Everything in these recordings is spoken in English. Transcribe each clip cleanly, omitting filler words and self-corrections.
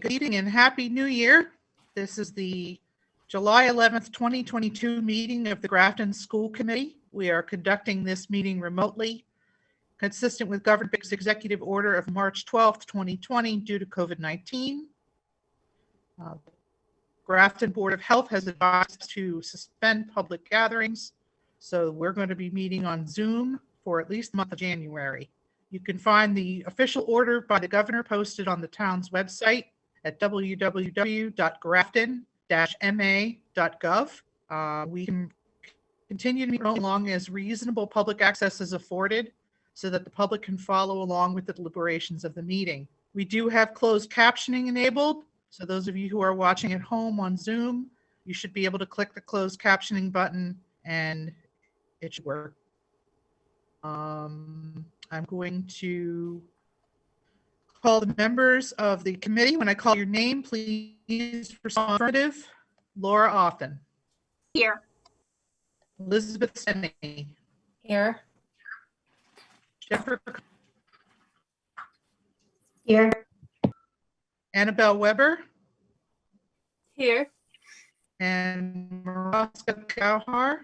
Good evening and Happy New Year. This is the July 11th, 2022 meeting of the Grafton School Committee. We are conducting this meeting remotely, consistent with Governor Biggs' executive order of March 12th, 2020 due to COVID-19. Grafton Board of Health has advised to suspend public gatherings, so we're going to be meeting on Zoom for at least the month of January. You can find the official order by the governor posted on the town's website at www.grafton-ma.gov. We can continue to meet as long as reasonable public access is afforded so that the public can follow along with the deliberations of the meeting. We do have closed captioning enabled, so those of you who are watching at home on Zoom, you should be able to click the closed captioning button and it should work. I'm going to call the members of the committee. When I call your name, please respond affirmative. Laura Offen. Here. Elizabeth Senney. Here. Jennifer. Here. Annabelle Weber. Here. And Maraska Gauhar.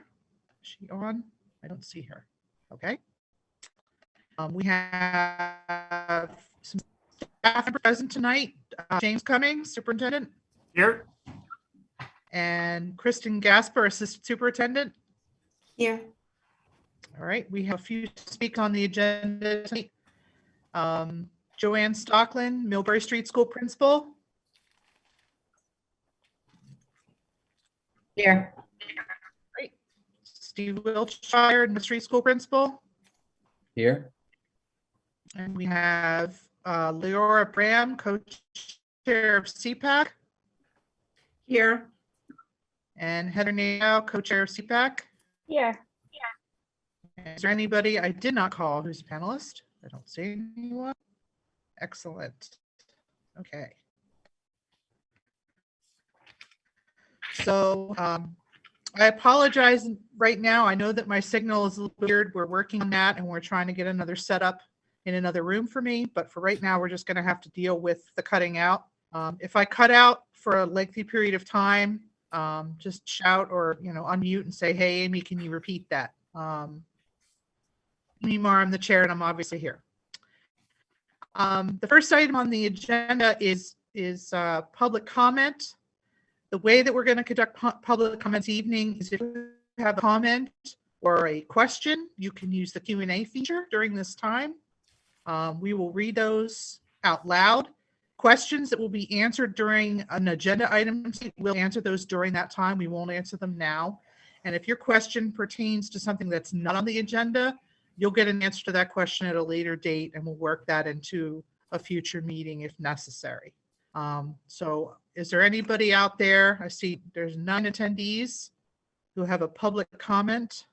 Is she on? I don't see her. Okay. We have some staff present tonight. James Cummings, Superintendent. Here. And Kristen Gasper, Assistant Superintendent. Here. All right, we have a few to speak on the agenda tonight. Joanne Stockland, Millbury Street School Principal. Here. Great. Steve Wiltshire, Mystery School Principal. Here. And we have Leora Bram, Co-Chair of CPAC. Here. And Heather Nadeau, Co-Chair of CPAC. Here. Is there anybody I did not call who's a panelist? I don't see anyone. Excellent. Okay. So I apologize right now. I know that my signal is a little weird. We're working on that and we're trying to get another setup in another room for me. But for right now, we're just going to have to deal with the cutting out. If I cut out for a lengthy period of time, just shout or, unmute and say, hey, Amy, can you repeat that? Meanwhile, I'm the chair and I'm obviously here. The first item on the agenda is public comment. The way that we're going to conduct public comments evening is if you have a comment or a question, you can use the Q&A feature during this time. We will read those out loud. Questions that will be answered during an agenda item, we'll answer those during that time. We won't answer them now. And if your question pertains to something that's not on the agenda, you'll get an answer to that question at a later date and we'll work that into a future meeting if necessary. So is there anybody out there? I see there's 9 attendees who have a public comment.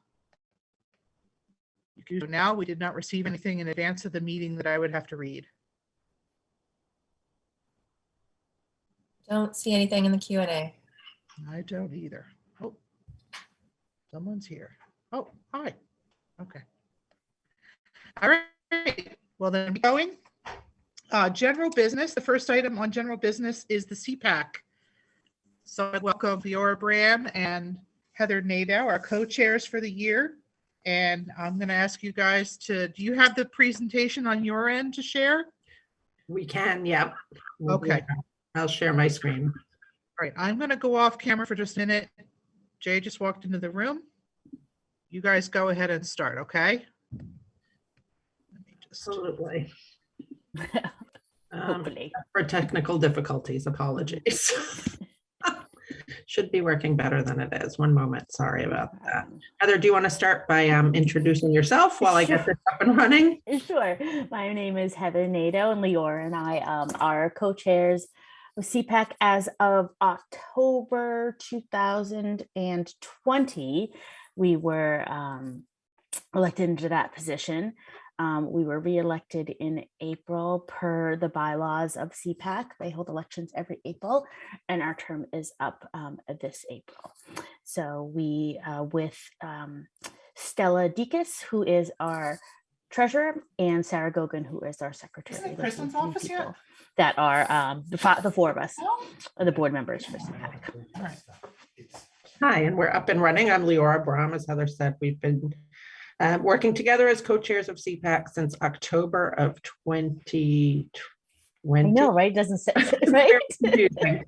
You can do now. We did not receive anything in advance of the meeting that I would have to read. Don't see anything in the Q&A. I don't either. Oh, someone's here. Oh, hi. Okay. All right. Well, then going. General business. The first item on general business is the CPAC. So I welcome Leora Bram and Heather Nadeau, our co-chairs for the year. And I'm going to ask you guys do you have the presentation on your end to share? We can, yeah. Okay. I'll share my screen. All right. I'm going to go off camera for just a minute. Jay just walked into the room. You guys go ahead and start, okay? Let me just... Absolutely. Hopefully. For technical difficulties, apologies. Should be working better than it is. One moment, sorry about that. Heather, do you want to start by introducing yourself while I get this up and running? Sure. My name is Heather Nadeau, and Leora and I are co-chairs of CPAC as of October 2020. We were elected into that position. We were reelected in April per the bylaws of CPAC. They hold elections every April, and our term is up this April. So we, with Stella Dekas, who is our treasurer, and Sarah Gogan, who is our secretary. Isn't it Those are Kristen's the three office yet? people that are the four of us, are the board members for CPAC. All right. Hi, and we're up and running. I'm Leora Brahm. As Heather said, we've been working together as co-chairs of CPAC since October of 2020. I know, right? Doesn't say, right? Confusing.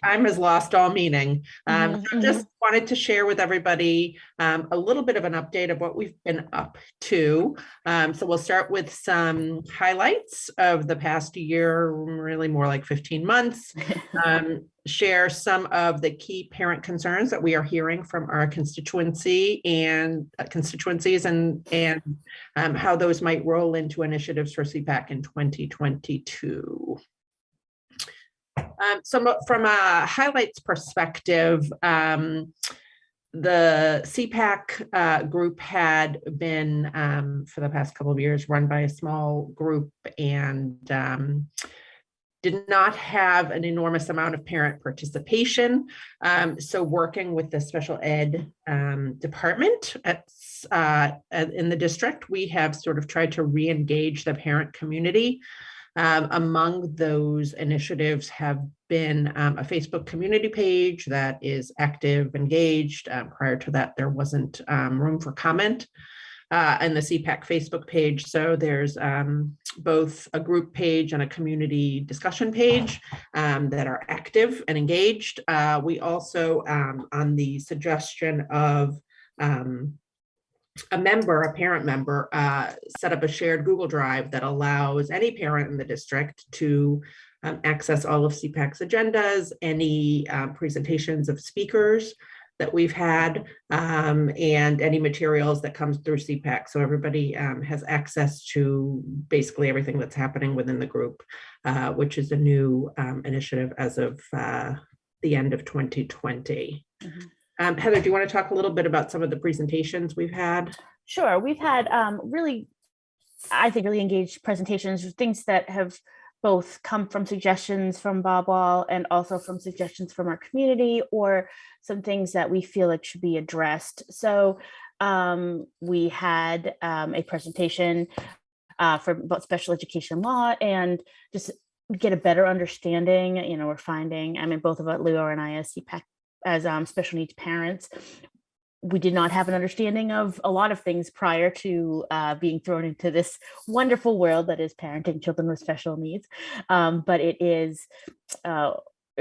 Time has lost all meaning. Mhm, So just wanted to share with everybody a little bit of an update of what we've been up to. So we'll start with some highlights of the past year, really more like 15 months. Share some of the key parent concerns that we are hearing from our constituency and constituencies, and how those might roll into initiatives for CPAC in 2022. So from a highlights perspective, the CPAC group had been for the past couple of years run by a small group and did not have an enormous amount of parent participation. So working with the special ed department in the district, we have sort of tried to re-engage the parent community. Among those initiatives have been a Facebook community page that is active, engaged. Prior to that, there wasn't room for comment. And the CPAC Facebook page. So there's both a group page and a community discussion page that are active and engaged. We also, on the suggestion of a parent member, set up a shared Google Drive that allows any parent in the district to access all of CPAC's agendas, any presentations of speakers that we've had, and any materials that comes through CPAC. So everybody has access to basically everything that's happening within the group, which is a new initiative as of the end of 2020. Mm-hmm. Heather, do you want to talk a little bit about some of the presentations we've had? Sure. We've had really engaged presentations, things that have both come from suggestions from Bob Wall and also from suggestions from our community, or some things that we feel like should be addressed. So we had a presentation for about special education law and just get a better understanding. You know, we're finding, both of us, Leora and I, as CPAC, as special needs parents, we did not have an understanding of a lot of things prior to being thrown into this wonderful world that is parenting children with special needs. But it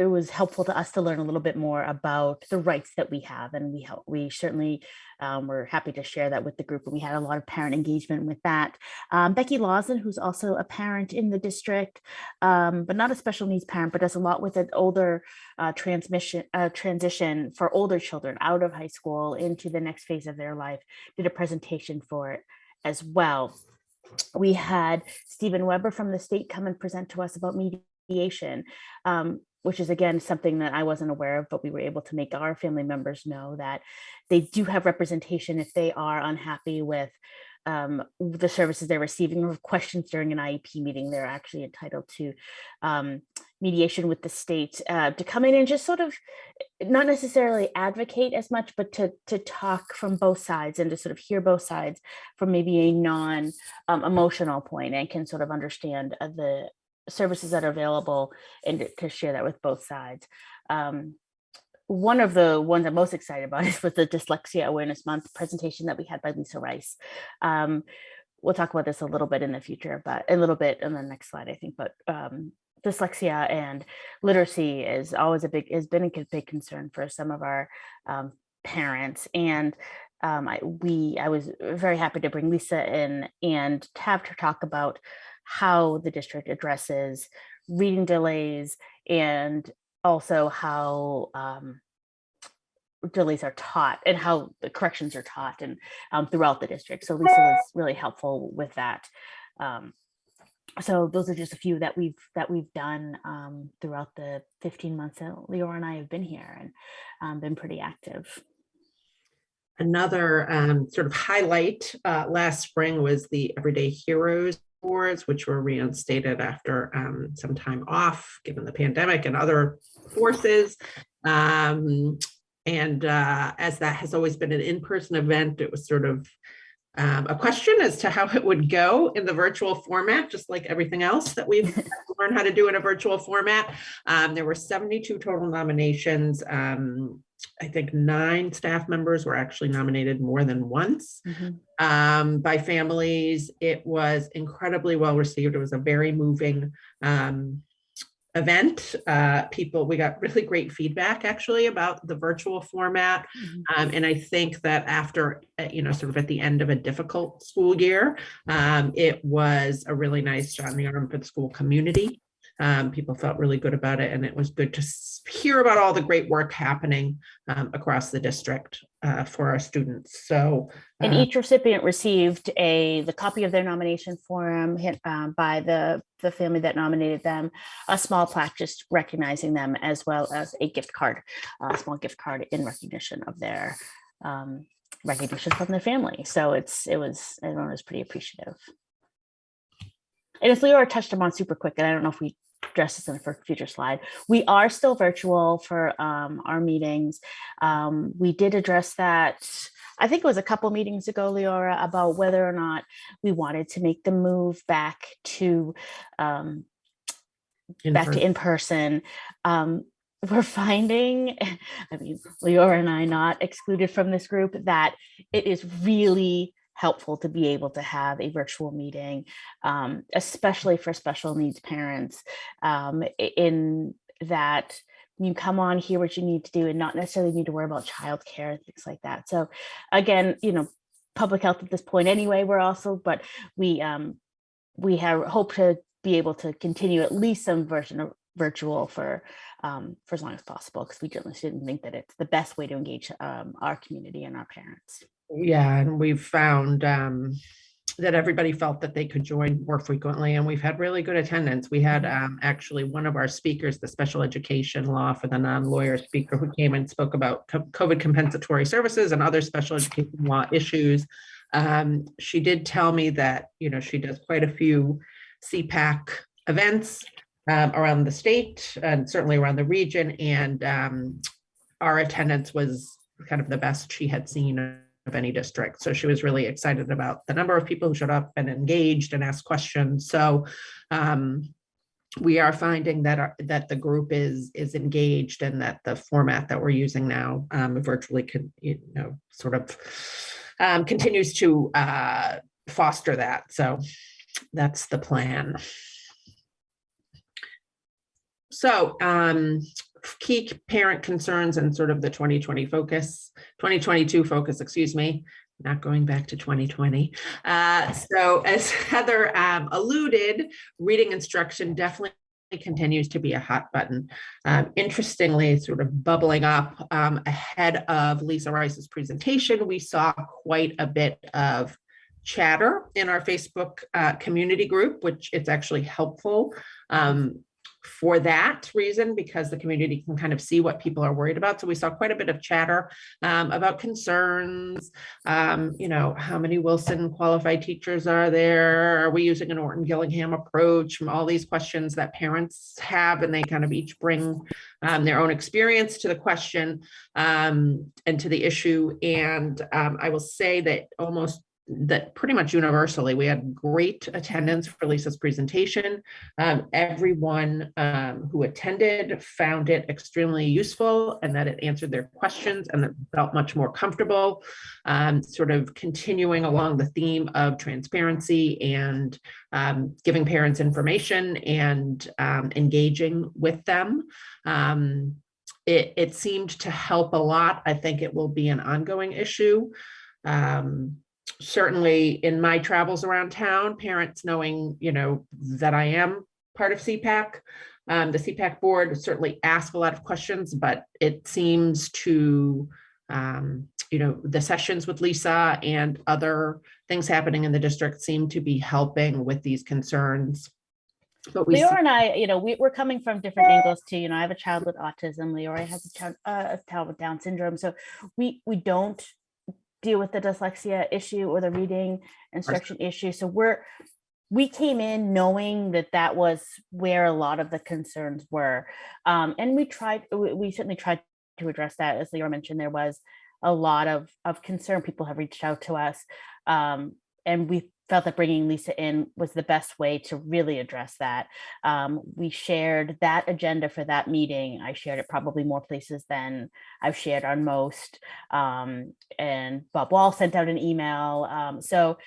was helpful to us to learn a little bit more about the rights that we have, and we certainly were happy to share that with the group, and we had a lot of parent engagement with that. Becky Lawson, who's also a parent in the district, but not a special needs parent, but does a lot with an older transition for older children out of high school into the next phase of their life, did a presentation for it as well. We had Stephen Weber from the state come and present to us about mediation, which is, again, something that I wasn't aware of, but we were able to make our family members know that they do have representation if they are unhappy with the services they're receiving, or questions during an IEP meeting. They're actually entitled to mediation with the state to come in and just sort of not necessarily advocate as much, but to talk from both sides and to sort of hear both sides from maybe a non-emotional point, and can sort of understand the services that are available and to share that with both sides. One of the ones I'm most excited about was the Dyslexia Awareness Month presentation that we had by Lisa Rice. We'll talk about this a little bit in the future, but a little bit in the next slide, I think. But dyslexia and literacy has been a big concern for some of our parents, and I was very happy to bring Lisa in and have her talk about how the district addresses reading delays, and also how delays are taught and how the corrections are taught and throughout the district. So Lisa was really helpful with that. So those are just a few that we've done throughout the 15 months that Leora and I have been here, and been pretty active. Another sort of highlight last spring was the Everyday Heroes Awards, which were reinstated after some time off, given the pandemic and other forces. And as that has always been an in-person event, it was sort of a question as to how it would go in the virtual format, just like everything else that we've learned how to do in a virtual format. There were 72 total nominations. I think 9 staff members were actually nominated more than once by families. It was incredibly well received. It was a very moving event. We got really great feedback actually about the virtual format. And I think that after, sort of at the end of a difficult school year, it was a really nice shot in the arm for the school community. People felt really good about it, and it was good to hear about all the great work happening across the district for our students. So, and each recipient received the copy of their nomination form by the family that nominated them, a small plaque just recognizing them, as well as a gift card, a small gift card in recognition of their recognition from their family. So everyone was pretty appreciative. And if Leora touched them on super quick, and I don't know if we address this in a future slide, we are still virtual for our meetings. We did address that, I think it was a couple meetings ago, Leora, about whether or not we wanted to make the move back to in person. We're finding, I mean, Leora and I not excluded from this group, that it is really helpful to be able to have a virtual meeting, especially for special needs parents, in that you come on, hear what you need to do, and not necessarily need to worry about childcare and things like that. So again, public health at this point anyway, but we have hope to be able to continue at least some version of virtual for as long as possible, because we just didn't think that it's the best way to engage our community and our parents. Yeah, and we've found that everybody felt that they could join more frequently, and we've had really good attendance. We had actually one of our speakers, the special education law for the non-lawyer speaker, who came and spoke about COVID compensatory services and other special education law issues. She did tell me that, she does quite a few CPAC events around the state and certainly around the region, and our attendance was kind of the best she had seen of any district. So she was really excited about the number of people who showed up and engaged and asked questions. So we are finding that the group is engaged, and that the format that we're using now virtually continues to foster that. So that's the plan. So key parent concerns and sort of the 2022 focus, not going back to 2020. So as Heather alluded, reading instruction definitely continues to be a hot button. Interestingly, sort of bubbling up ahead of Lisa Rice's presentation, we saw quite a bit of chatter in our Facebook community group, which it's actually helpful for that reason, because the community can kind of see what people are worried about. So we saw quite a bit of chatter about concerns. How many Wilson qualified teachers are there? Are we using an Orton Gillingham approach? All these questions that parents have, and they kind of each bring their own experience to the question and to the issue. And I will say that pretty much universally, we had great attendance for Lisa's presentation. Everyone who attended found it extremely useful, and that it answered their questions, and that felt much more comfortable, sort of continuing along the theme of transparency and giving parents information and engaging with them. It seemed to help a lot. I think it will be an ongoing issue. Certainly in my travels around town, parents knowing, that I am part of CPAC, the CPAC board certainly ask a lot of questions, but it seems to, the sessions with Lisa and other things happening in the district seem to be helping with these concerns. But Leora and I, we're coming from different angles too. I have a child with autism. Leora has a child with Down syndrome. So we don't deal with the dyslexia issue or the reading instruction issue. So we came in knowing that was where a lot of the concerns were. And we certainly tried to address that. As Leora mentioned, there was a lot of concern. People have reached out to us, and we felt that bringing Lisa in was the best way to really address that. We shared that agenda for that meeting. I shared it probably more places than I've shared on most. And Bob Wall sent out an email. So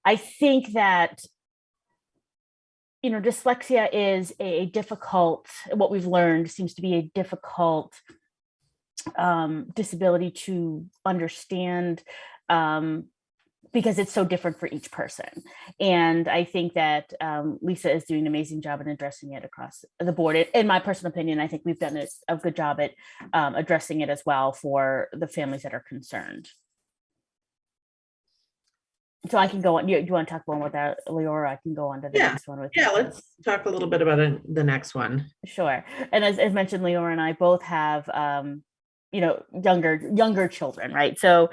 I think that, you know, dyslexia is a difficult, what we've learned seems to be a difficult disability to understand, because it's so different for each person. And I think that Lisa is doing an amazing job in addressing it across the board. In my personal opinion, I think we've done a good job at addressing it as well for the families that are concerned. So I can go on. You want to talk more about that, Leora? I can go on to the next one with you. Let's talk a little bit about the next one. Sure. And as mentioned, Leora and I both have, you know, younger children, right? So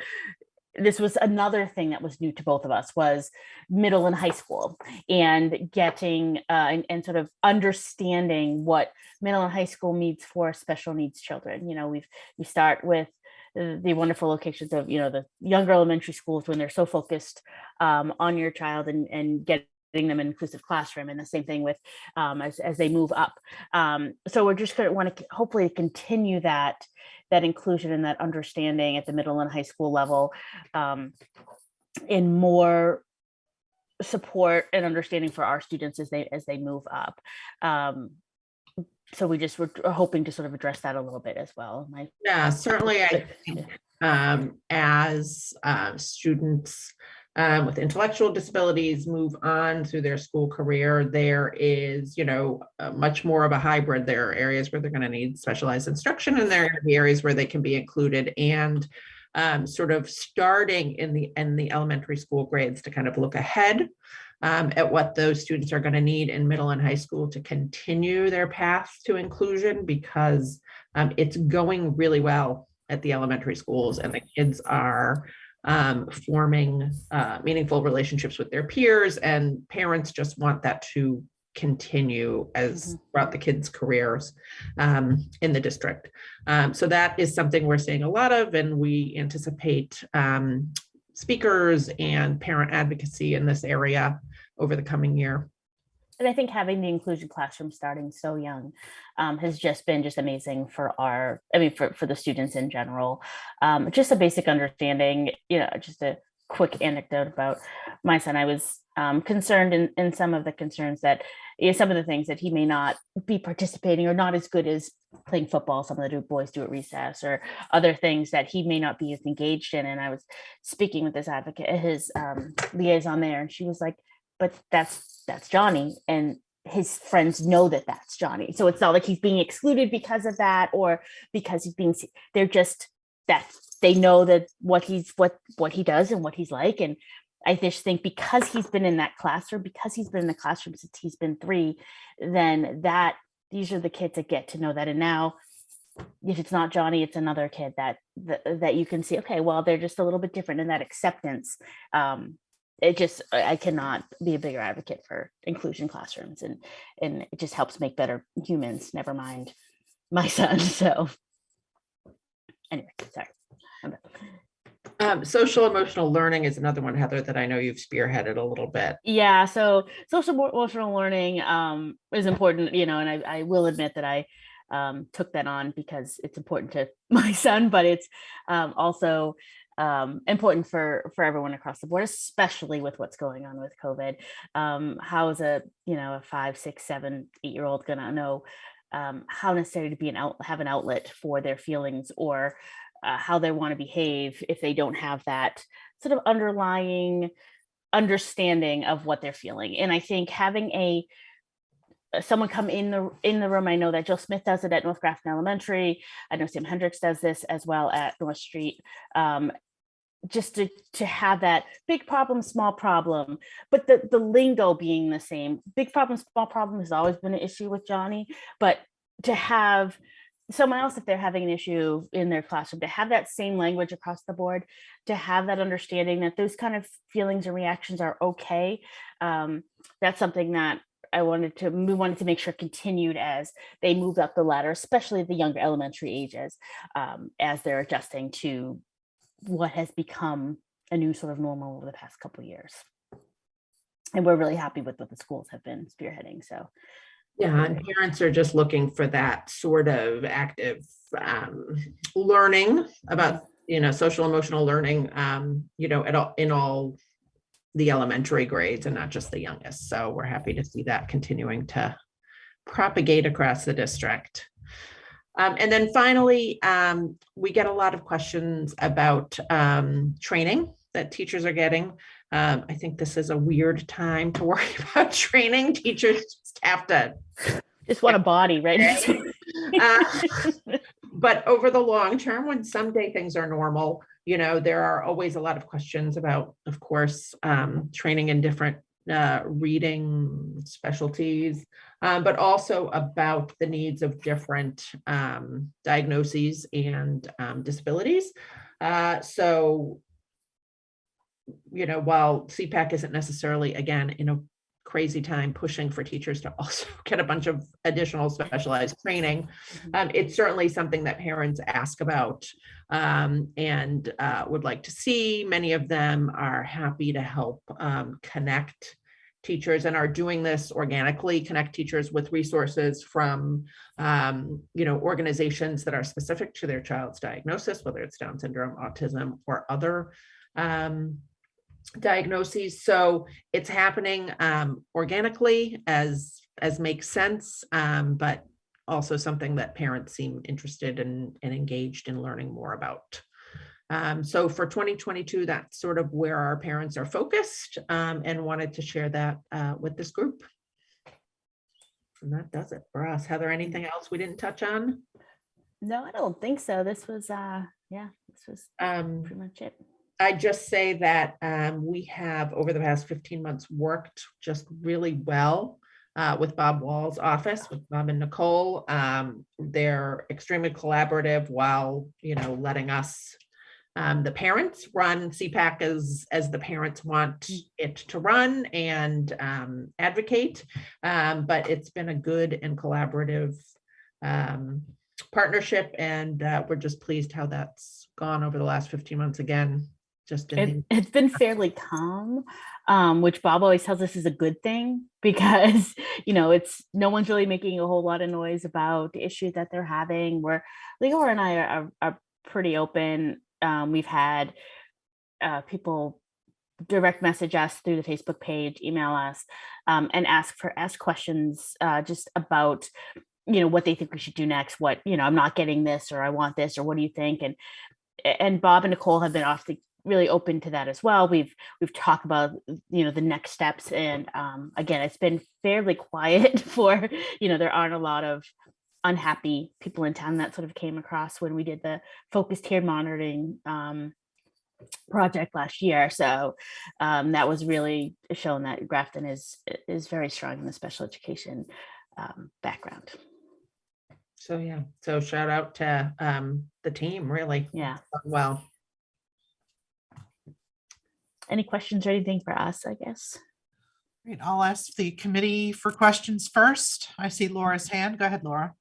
this was another thing that was new to both of us, was middle and high school, and getting and sort of understanding what middle and high school means for special needs children. You know, we start with the wonderful locations of, you know, the younger elementary schools, when they're so focused on your child and getting them an inclusive classroom, and the same thing with as they move up. So we're just going to want to hopefully continue that inclusion and that understanding at the middle and high school level, in more support and understanding for our students as they move up. So we're hoping to sort of address that a little bit as well. Certainly. I think as students with intellectual disabilities move on through their school career, there is, you know, much more of a hybrid. There are areas where they're going to need specialized instruction, and there are going to be areas where they can be included, and sort of starting in the elementary school grades to kind of look ahead at what those students are going to need in middle and high school to continue their path to inclusion, because it's going really well at the elementary schools, and the kids are forming meaningful relationships with their peers, and parents just want that to continue as throughout the kids' careers in the district. So that is something we're seeing a lot of, and we anticipate speakers and parent advocacy in this area over the coming year. And I think having the inclusion classroom starting so young has just been amazing for for the students in general. Just a basic understanding, you know, just a quick anecdote about my son. I was concerned in some of the concerns that, you know, some of the things that he may not be participating or not as good as playing football, some of the boys do at recess, or other things that he may not be as engaged in. And I was speaking with his advocate, his liaison there, and she was like, but that's Johnny, and his friends know that that's Johnny. So it's not like he's being excluded because of that, or because he's being, they're just that they know that what he does and what he's like. And I just think because he's been in that classroom, since he's been 3, then these are the kids that get to know that. And now if it's not Johnny, it's another kid that you can see, okay, well, they're just a little bit different in that acceptance. I cannot be a bigger advocate for inclusion classrooms, and it just helps make better humans, never mind my son. So anyway, sorry. Social emotional learning is another one, Heather, that I know you've spearheaded a little bit. Yeah, so social emotional learning is important, you know, and I will admit that I took that on because it's important to my son, but it's also important for everyone across the board, especially with what's going on with COVID. How is a 5, 6, 7, 8-year-old gonna know how necessary to have an outlet for their feelings, or how they want to behave if they don't have that sort of underlying understanding of what they're feeling? And I think having someone come in the room, I know that Jill Smith does it at North Grafton Elementary. I know Sam Hendricks does this as well at North Street. Just to have that big problem, small problem, but the lingo being the same. Big problem, small problem has always been an issue with Johnny, but to have someone else, if they're having an issue in their classroom, to have that same language across the board, to have that understanding that those kind of feelings and reactions are okay. That's something that we wanted to make sure continued as they moved up the ladder, especially the younger elementary ages, as they're adjusting to what has become a new sort of normal over the past couple of years. And we're really happy with what the schools have been spearheading. So yeah, and parents are just looking for that sort of active learning about, social emotional learning, in all the elementary grades and not just the youngest. So we're happy to see that continuing to propagate across the district. And then finally, we get a lot of questions about training that teachers are getting. I think this is a weird time to worry about training. Teachers just have to want a body, right? But over the long term, when someday things are normal, there are always a lot of questions about, of course, training in different reading specialties, but also about the needs of different diagnoses and disabilities. So, while CPAC isn't necessarily, again, in a crazy time pushing for teachers to also get a bunch of additional specialized training, it's certainly something that parents ask about and would like to see. Many of them are happy to help connect teachers and are doing this organically, connect teachers with resources from organizations that are specific to their child's diagnosis, whether it's Down syndrome, autism, or other diagnoses. So it's happening organically as makes sense, but also something that parents seem interested in and engaged in learning more about. So for 2022, that's sort of where our parents are focused, and wanted to share that with this group. And that does it for us. Heather, anything else we didn't touch on? No, I don't think so. This was pretty much it. I just say that we have, over the past 15 months, worked just really well with Bob Wall's office, with Bob and Nicole. They're extremely collaborative while, letting us, the parents, run CPAC as the parents want it to run and advocate. But it's been a good and collaborative partnership, and we're just pleased how that's gone over the last 15 months. Again, it's been fairly calm, which Bob always tells us is a good thing, because it's no one's really making a whole lot of noise about the issues that they're having. Where Leora and I are pretty open. We've had people direct message us through the Facebook page, email us, and ask questions just about what they think we should do next. What I'm not getting this, or I want this, or what do you think? And Bob and Nicole have been really open to that as well. We've talked about the next steps, and again, it's been fairly quiet for there aren't a lot of unhappy people in town. That sort of came across when we did the focused tiered monitoring project last year. So that was really shown that Grafton is very strong in the special education background. So so shout out to the team, really. Yeah. Well. Any questions or anything for us, I guess? Great. I'll ask the committee for questions first. I see Laura's hand. Go ahead, Laura.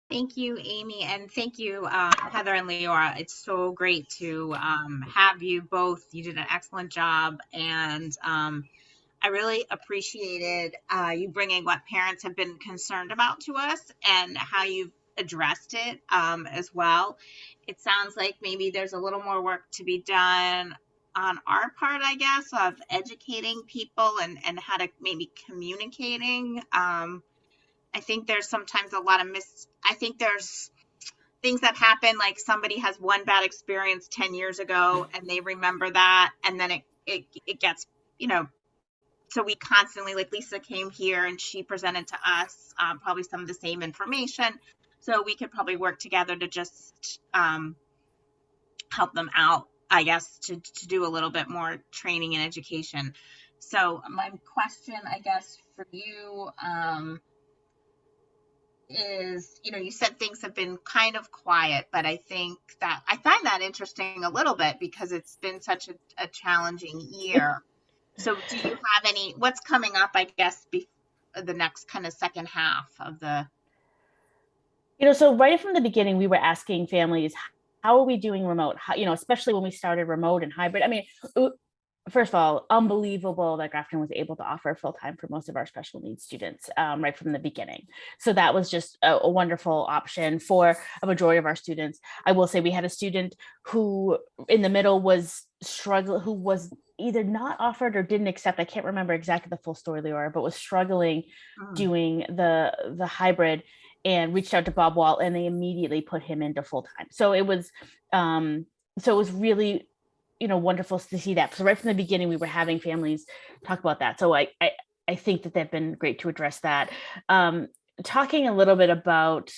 Thank you, Amy, and thank you, Heather and Leora. It's so great to have you both. You did an excellent job, and I really appreciated you bringing what parents have been concerned about to us and how you've addressed it as well. It sounds like maybe there's a little more work to be done on our part, I guess, of educating people and how to maybe communicating. I think there's sometimes a lot of I think there's things that happen, like somebody has one bad experience 10 years ago and they remember that, and then it gets, so we constantly, like Lisa came here and she presented to us probably some of the same information. So we could probably work together to just help them out, I guess, to do a little bit more training and education. So my question, I guess, for you is, you said things have been kind of quiet, but I think that I find that interesting a little bit because it's been such a challenging year. So do you have any, what's coming up, I guess, the next kind of second half of the? So right from the beginning, we were asking families, how are we doing remote? How, especially when we started remote and hybrid. I mean, first of all, unbelievable that Grafton was able to offer full-time for most of our special needs students right from the beginning. So that was just a wonderful option for a majority of our students. I will say we had a student who in the middle was struggling, who was either not offered or didn't accept. I can't remember exactly the full story, Leora, but was struggling doing the hybrid, and reached out to Bob Wall, and they immediately put him into full-time. So it was really, wonderful to see that. So right from the beginning, we were having families talk about that. So I think that they've been great to address that. Talking a little bit about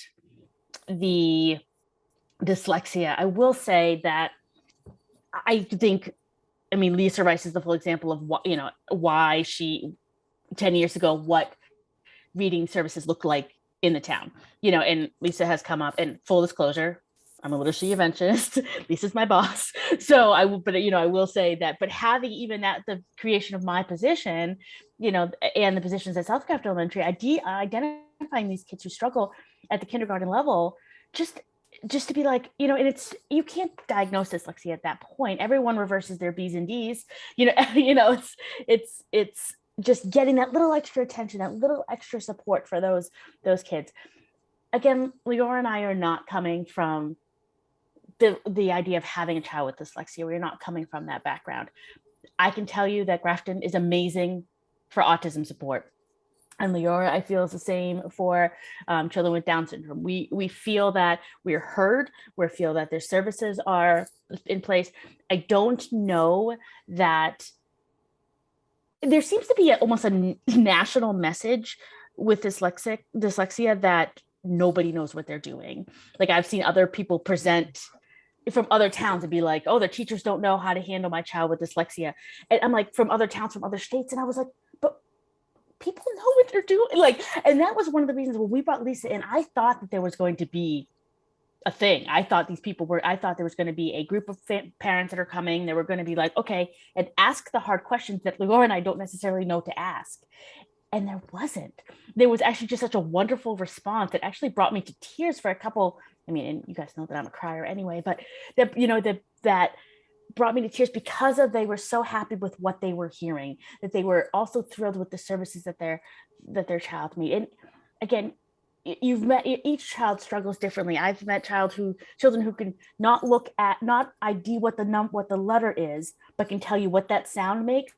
the dyslexia, I will say that I think, Lisa Rice is the full example of what, why she 10 years ago, what reading services looked like in the town, and Lisa has come up, and full disclosure, I'm a literacy eventualist. Lisa's my boss. So I will say that, but having even that, the creation of my position, and the positions at South Grafton Elementary, identifying these kids who struggle at the kindergarten level, just to be like, and you can't diagnose dyslexia at that point. Everyone reverses their B's and D's, it's just getting that little extra attention, that little extra support for those kids. Again, Leora and I are not coming from the idea of having a child with dyslexia. We're not coming from that background. I can tell you that Grafton is amazing for autism support. And Leora, I feel, is the same for children with Down syndrome. We feel that we're heard. We feel that their services are in place. I don't know that there seems to be almost a national message with dyslexia that nobody knows what they're doing. Like, I've seen other people present from other towns and be like, oh, the teachers don't know how to handle my child with dyslexia. And I'm like, from other towns, from other states. And I was like, but people know what they're doing. Like, and that was one of the reasons when we brought Lisa in, I thought that there was going to be a thing. I thought there was going to be a group of parents that are coming. They were going to be like, okay, and ask the hard questions that Laura and I don't necessarily know to ask. And there wasn't. There was actually just such a wonderful response that actually brought me to tears for a couple. And you guys know that I'm a crier anyway, but that brought me to tears because they were so happy with what they were hearing, that they were also thrilled with the services that their child needed. And again, each child struggles differently. I've met children who can not ID what the letter is, but can tell you what that sound makes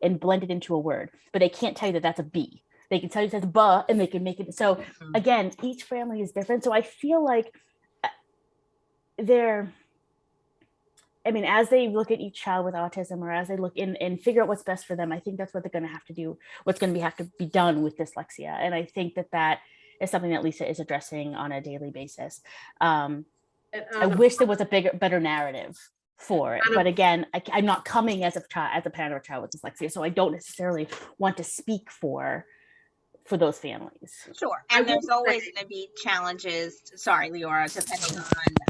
and blend it into a word, but they can't tell you that that's a B. They can tell you that's "buh," and they can make it. So again, each family is different. So I feel like as they look at each child with autism, or as they look in and figure out what's best for them, I think that's what they're going to have to do. What's going to have to be done with dyslexia, and I think that is something that Lisa is addressing on a daily basis. I wish there was a better narrative for it, but again, I'm not coming as a parent of a child with dyslexia, so I don't necessarily want to speak for those families. Sure, and there's always going to be challenges. Sorry, Leora, depending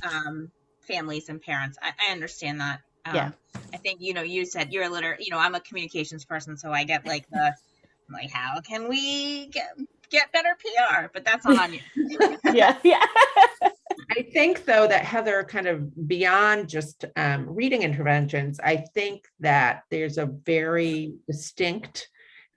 on families and parents. I understand that. Yeah, I think you said you're I'm a communications person, so I get how can we get better PR? But that's not on you. yeah. I think, though, that Heather, kind of beyond just reading interventions, I think that there's a very distinct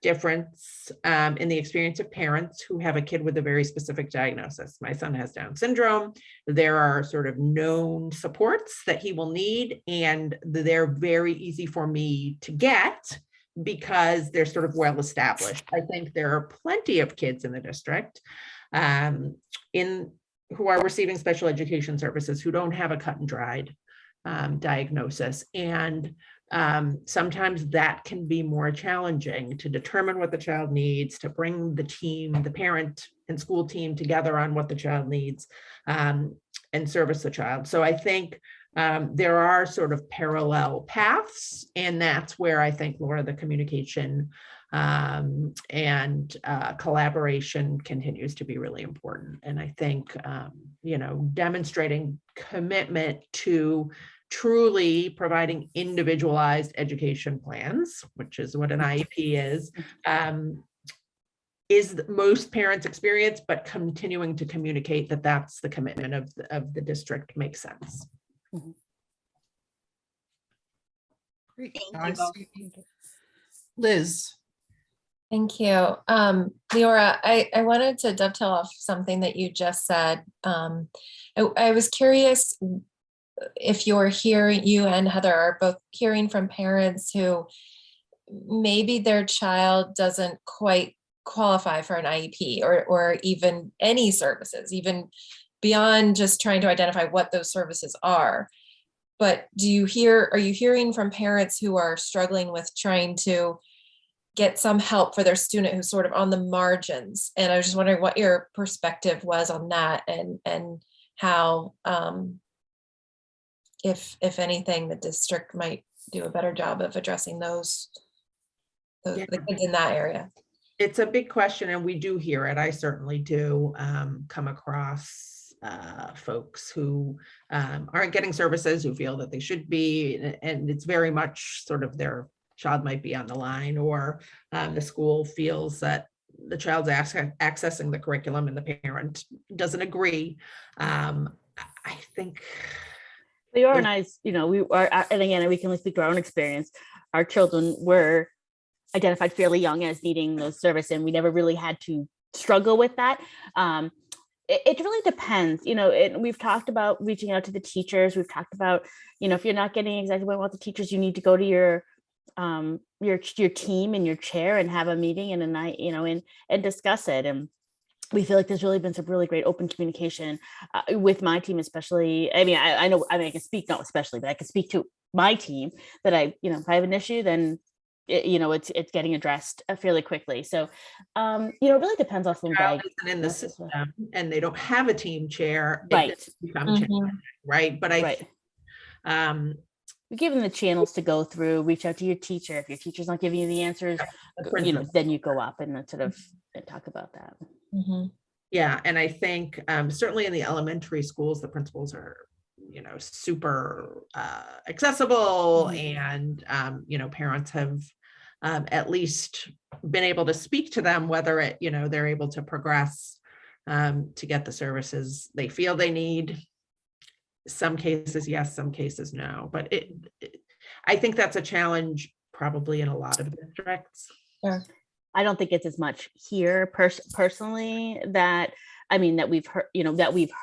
difference in the experience of parents who have a kid with a very specific diagnosis. My son has Down syndrome. There are sort of known supports that he will need, and they're very easy for me to get because they're sort of well established. I think there are plenty of kids in the district who are receiving special education services who don't have a cut and dried diagnosis. And sometimes that can be more challenging to determine what the child needs, to bring the team, the parent and school team together on what the child needs, and service the child. So I think there are sort of parallel paths, and that's where I think, Laura, the communication and collaboration continues to be really important. And I think, demonstrating commitment to truly providing individualized education plans, which is what an IEP is most parents' experience, but continuing to communicate that that's the commitment of the district makes sense. Great. Thank you both. Liz. Thank you. Leora, I wanted to dovetail off something that you just said. I was curious if you and Heather are both hearing from parents who maybe their child doesn't quite qualify for an IEP or even any services, even beyond just trying to identify what those services are. But are you hearing from parents who are struggling with trying to get some help for their student who's sort of on the margins? And I was just wondering what your perspective was on that, and how, if anything, the district might do a better job of addressing the kids in that area. It's a big question, and we do hear it. I certainly do come across folks who aren't getting services, who feel that they should be, and it's very much sort of their child might be on the line, or the school feels that the child's accessing the curriculum and the parent doesn't agree. I think Leora and I, we are, and again, we can only speak to our own experience. Our children were identified fairly young as needing those service, and we never really had to struggle with that. It really depends, we've talked about reaching out to the teachers. We've talked about, if you're not getting exactly what you want the teachers, you need to go to your team and your chair and have a meeting and a night, and discuss it. And we feel like there's really been some really great open communication with my team, especially. I can speak, not especially, but I can speak to my team that if I have an issue, then it's getting addressed fairly quickly. So, it really depends on the child isn't in the system and they don't have a team chair, right? Right. But we give them the channels to go through, reach out to your teacher. If your teacher's not giving you the answers, then you go up and then sort of talk about that. Yeah. And I think certainly in the elementary schools, the principals are, super accessible, and, parents have at least been able to speak to them, whether they're able to progress to get the services they feel they need. Some cases, yes, some cases, no. But I think that's a challenge probably in a lot of districts. Yeah. I don't think it's as much here personally that we've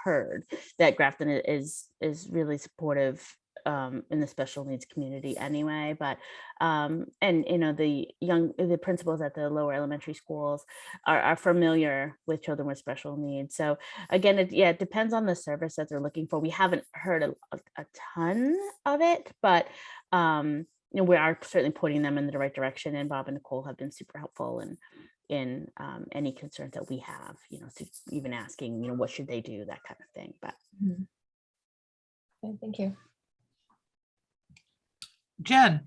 heard that Grafton is really supportive in the special needs community anyway. But the principals at the lower elementary schools are familiar with children with special needs. So again, it depends on the service that they're looking for. We haven't heard a ton of it, but we are certainly pointing them in the right direction. And Bob and Nicole have been super helpful in any concerns that we have, so even asking, what should they do, that kind of thing. But Okay, thank you. Jen.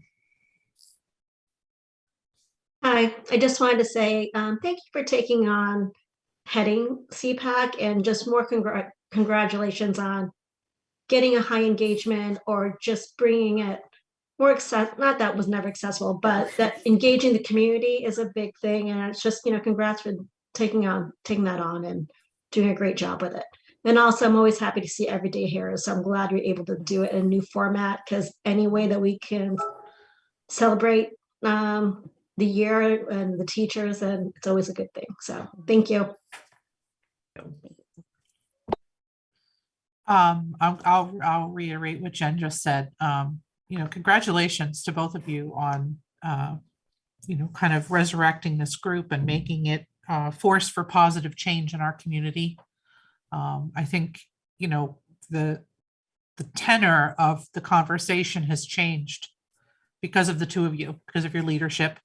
Hi, I just wanted to say thank you for taking on heading CPAC, and just more congratulations on getting a high engagement, or just bringing it more not that was never accessible, but that engaging the community is a big thing. And it's just, congrats for taking that on and doing a great job with it. And also, I'm always happy to see Everyday Heroes. So I'm glad you're able to do it in a new format, because any way that we can celebrate the year and the teachers, and it's always a good thing. So thank you. I'll reiterate what Jen just said. Congratulations to both of you on, kind of resurrecting this group and making it a force for positive change in our community. I think, the tenor of the conversation has changed because of the two of you, because of your leadership,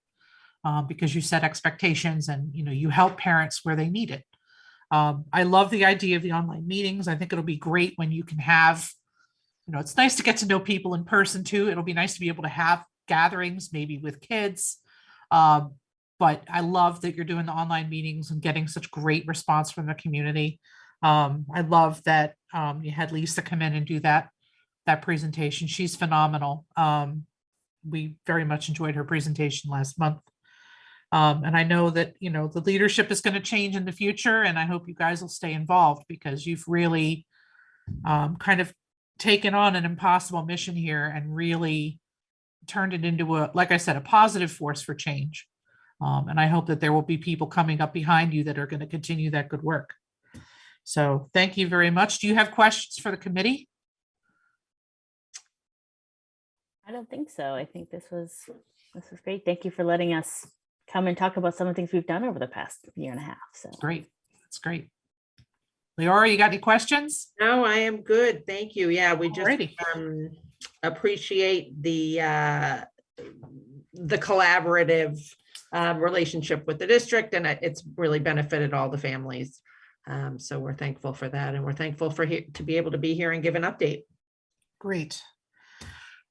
because you set expectations and, you help parents where they need it. I love the idea of the online meetings. I think it'll be great when you can have, it's nice to get to know people in person too. It'll be nice to be able to have gatherings, maybe with kids. But I love that you're doing the online meetings and getting such great response from the community. I love that you had Lisa come in and do that that presentation. She's phenomenal. We very much enjoyed her presentation last month. And I know that, you know, the leadership is going to change in the future, and I hope you guys will stay involved because you've really kind of taken on an impossible mission here and really turned it into a, like I said, a positive force for change. And I hope that there will be people coming up behind you that are going to continue that good work. So thank you very much. Do you have questions for the committee? I don't think so. I think this was great. Thank you for letting us come and talk about some of the things we've done over the past year and a half. So Great. That's great. Leora, you got any questions? No, I am good. Thank you. Yeah, we just Alrighty. appreciate the collaborative relationship with the district, and it's really benefited all the families. So we're thankful for that, and we're thankful for to be able to be here and give an update. Great.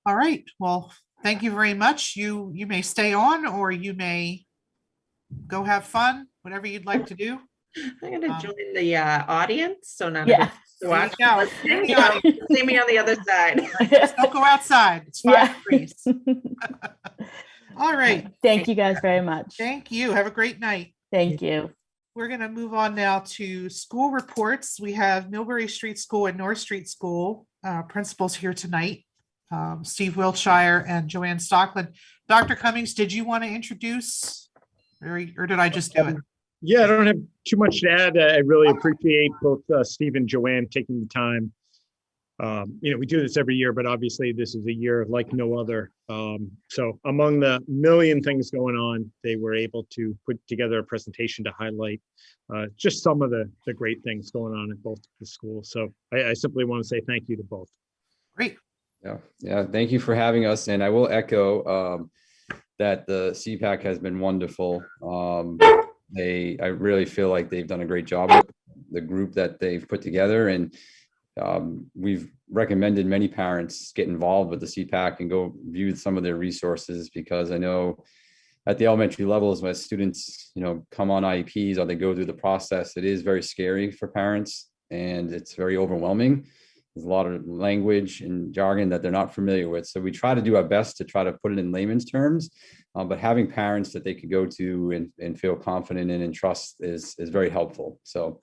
All right. Well, thank you very much. You may stay on, or you may go have fun, whatever you'd like to do. I'm going to join the audience, so none Yeah. of us to watch. There you go. See me, Yeah. see me on the other side. Just don't go outside. It's 5 Yeah. degrees. All right. Thank you guys very much. Thank you. Have a great night. Thank you. We're going to move on now to school reports. We have Millbury Street School and North Street School principals here tonight. Steve Wiltshire and Joanne Stockland. Dr. Cummings, did you want to introduce, or did I just do it? Yeah, I don't have too much to add. I really appreciate both Steve and Joanne taking the time. You know, we do this every year, but obviously this is a year like no other. So among the million things going on, they were able to put together a presentation to highlight just some of the great things going on at both the schools. So I simply want to say thank you to both. Great. Yeah. Thank you for having us. And I will echo that the CPAC has been wonderful. I really feel like they've done a great job with the group that they've put together. And we've recommended many parents get involved with the CPAC and go view some of their resources, because I know at the elementary levels, when students, you know, come on IEPs or they go through the process, it is very scary for parents and it's very overwhelming. There's a lot of language and jargon that they're not familiar with. So we try to do our best to try to put it in layman's terms, but having parents that they could go to and feel confident in and trust is very helpful. So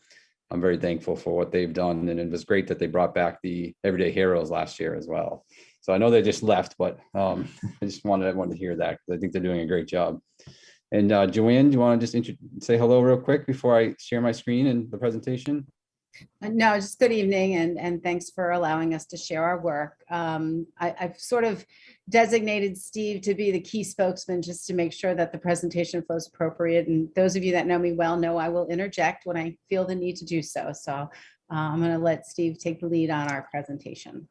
I'm very thankful for what they've done. And it was great that they brought back the Everyday Heroes last year as well. So I know they just left, but I just wanted everyone to hear that, because I think they're doing a great job. And Joanne, do you want to just say hello real quick before I share my screen and the presentation? No, just good evening, and thanks for allowing us to share our work. I've sort of designated Steve to be the key spokesman, just to make sure that the presentation flows appropriate. And those of you that know me well know I will interject when I feel the need to do so. So I'm going to let Steve take the lead on our presentation.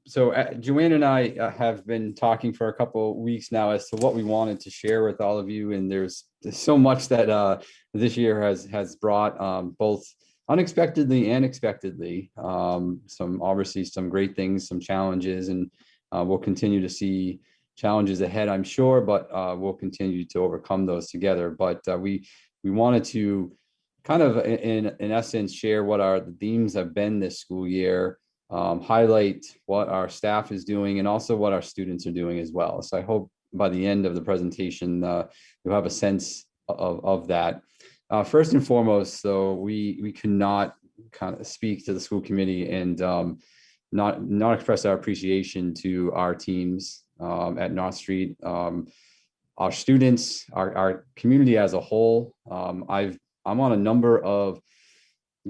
So Joanne and I have been talking for a couple of weeks now as to what we wanted to share with all of you. And there's so much that this year has brought, both unexpectedly and expectedly, obviously some great things, some challenges, and we'll continue to see challenges ahead, I'm sure, but we'll continue to overcome those together. But we wanted to kind of, in essence, share what the themes have been this school year, highlight what our staff is doing and also what our students are doing as well. So I hope by the end of the presentation, you'll have a sense of that. First and foremost, though, we cannot kind of speak to the school committee and not express our appreciation to our teams at North Street, our students, our community as a whole. I'm on a number of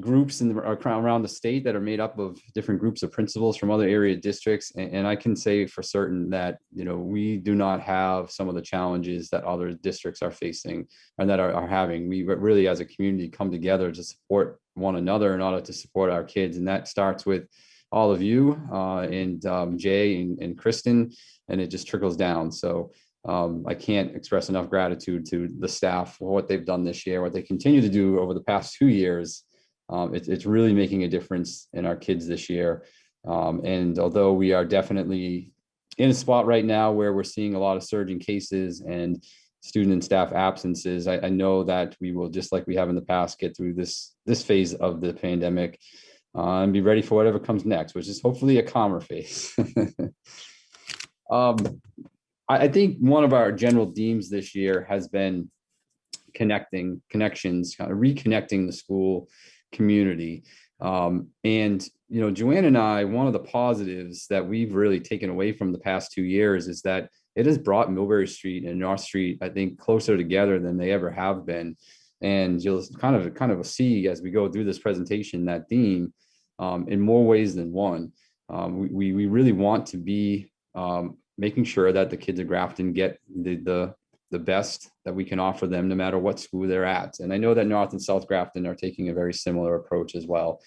groups around the state that are made up of different groups of principals from other area districts, and I can say for certain that, you know, we do not have some of the challenges that other districts are facing and that are having. We really, as a community, come together to support one another in order to support our kids, and that starts with all of you and Jay and Kristen, and it just trickles down. So I can't express enough gratitude to the staff for what they've done this year, what they continue to do over the past 2 years. It's really making a difference in our kids this year. And although we are definitely in a spot right now where we're seeing a lot of surging cases and student and staff absences, I know that we will, just like we have in the past, get through this phase of the pandemic and be ready for whatever comes next, which is hopefully a calmer phase. I think one of our general themes this year has been connections, kind of reconnecting the school community. And, you know, Joanne and I, one of the positives that we've really taken away from the past 2 years is that it has brought Millbury Street and North Street, I think, closer together than they ever have been. And you'll kind of see as we go through this presentation that theme in more ways than one. We really want to be making sure that the kids at Grafton get the best that we can offer them no matter what school they're at. And I know that North and South Grafton are taking a very similar approach as well.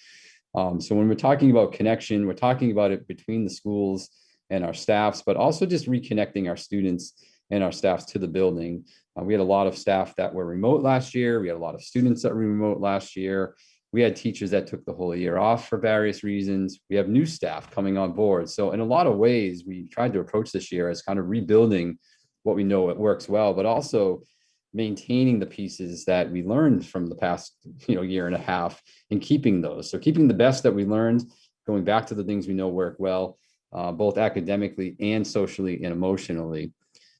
So when we're talking about connection, we're talking about it between the schools and our staffs, but also just reconnecting our students and our staffs to the building. We had a lot of staff that were remote last year. We had a lot of students that were remote last year. We had teachers that took the whole year off for various reasons. We have new staff coming on board. So in a lot of ways, we tried to approach this year as kind of rebuilding what we know it works well, but also maintaining the pieces that we learned from the past, year and a half and keeping those. So keeping the best that we learned, going back to the things we know work well, both academically and socially and emotionally.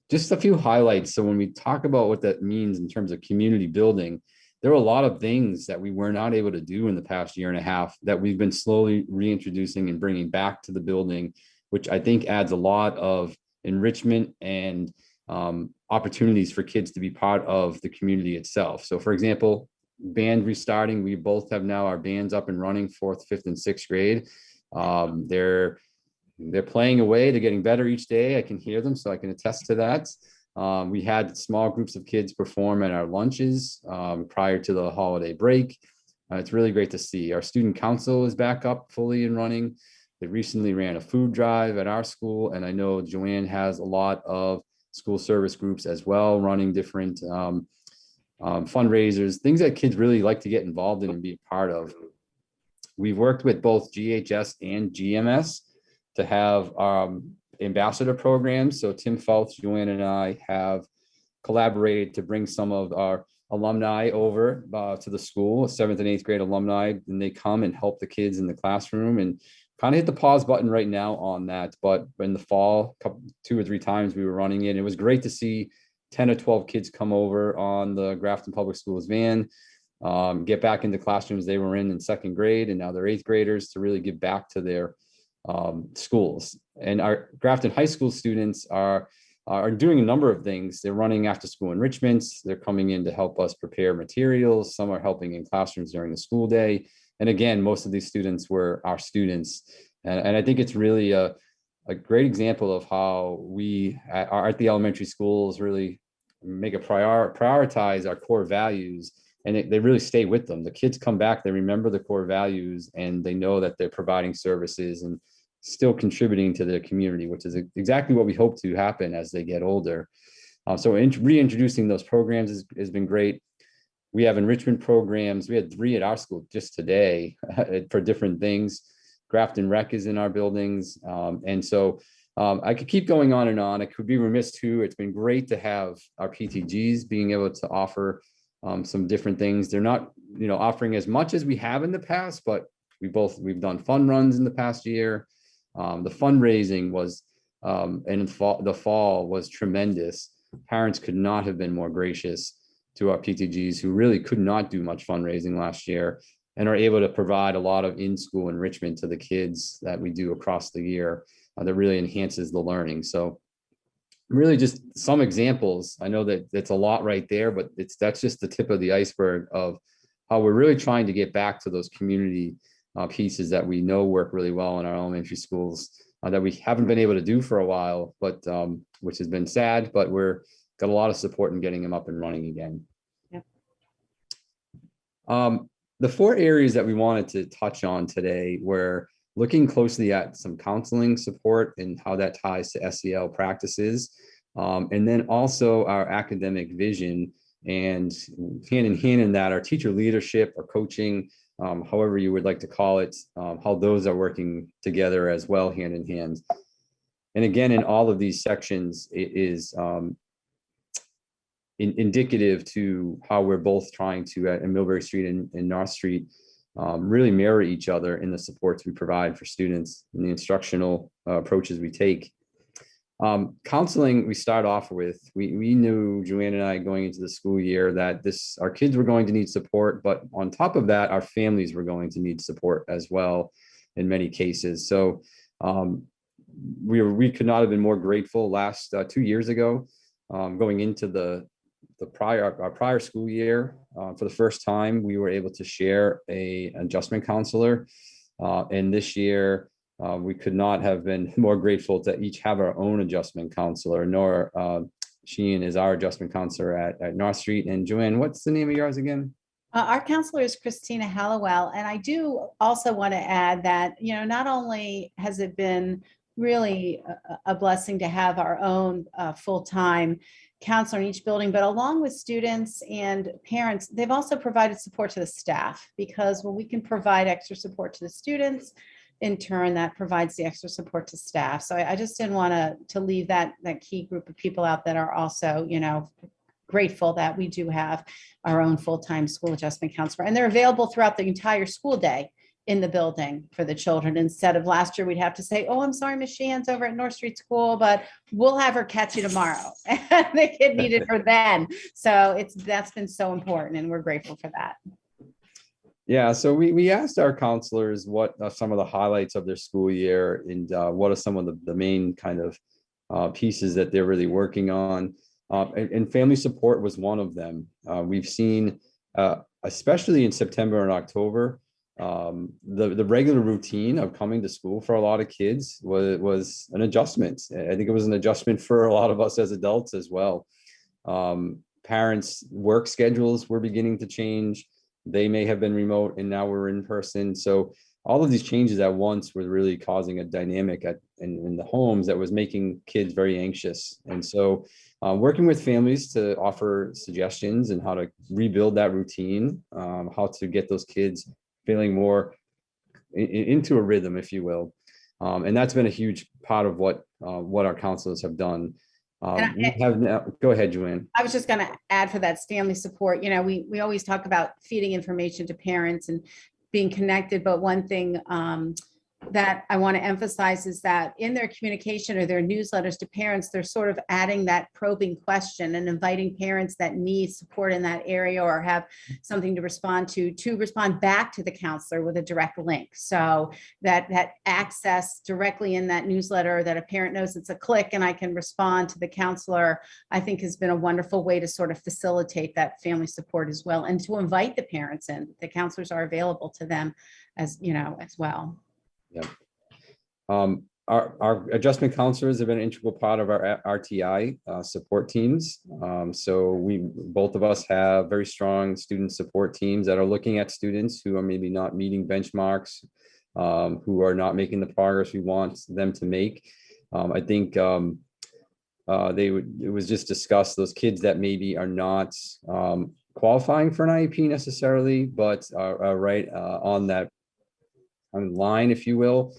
Just a few highlights. So when we talk about what that means in terms of community building, there were a lot of things that we were not able to do in the past year and a half that we've been slowly reintroducing and bringing back to the building, which I think adds a lot of enrichment and opportunities for kids to be part of the community itself. So for example, band restarting, we both have now our bands up and running 4th, 5th, and 6th grade. They're playing away, they're getting better each day. I can hear them, so I can attest to that. We had small groups of kids perform at our lunches prior to the holiday break. It's really great to see. Our student council is back up fully and running. They recently ran a food drive at our school, and I know Joanne has a lot of school service groups as well, running different fundraisers, things that kids really like to get involved in and be a part of. We've worked with both GHS and GMS to have ambassador programs. So Tim Fouts, Joanne, and I have collaborated to bring some of our alumni over to the school, 7th and 8th grade alumni, and they come and help the kids in the classroom, and kind of hit the pause button right now on that. But in the fall, 2 or 3 times we were running it. It was great to see 10 or 12 kids come over on the Grafton Public Schools van, get back into classrooms they were in 2nd grade, and now they're 8th graders, to really give back to their schools. And our Grafton High School students are doing a number of things. They're running after school enrichments. They're coming in to help us prepare materials. Some are helping in classrooms during the school day. And again, most of these students were our students. And I think it's really a great example of how we at the elementary schools really make a prioritize our core values, and they really stay with them. The kids come back, they remember the core values, and they know that they're providing services and still contributing to their community, which is exactly what we hope to happen as they get older. So reintroducing those programs has been great. We have enrichment programs. We had 3 at our school just today for different things. Grafton Rec is in our buildings. And so I could keep going on and on. I could be remiss too. It's been great to have our PTGs being able to offer some different things. They're not, offering as much as we have in the past, but we've done fun runs in the past year. The fundraising was, and the fall was tremendous. Parents could not have been more gracious to our PTGs, who really could not do much fundraising last year, and are able to provide a lot of in-school enrichment to the kids that we do across the year that really enhances the learning. So really just some examples. I know that it's a lot right there, but that's just the tip of the iceberg of how we're really trying to get back to those community pieces that we know work really well in our elementary schools that we haven't been able to do for a while, but which has been sad, but we're got a lot of support in getting them up and running again. Yep. The 4 areas that we wanted to touch on today were looking closely at some counseling support and how that ties to SEL practices, and then also our academic vision, and hand in hand in that, our teacher leadership or coaching, however you would like to call it, how those are working together as well, hand in hand. And again, in all of these sections, it is indicative to how we're both trying to, at Millbury Street and North Street, really mirror each other in the supports we provide for students and the instructional approaches we take. Counseling, we start off with, we knew, Joanne and I, going into the school year, that our kids were going to need support, but on top of that, our families were going to need support as well in many cases. So we could not have been more grateful last 2 years ago, going into our prior school year. For the first time, we were able to share an adjustment counselor, and this year, we could not have been more grateful to each have our own adjustment counselor. Nora Sheehan is our adjustment counselor at North Street. And Joanne, what's the name of yours again? Our counselor is Christina Hallowell. And I do also want to add that, not only has it been really a blessing to have our own full-time counselor in each building, but along with students and parents, they've also provided support to the staff, because when we can provide extra support to the students, in turn, that provides the extra support to staff. So I just didn't want to leave that key group of people out that are also, grateful that we do have our own full-time school adjustment counselor. And they're available throughout the entire school day in the building for the children. Instead of last year, we'd have to say, oh, I'm sorry, Miss Sheehan's over at North Street School, but we'll have her catch you tomorrow. The kid needed her then. So that's been so important, and we're grateful for that. Yeah, so we asked our counselors what are some of the highlights of their school year, and what are some of the main kind of pieces that they're really working on. And family support was one of them. We've seen, especially in September and October, the regular routine of coming to school for a lot of kids was an adjustment. I think it was an adjustment for a lot of us as adults as well. Parents' work schedules were beginning to change. They may have been remote, and now we're in person. So all of these changes at once were really causing a dynamic in the homes that was making kids very anxious. And so working with families to offer suggestions and how to rebuild that routine, how to get those kids feeling more into a rhythm, if you will. And that's been a huge part of what our counselors have done. Go ahead, Joanne. I was just going to add for that family support. We always talk about feeding information to parents and being connected, but one thing that I want to emphasize is that in their communication or their newsletters to parents, they're sort of adding that probing question and inviting parents that need support in that area or have something to respond to respond back to the counselor with a direct link. So that access directly in that newsletter, that a parent knows it's a click and I can respond to the counselor, I think has been a wonderful way to sort of facilitate that family support as well, and to invite the parents in. The counselors are available to them as well. Yeah. Our adjustment counselors have been an integral part of our RTI support teams. So both of us have very strong student support teams that are looking at students who are maybe not meeting benchmarks, who are not making the progress we want them to make. I think it was just discussed, those kids that maybe are not qualifying for an IEP necessarily, but are right on that line, if you will.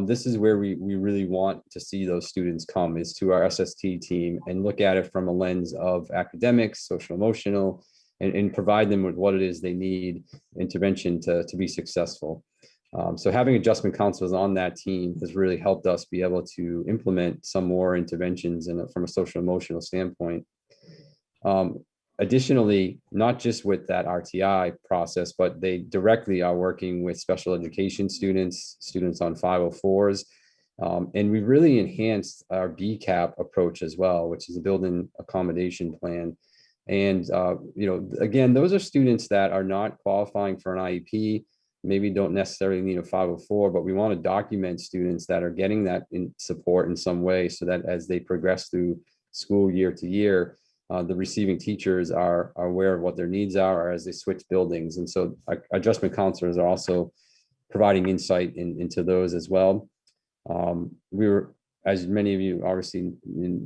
This is where we really want to see those students come, is to our SST team and look at it from a lens of academics, social emotional, and provide them with what it is they need, intervention to be successful. So having adjustment counselors on that team has really helped us be able to implement some more interventions from a social emotional standpoint. Additionally, not just with that RTI process, but they directly are working with special education students on 504s. And we've really enhanced our BCAP approach as well, which is a built-in accommodation plan. And, again, those are students that are not qualifying for an IEP, maybe don't necessarily need a 504, but we want to document students that are getting that support in some way, so that as they progress through school year to year, the receiving teachers are aware of what their needs are, or as they switch buildings. And so adjustment counselors are also providing insight into those as well. We were, as many of you obviously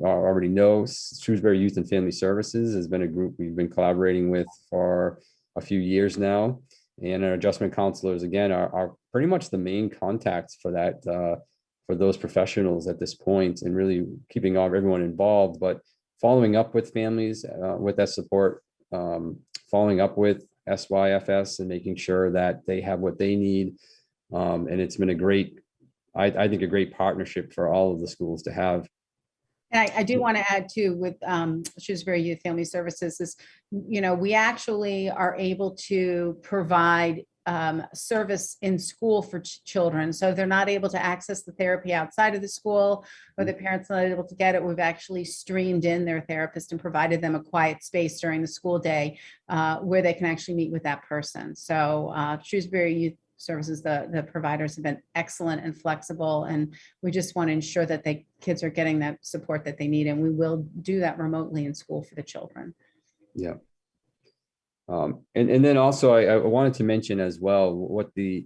already know, Shrewsbury Youth and Family Services has been a group we've been collaborating with for a few years now. And our adjustment counselors, again, are pretty much the main contacts for that, for those professionals at this point, and really keeping everyone involved, but following up with families with that support, following up with SYFS and making sure that they have what they need. And it's been a great, I think, a great partnership for all of the schools to have. And I do want to add too with Shrewsbury Youth Family Services is, we actually are able to provide service in school for children. So if they're not able to access the therapy outside of the school, or the parents not able to get it, we've actually streamed in their therapist and provided them a quiet space during the school day where they can actually meet with that person. So Shrewsbury Youth Services, the providers have been excellent and flexible, and we just want to ensure that kids are getting that support that they need, and we will do that remotely in school for the children. Yeah. And then also I wanted to mention as well what this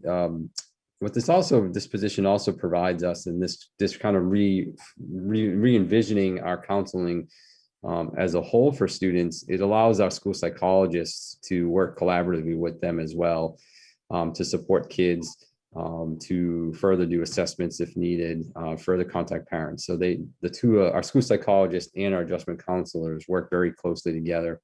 position also provides us in this kind of re-envisioning our counseling as a whole for students. It allows our school psychologists to work collaboratively with them as well, to support kids, to further do assessments if needed, further contact parents. So the two, our school psychologists and our adjustment counselors, work very closely together.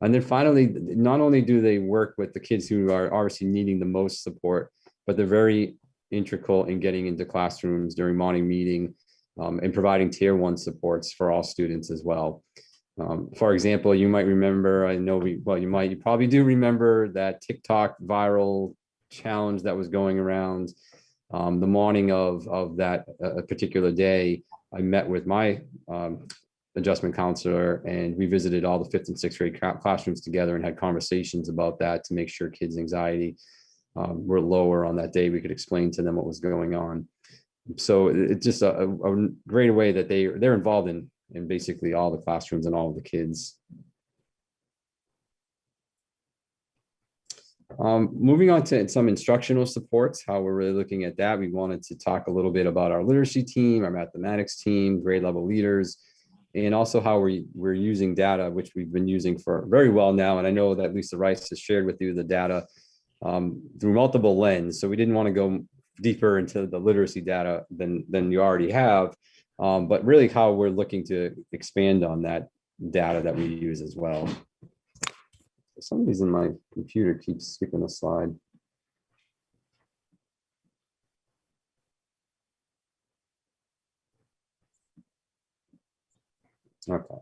And then finally, not only do they work with the kids who are obviously needing the most support, but they're very integral in getting into classrooms during morning meeting, and providing tier 1 supports for all students as well. For example, you might remember, you probably do remember that TikTok viral challenge that was going around. The morning of that particular day, I met with my adjustment counselor, and we visited all the 5th and 6th grade classrooms together and had conversations about that to make sure kids' anxiety were lower on that day. We could explain to them what was going on. So it's just a great way that they're involved in basically all the classrooms and all of the kids. Moving on to some instructional supports, how we're really looking at that. We wanted to talk a little bit about our literacy team, our mathematics team, grade level leaders, and also how we're using data, which we've been using for very well now. And I know that Lisa Rice has shared with you the data through multiple lenses. So we didn't want to go deeper into the literacy data than you already have, but really how we're looking to expand on that data that we use as well. For some reason, my computer keeps skipping a slide. Okay.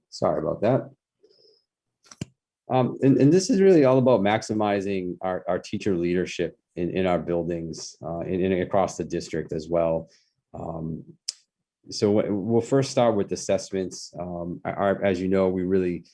Sorry about that. And this is really all about maximizing our teacher leadership in our buildings and across the district as well. So we'll first start with assessments. As you know, we really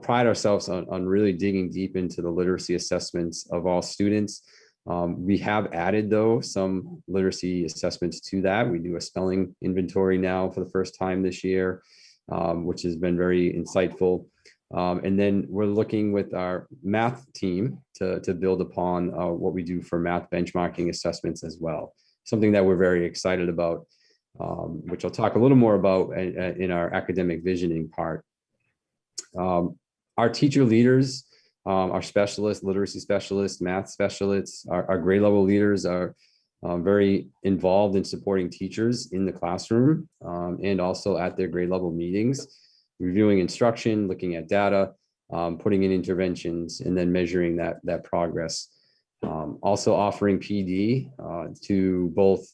pride ourselves on really digging deep into the literacy assessments of all students. We have added, though, some literacy assessments to that. We do a spelling inventory now for the first time this year, which has been very insightful. And then we're looking with our math team to build upon what we do for math benchmarking assessments as well. Something that we're very excited about, which I'll talk a little more about in our academic visioning part. Our teacher leaders, our specialists, literacy specialists, math specialists, our grade level leaders are very involved in supporting teachers in the classroom and also at their grade level meetings, reviewing instruction, looking at data, putting in interventions, and then measuring that progress. Also offering PD to both.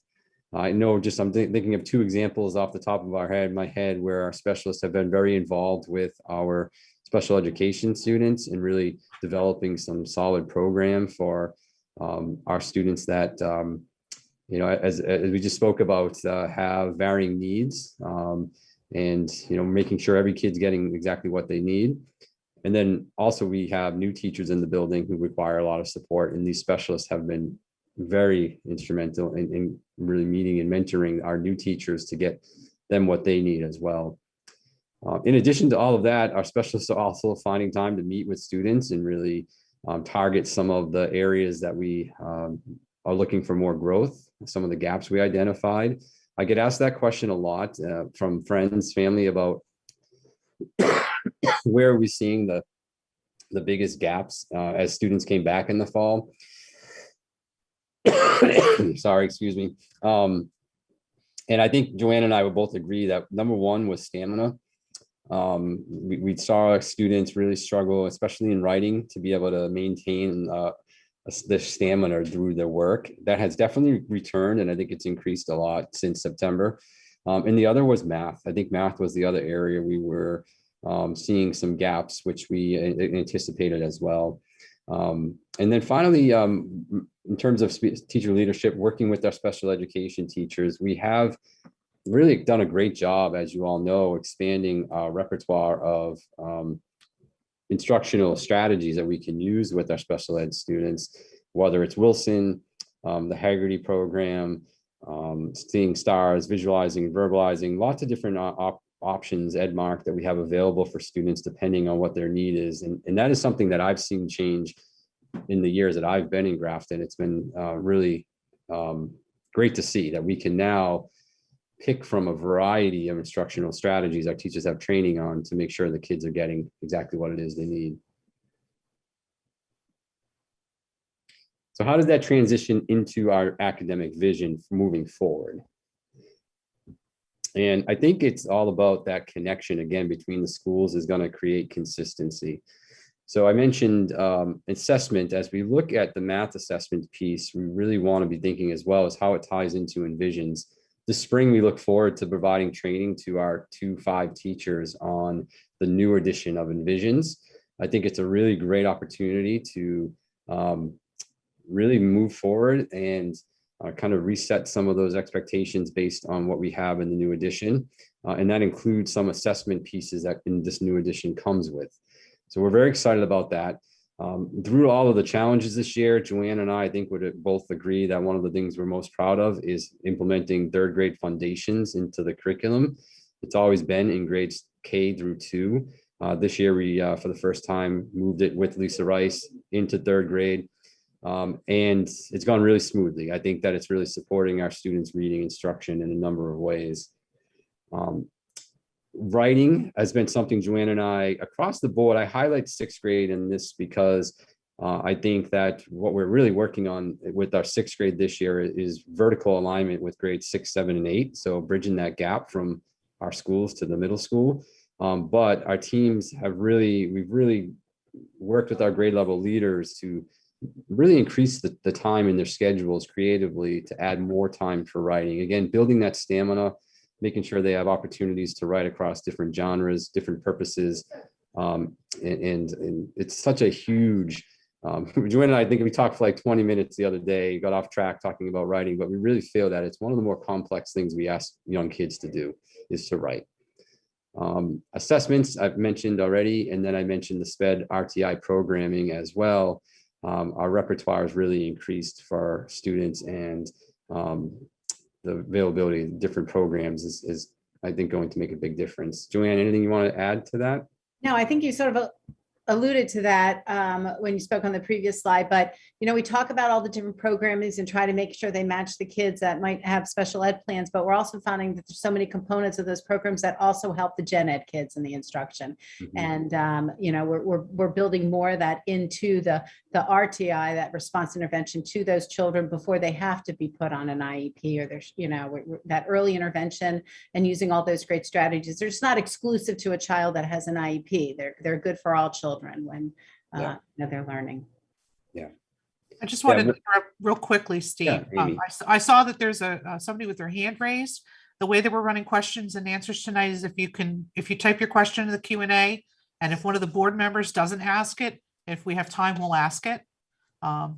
I know I'm thinking of 2 examples off the top of my head where our specialists have been very involved with our special education students and really developing some solid program for our students that, as we just spoke about, have varying needs, and, making sure every kid's getting exactly what they need. And then also we have new teachers in the building who require a lot of support, and these specialists have been very instrumental in really meeting and mentoring our new teachers to get them what they need as well. In addition to all of that, our specialists are also finding time to meet with students and really target some of the areas that we are looking for more growth, some of the gaps we identified. I get asked that question a lot from friends, family about where are we seeing the biggest gaps as students came back in the fall. Sorry, excuse me. And I think Joanne and I would both agree that number one was stamina. We saw our students really struggle, especially in writing, to be able to maintain the stamina through their work. That has definitely returned, and I think it's increased a lot since September. And the other was math. I think math was the other area we were seeing some gaps, which we anticipated as well. And then finally, in terms of teacher leadership, working with our special education teachers, we have really done a great job, as you all know, expanding our repertoire of instructional strategies that we can use with our special ed students, whether it's Wilson, the Haggerty program, seeing stars, visualizing, verbalizing, lots of different options, Edmark, that we have available for students depending on what their need is. And that is something that I've seen change in the years that I've been in Grafton. It's been really great to see that we can now pick from a variety of instructional strategies our teachers have training on to make sure the kids are getting exactly what it is they need. So how does that transition into our academic vision moving forward? And I think it's all about that connection again between the schools is going to create consistency. So I mentioned assessment. As we look at the math assessment piece, we really want to be thinking as well as how it ties into Envisions. This spring, we look forward to providing training to our 2-5 teachers on the new edition of Envisions. I think it's a really great opportunity to really move forward and kind of reset some of those expectations based on what we have in the new edition. And that includes some assessment pieces that in this new edition comes with. So we're very excited about that. Through all of the challenges this year, Joanne and I think would both agree that one of the things we're most proud of is implementing third grade foundations into the curriculum. It's always been in grades K through 2. This year, we, for the first time, moved it with Lisa Rice into third grade. And it's gone really smoothly. I think that it's really supporting our students' reading instruction in a number of ways. Writing has been something Joanne and I, across the board, I highlight 6th grade in this because I think that what we're really working on with our 6th grade this year is vertical alignment with grades 6, 7, and 8. So bridging that gap from our schools to the middle school. But our teams have we've really worked with our grade level leaders to really increase the time in their schedules creatively to add more time for writing. Again, building that stamina, making sure they have opportunities to write across different genres, different purposes. And it's such a huge, Joanne and I think we talked for like 20 minutes the other day, got off track talking about writing, but we really feel that it's one of the more complex things we ask young kids to do is to write. Assessments I've mentioned already, and then I mentioned the SPED RTI programming as well. Our repertoire is really increased for our students, and the availability of different programs is I think going to make a big difference. Joanne, anything you want to add to that? No, I think you sort of alluded to that when you spoke on the previous slide, but we talk about all the different programmings and try to make sure they match the kids that might have special ed plans, but we're also finding that there's so many components of those programs that also help the gen ed kids in the instruction. Mm-hmm. And we're building more of that into the RTI, that response intervention to those children before they have to be put on an IEP, or there's that early intervention and using all those great strategies. They're just not exclusive to a child that has an IEP. They're good for all children when they're learning. Yeah. I just wanted to interrupt real quickly, Steve. Yeah, I saw that there's somebody with their hand raised. The way that we're running questions and answers tonight is if you type your question in the Q&A, and if one of the board members doesn't ask it, if we have time, we'll ask it.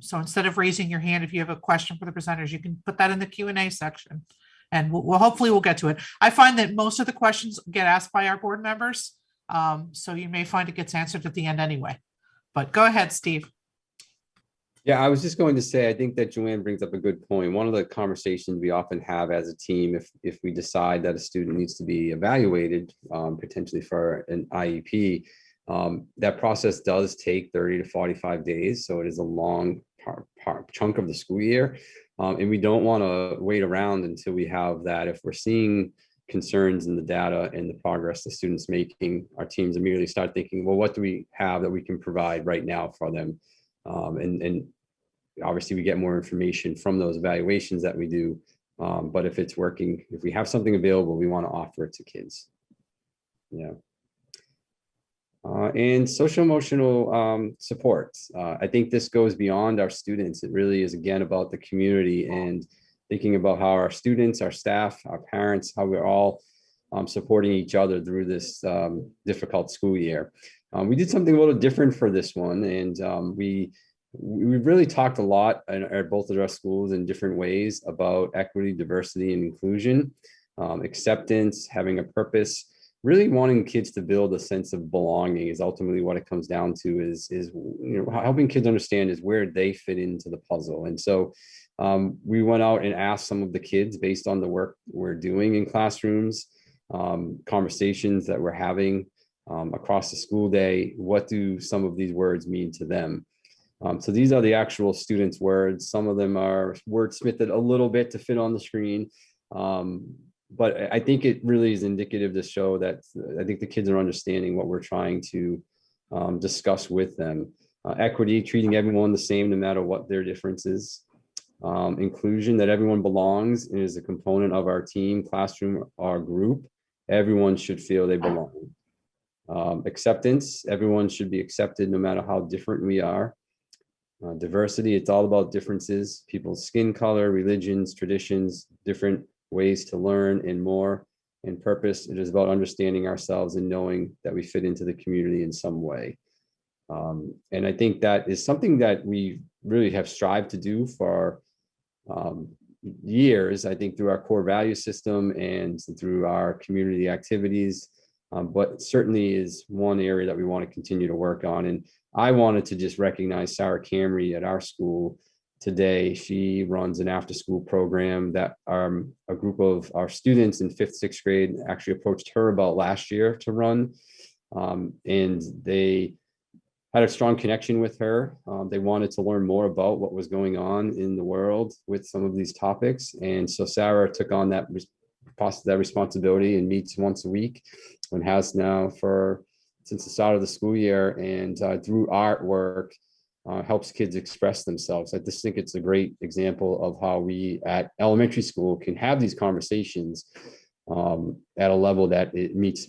So instead of raising your hand, if you have a question for the presenters, you can put that in the Q&A section, and we'll hopefully get to it. I find that most of the questions get asked by our board members, so you may find it gets answered at the end anyway. But go ahead, Steve. Yeah, I was just going to say, I think that Joanne brings up a good point. One of the conversations we often have as a team, if we decide that a student needs to be evaluated potentially for an IEP, that process does take 30 to 45 days. So it is a long chunk of the school year. And we don't want to wait around until we have that. If we're seeing concerns in the data and the progress the students making, our teams immediately start thinking, well, what do we have that we can provide right now for them? And obviously we get more information from those evaluations that we do. But if it's working, if we have something available, we want to offer it to kids. Yeah. And social emotional supports. I think this goes beyond our students. It really is, again, about the community and thinking about how our students, our staff, our parents, how we're all supporting each other through this difficult school year. We did something a little different for this one, and we really talked a lot at both of our schools in different ways about equity, diversity, and inclusion, acceptance, having a purpose. Really wanting kids to build a sense of belonging is ultimately what it comes down to, is helping kids understand is where they fit into the puzzle. And so we went out and asked some of the kids, based on the work we're doing in classrooms, conversations that we're having across the school day, what do some of these words mean to them? So these are the actual students' words. Some of them are wordsmithed a little bit to fit on the screen. But I think it really is indicative to show that I think the kids are understanding what we're trying to discuss with them. Equity, treating everyone the same no matter what their difference is. Inclusion, that everyone belongs and is a component of our team, classroom, our group. Everyone should feel they belong. Acceptance, everyone should be accepted no matter how different we are. Diversity, it's all about differences, people's skin color, religions, traditions, different ways to learn, and more. And purpose, it is about understanding ourselves and knowing that we fit into the community in some way. And I think that is something that we really have strived to do for years, I think, through our core value system and through our community activities. But certainly is one area that we want to continue to work on. And I wanted to just recognize Sarah Camry at our school today. She runs an after-school program that a group of our students in 5th, 6th grade actually approached her about last year to run. And they had a strong connection with her. They wanted to learn more about what was going on in the world with some of these topics. And so Sarah took on that responsibility and meets once a week, and has now since the start of the school year, and through artwork helps kids express themselves. I just think it's a great example of how we at elementary school can have these conversations at a level that it meets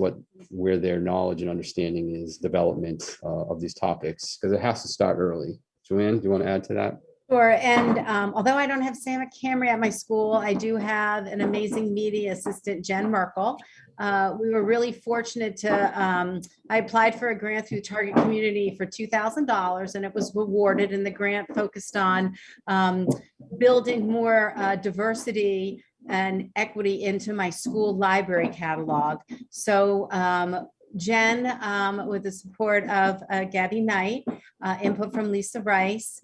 where their knowledge and understanding is, development of these topics, because it has to start early. Joanne, do you want to add to that? Sure. And although I don't have Sam Camry at my school, I do have an amazing media assistant, Jen Merkel. We were really fortunate to, I applied for a grant through Target Community for $2,000, and it was awarded, and the grant focused on building more diversity and equity into my school library catalog. So Jen, with the support of Gabby Knight, input from Lisa Rice,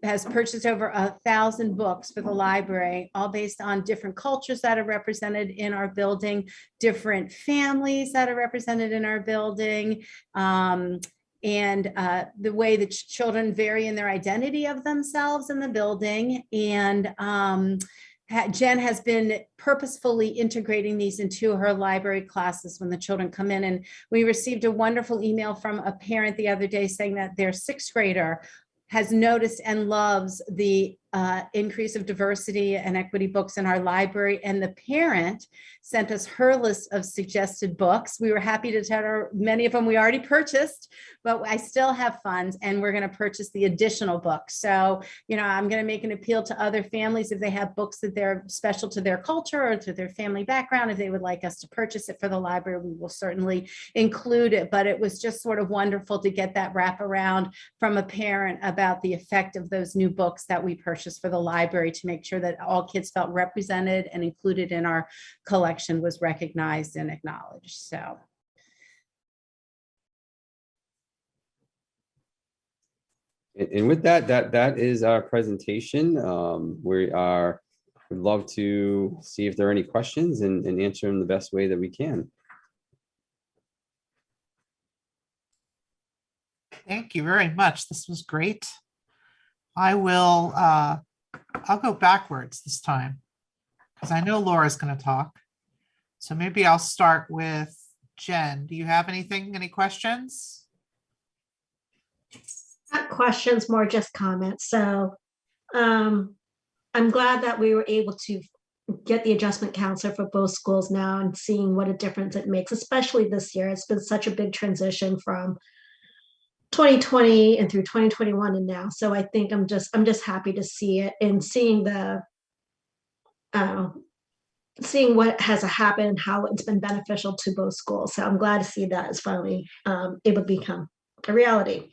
has purchased over 1,000 books for the library, all based on different cultures that are represented in our building, different families that are represented in our building, and the way that children vary in their identity of themselves in the building. And Jen has been purposefully integrating these into her library classes when the children come in. And we received a wonderful email from a parent the other day saying that their 6th grader has noticed and loves the increase of diversity and equity books in our library. And the parent sent us her list of suggested books. We were happy to tell her many of them we already purchased, but I still have funds, and we're going to purchase the additional books. So, I'm going to make an appeal to other families if they have books that they're special to their culture or to their family background. If they would like us to purchase it for the library, we will certainly include it. But it was just sort of wonderful to get that wraparound from a parent about the effect of those new books that we purchased for the library, to make sure that all kids felt represented and included in our collection was recognized and acknowledged. So. And with that is our presentation. We'd love to see if there are any questions and answer them the best way that we can. Thank you very much. This was great. I'll go backwards this time, because I know Laura's going to talk. So maybe I'll start with Jen. Do you have anything, any questions? Not questions, more just comments. So I'm glad that we were able to get the adjustment counselor for both schools now and seeing what a difference it makes, especially this year. It's been such a big transition from 2020 and through 2021 and now. So I think I'm just happy to see it and seeing seeing what has happened and how it's been beneficial to both schools. So I'm glad to see that is finally able to become a reality.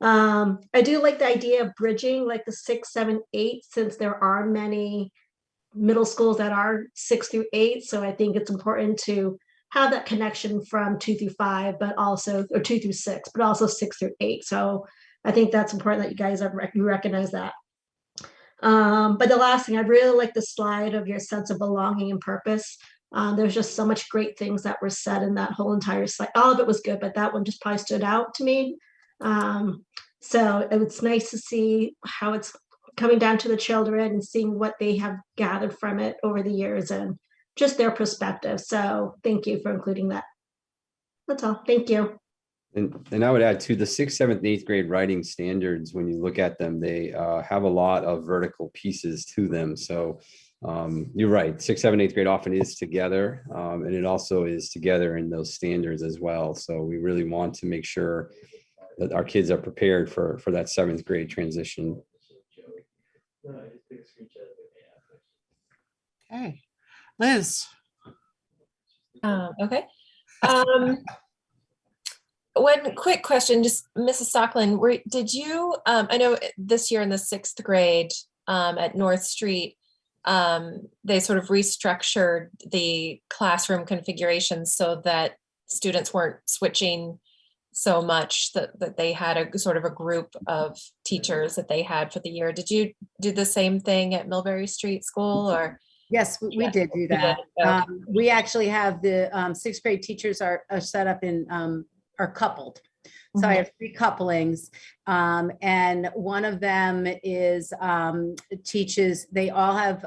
I do like the idea of bridging like the 6, 7, 8, since there are many middle schools that are 6 through 8. So I think it's important to have that connection from 2 through 5, but also, or 2 through 6, but also 6 through 8. So I think that's important that you guys you recognize that. But the last thing, I really like the slide of your sense of belonging and purpose. There's just so much great things that were said in that whole entire slide. All of it was good, but that one just probably stood out to me. So it's nice to see how it's coming down to the children and seeing what they have gathered from it over the years and just their perspective. So thank you for including that. That's all. Thank you. And I would add to the 6th, 7th, and 8th grade writing standards, when you look at them, they have a lot of vertical pieces to them. So you're right, 6th, 7th, 8th grade often is together, and it also is together in those standards as well. So we really want to make sure that our kids are prepared for that 7th grade transition. Okay, Liz. Okay. One quick question, just Mrs. Stockland, did you, I know this year in the 6th grade at North Street, they sort of restructured the classroom configuration so that students weren't switching so much, that they had a sort of a group of teachers that they had for the year. Did you do the same thing at Millbury Street School, or? Yes, we did do that. Okay. We actually have the 6th grade teachers are set up in, are coupled. So I have 3 couplings, and one of them is teaches, they all have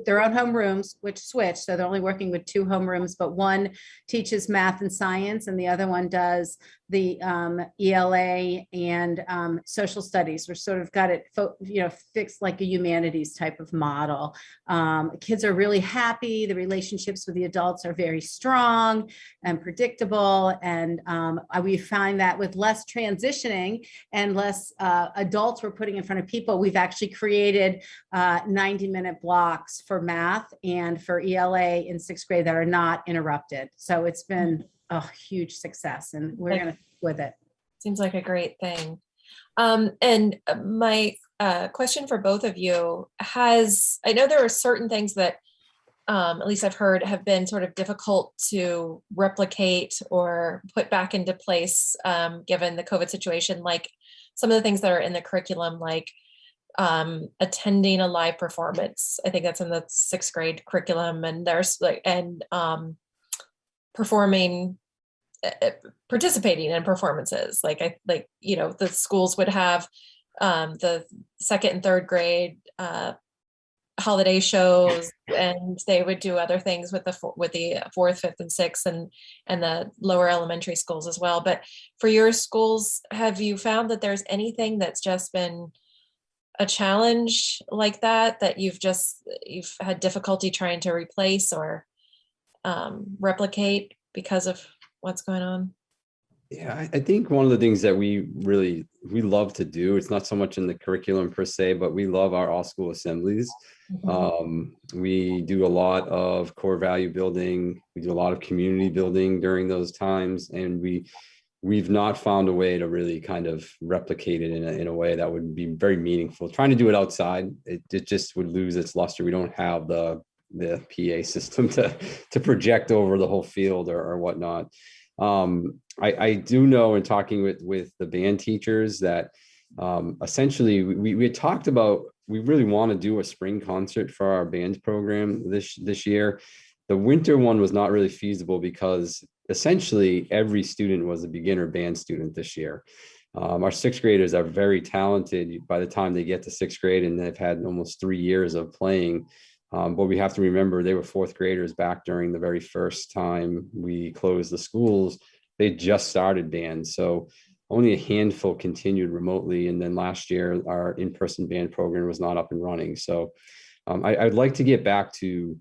their own homerooms, which switch. So they're only working with 2 homerooms, but one teaches math and science, and the other one does the ELA and social studies. We're sort of got it, fixed like a humanities type of model. Kids are really happy. The relationships with the adults are very strong and predictable. And we find that with less transitioning and less adults we're putting in front of people, we've actually created 90-minute blocks for math and for ELA in 6th grade that are not interrupted. So it's been a huge success, and we're going to stick with it. Seems like a great thing. And my question for both of you I know there are certain things that, at least I've heard, have been sort of difficult to replicate or put back into place given the COVID situation, like some of the things that are in the curriculum, like attending a live performance. I think that's in the 6th grade curriculum, and there's participating in performances. The schools would have the 2nd and 3rd grade holiday shows, and they would do other things with the 4th, 5th, and 6th, and the lower elementary schools as well. But for your schools, have you found that there's anything that's just been a challenge like that you've had difficulty trying to replace or replicate because of what's going on? Yeah, I think one of the things that we love to do, it's not so much in the curriculum per se, but we love our all school assemblies. We do a lot of core value building. We do a lot of community building during those times. And we've not found a way to really kind of replicate it in a way that would be very meaningful. Trying to do it outside, it just would lose its luster. We don't have the PA system to project over the whole field or whatnot. I do know, in talking with the band teachers, that essentially we had talked about, we really want to do a spring concert for our band program this year. The winter one was not really feasible because essentially every student was a beginner band student this year. Our 6th graders are very talented by the time they get to 6th grade, and they've had almost 3 years of playing. But we have to remember they were fourth graders back during the very first time we closed the schools. They just started band. So only a handful continued remotely. And then last year, our in-person band program was not up and running. So I'd like to get back to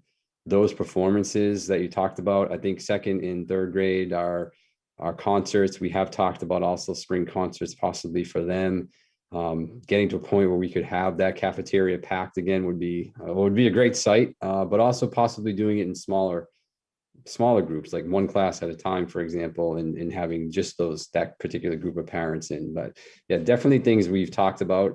those performances that you talked about. I think second and third grade are our concerts. We have talked about also spring concerts possibly for them. Getting to a point where we could have that cafeteria packed again would be a great sight, but also possibly doing it in smaller groups, like one class at a time, for example, and having just that particular group of parents in. But yeah, definitely things we've talked about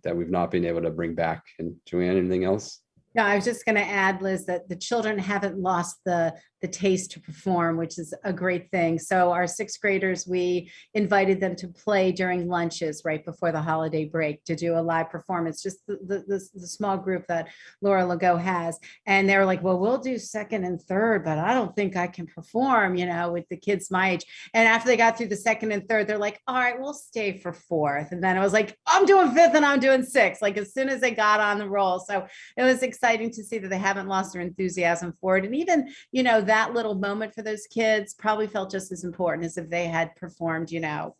that we've not been able to bring back. And Joanne, anything else? No, I was just going to add, Liz, that the children haven't lost the taste to perform, which is a great thing. So our sixth graders, we invited them to play during lunches right before the holiday break to do a live performance, just the small group that Laura Legault has. And they were like, well, we'll do second and third, but I don't think I can perform, with the kids my age. And after they got through the second and third, they're like, all right, we'll stay for fourth. And then I was like, I'm doing fifth and I'm doing sixth, like as soon as they got on the roll. So it was exciting to see that they haven't lost their enthusiasm for it. And even, that little moment for those kids probably felt just as important as if they had performed,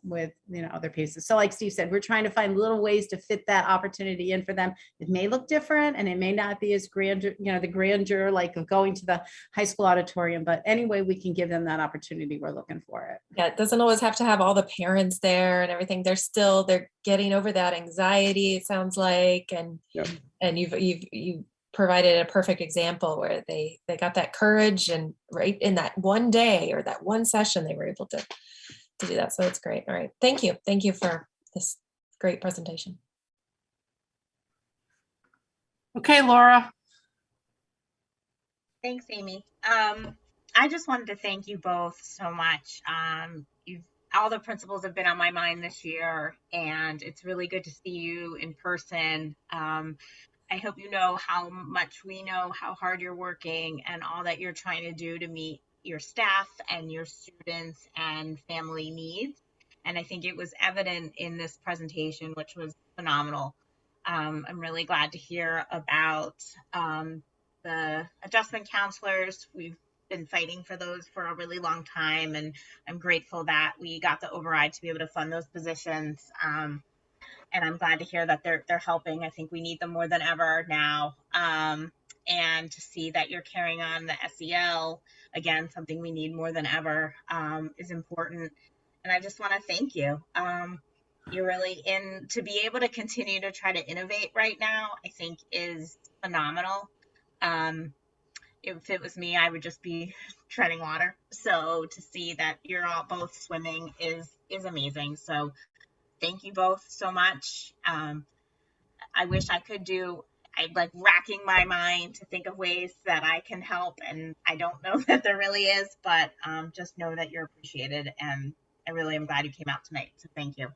with, other pieces. So like Steve said, we're trying to find little ways to fit that opportunity in for them. It may look different and it may not be as grandeur, the grandeur like of going to the high school auditorium, but anyway, we can give them that opportunity. We're looking for it. Yeah, it doesn't always have to have all the parents there and everything. They're getting over that anxiety, it sounds like. And Yep. and you've provided a perfect example where they got that courage, and right in that one day or that one session, they were able to do that. So it's great. All right. Thank you for this great presentation. Okay, Laura. Thanks, Amy. I just wanted to thank you both so much. All the principals have been on my mind this year, and it's really good to see you in person. I hope you know how much we know how hard you're working and all that you're trying to do to meet your staff and your students and family needs. And I think it was evident in this presentation, which was phenomenal. I'm really glad to hear about the adjustment counselors. We've been fighting for those for a really long time, and I'm grateful that we got the override to be able to fund those positions. And I'm glad to hear that they're helping. I think we need them more than ever now. And to see that you're carrying on the SEL, again, something we need more than ever, is important. And I just want to thank you. You're really to be able to continue to try to innovate right now, I think is phenomenal. If it was me, I would just be treading water. So to see that you're all both swimming is amazing. So thank you both so much. I wish I could I'm like racking my mind to think of ways that I can help. And I don't know that there really is, but just know that you're appreciated. And I really am glad you came out tonight. So thank you.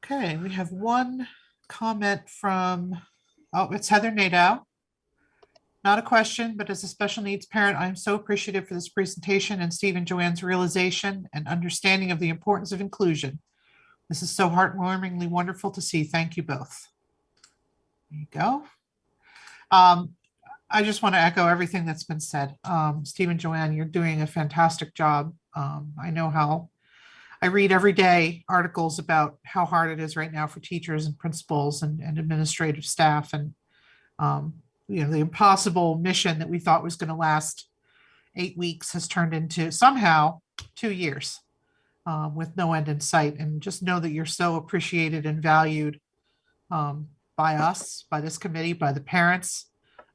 Okay, we have one comment from, it's Heather Nadeau. Not a question, but as a special needs parent, I'm so appreciative for this presentation and Steve and Joanne's realization and understanding of the importance of inclusion. This is so heartwarmingly wonderful to see. Thank you both. There you go. I just want to echo everything that's been said. Steve and Joanne, you're doing a fantastic job. I know how I read every day articles about how hard it is right now for teachers and principals and administrative staff, and the impossible mission that we thought was going to last 8 weeks has turned into somehow 2 years with no end in sight. And just know that you're so appreciated and valued by us, by this committee, by the parents.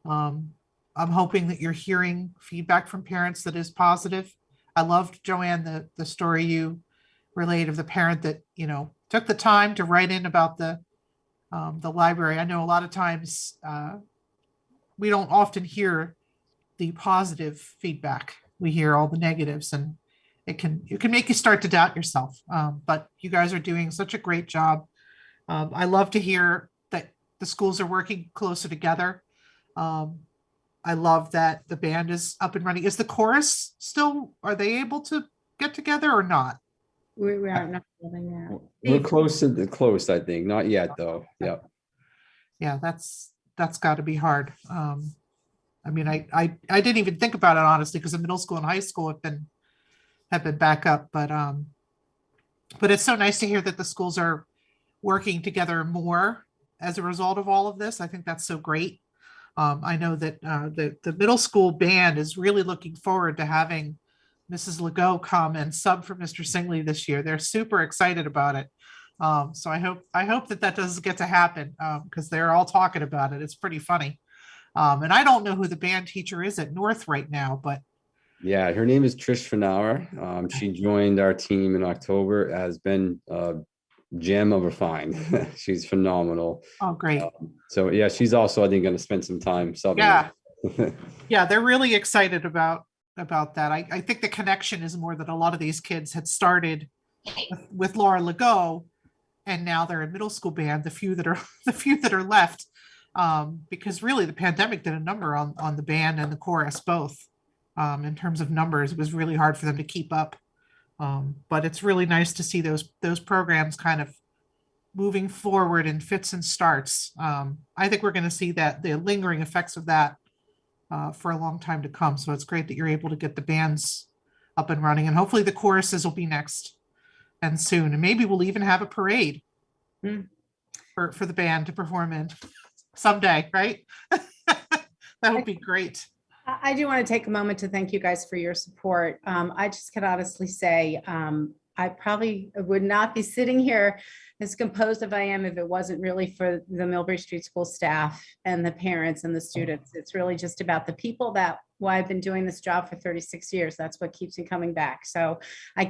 I'm hoping that you're hearing feedback from parents that is positive. I loved, Joanne, the story you relayed of the parent that, took the time to write in about the library. I know a lot of times we don't often hear the positive feedback. We hear all the negatives, and it can make you start to doubt yourself. But you guys are doing such a great job. I love to hear that the schools are working closer together. I love that the band is up and running. Is the chorus still, are they able to get together or not? We are not together yet. We're close, I think. Not yet, though. Yep. Yeah, that's got to be hard. I mean, I didn't even think about it honestly, because the middle school and high school have been back up, but it's so nice to hear that the schools are working together more as a result of all of this. I think that's so great. I know that the middle school band is really looking forward to having Mrs. Legault come and sub for Mr. Singley this year. They're super excited about it. So I hope that does get to happen, because they're all talking about it. It's pretty funny. And I don't know who the band teacher is at North right now, but Yeah, her name is Trish Finauer. She joined our team in October, has been a gem of a find. She's phenomenal. oh, great. So yeah, she's also, I think, going to spend some time subbing. Yeah. Yeah, they're really excited about that. I think the connection is more that a lot of these kids had started with Laura Legault, and now they're in middle school band, the few that are left, because really the pandemic did a number on the band and the chorus both. In terms of numbers, it was really hard for them to keep up. But it's really nice to see those programs kind of moving forward in fits and starts. I think we're going to see that the lingering effects of that for a long time to come. So it's great that you're able to get the bands up and running, and hopefully the choruses will be next and soon. And maybe we'll even have a parade for the band to perform in someday, right? That would be great. I do want to take a moment to thank you guys for your support. I just can honestly say, I probably would not be sitting here as composed as I am if it wasn't really for the Millbury Street School staff and the parents and the students. It's really just about the people that why I've been doing this job for 36 years. That's what keeps me coming back. So I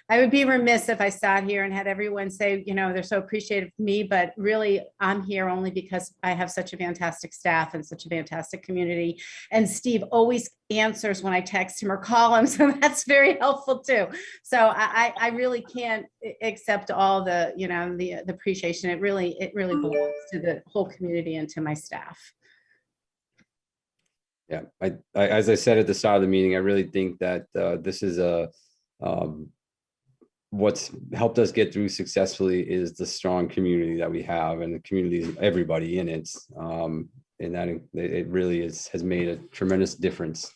would be remiss if I sat here and had everyone say, they're so appreciative of me, but really I'm here only because I have such a fantastic staff and such a fantastic community. And Steve always answers when I text him or call him. So that's very helpful too. So I really can't accept all the, the appreciation. It really belongs to the whole community and to my staff. Yeah, I as I said at the start of the meeting, I really think that this is what's helped us get through successfully is the strong community that we have, and the community is everybody in it. And that it really has made a tremendous difference.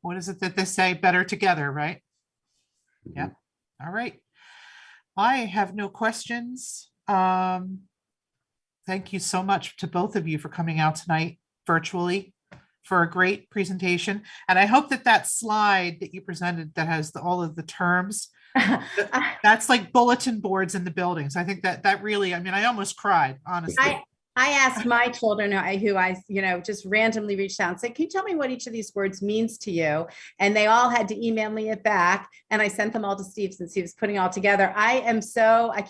What is it that they say? Better together, right? Mm-hmm. Yeah. All right. I have no questions. Thank you so much to both of you for coming out tonight virtually for a great presentation. And I hope that slide that you presented that has all of the terms, that's like bulletin boards in the buildings. I think that really, I almost cried, honestly. I asked my children who I just randomly reached out and said, can you tell me what each of these words means to you? And they all had to email me it back. And I sent them all to Steve since he was putting it all together. I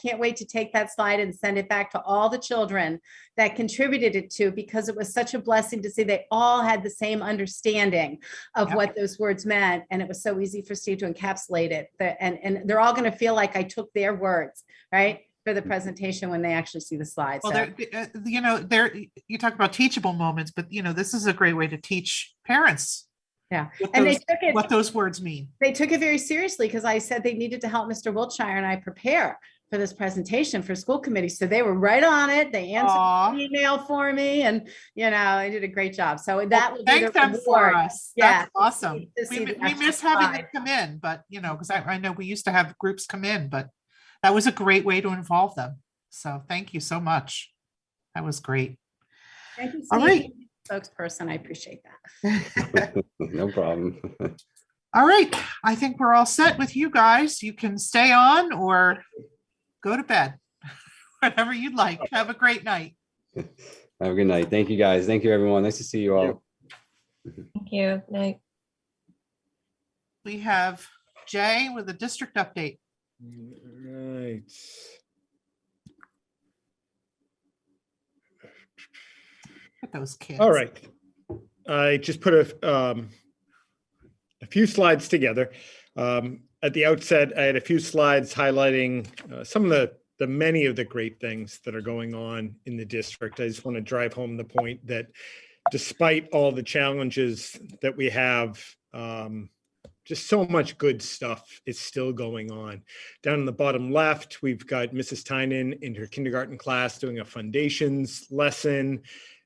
can't wait to take that slide and send it back to all the children that contributed it to, because it was such a blessing to see they all had the same understanding of what those words meant. And it was so easy for Steve to encapsulate it. And they're all going to feel like I took their words, right, for the presentation when they actually see the slides. Well, you talk about teachable moments, but this is a great way to teach parents. Yeah, what those words mean. They took it very seriously, because I said they needed to help Mr. Wiltshire and I prepare for this presentation for school committee. So they were right on it. They answered the email for me, and I did a great job. So that will thank them for us. Yeah, that's awesome. We miss having them come in, but because I know we used to have groups come in, but that was a great way to involve them. So thank you so much. That was great. Thank you, Steve. All right. Spokesperson, I appreciate that. No problem. All right. I think we're all set with you guys. You can stay on or go to bed, whatever you'd like. Have a great night. Have a good night. Thank you, guys. Thank you, everyone. Nice to see you all. Thank you. Night. We have Jay with a district update. Right. Look at those kids. All right. I just put a few slides together. At the outset, I had a few slides highlighting some of the many of the great things that are going on in the district. I just want to drive home the point that despite all the challenges that we have, just so much good stuff is still going on. Down in the bottom left, we've got Mrs. Tynan in her kindergarten class doing a foundations lesson.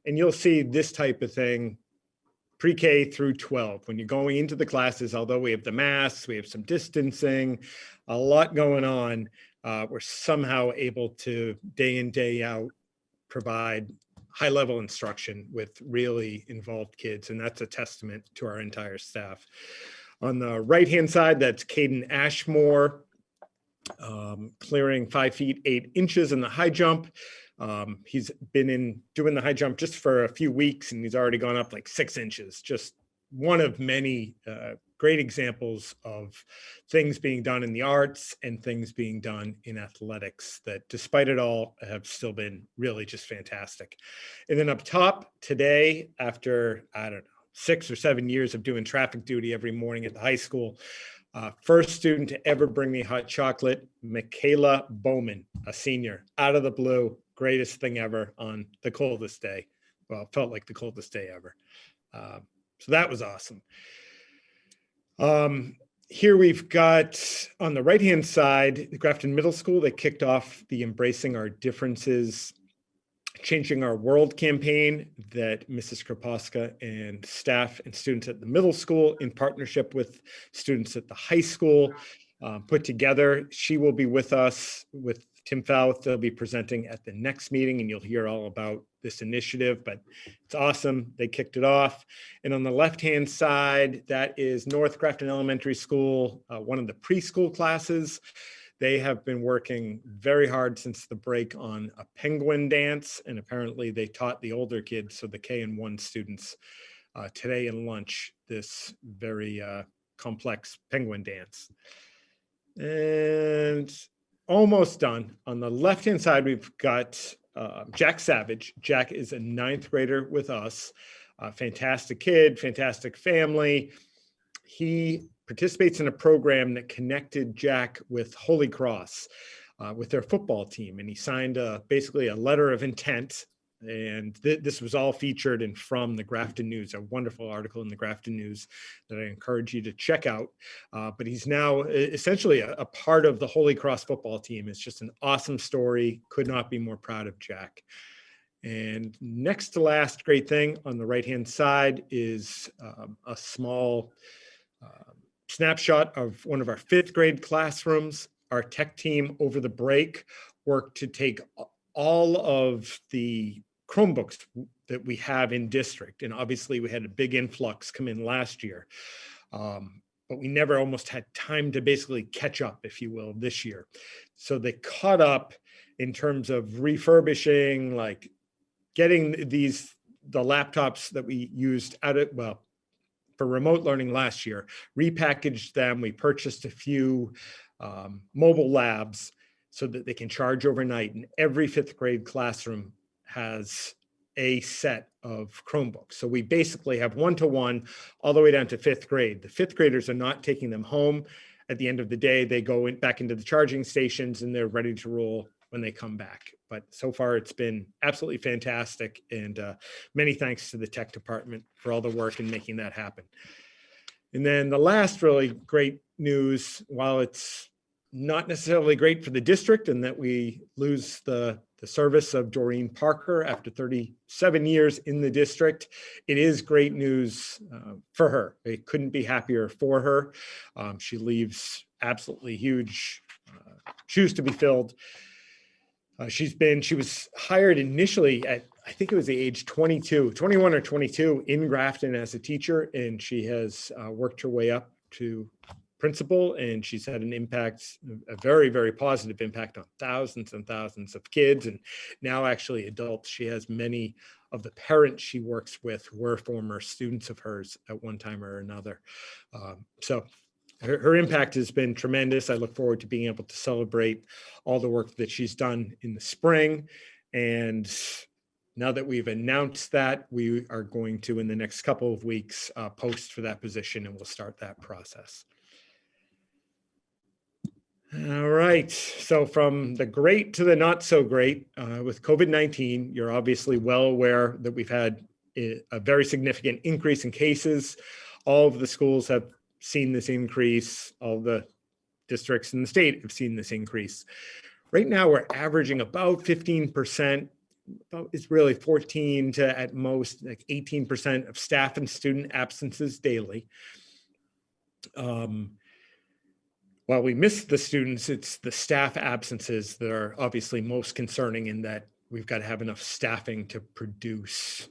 And you'll see this type of thing pre-K through 12. When you're going into the classes, although we have the masks, we have some distancing, a lot going on, we're somehow able to day in, day out provide high-level instruction with really involved kids. And that's a testament to our entire staff. On the right-hand side, that's Caden Ashmore, clearing 5 feet 8 inches in the high jump. He's been doing the high jump just for a few weeks, and he's already gone up like 6 inches. Just one of many great examples of things being done in the arts and things being done in athletics that, despite it all, have still been really just fantastic. And then up top today, after, I don't know, 6 or 7 years of doing traffic duty every morning at the high school, first student to ever bring me hot chocolate, Michaela Bowman, a senior, out of the blue, greatest thing ever on the coldest day. Well, it felt like the coldest day ever. So that was awesome. Here we've got on the right-hand side, the Grafton Middle School, they kicked off the Embracing Our Differences, Changing Our World campaign that Mrs. Kraposka and staff and students at the middle school, in partnership with students at the high school, put together. She will be with us with Tim Fouth. They'll be presenting at the next meeting, and you'll hear all about this initiative, but it's awesome. They kicked it off. And on the left-hand side, that is North Crafton Elementary School, one of the preschool classes. They have been working very hard since the break on a penguin dance, and apparently they taught the older kids, so the K and 1 students, today in lunch, this very complex penguin dance. And almost done. On the left-hand side, we've got Jack Savage. Jack is a 9th grader with us. Fantastic kid, fantastic family. He participates in a program that connected Jack with Holy Cross, with their football team. And he signed basically a letter of intent. And this was all featured in from the Grafton News, a wonderful article in the Grafton News that I encourage you to check out. But he's now essentially a part of the Holy Cross football team. It's just an awesome story. Could not be more proud of Jack. And next to last great thing on the right-hand side is a small snapshot of one of our 5th grade classrooms. Our tech team over the break worked to take all of the Chromebooks that we have in district. And obviously we had a big influx come in last year, but we never almost had time to basically catch up, if you will, this year. So they caught up in terms of refurbishing, like getting the laptops that we used for remote learning last year, repackaged them. We purchased a few mobile labs so that they can charge overnight. And every 5th grade classroom has a set of Chromebooks. So we basically have 1-to-1 all the way down to 5th grade. The 5th graders are not taking them home. At the end of the day, they go back into the charging stations and they're ready to roll when they come back. But so far it's been absolutely fantastic. And many thanks to the tech department for all the work in making that happen. And then the last really great news, while it's not necessarily great for the district and that we lose the service of Doreen Parker after 37 years in the district, it is great news for her. I couldn't be happier for her. She leaves absolutely huge shoes to be filled. She was hired initially at, I think it was the age 21 or 22 in Grafton as a teacher, and she has worked her way up to principal, and she's had an impact, a very, very positive impact on thousands and thousands of kids, and now actually adults. She has many of the parents she works with were former students of hers at one time or another. So her impact has been tremendous. I look forward to being able to celebrate all the work that she's done in the spring. And now that we've announced that, we are going to, in the next couple of weeks, post for that position, and we'll start that process. All right, so from the great to the not so great, with COVID-19, you're obviously well aware that we've had a very significant increase in cases. All of the schools have seen this increase. All the districts in the state have seen this increase. Right now, we're averaging about 15%. It's really 14 to at most like 18% of staff and student absences daily. While we miss the students, it's the staff absences that are obviously most concerning, in that we've got to have enough staffing to produce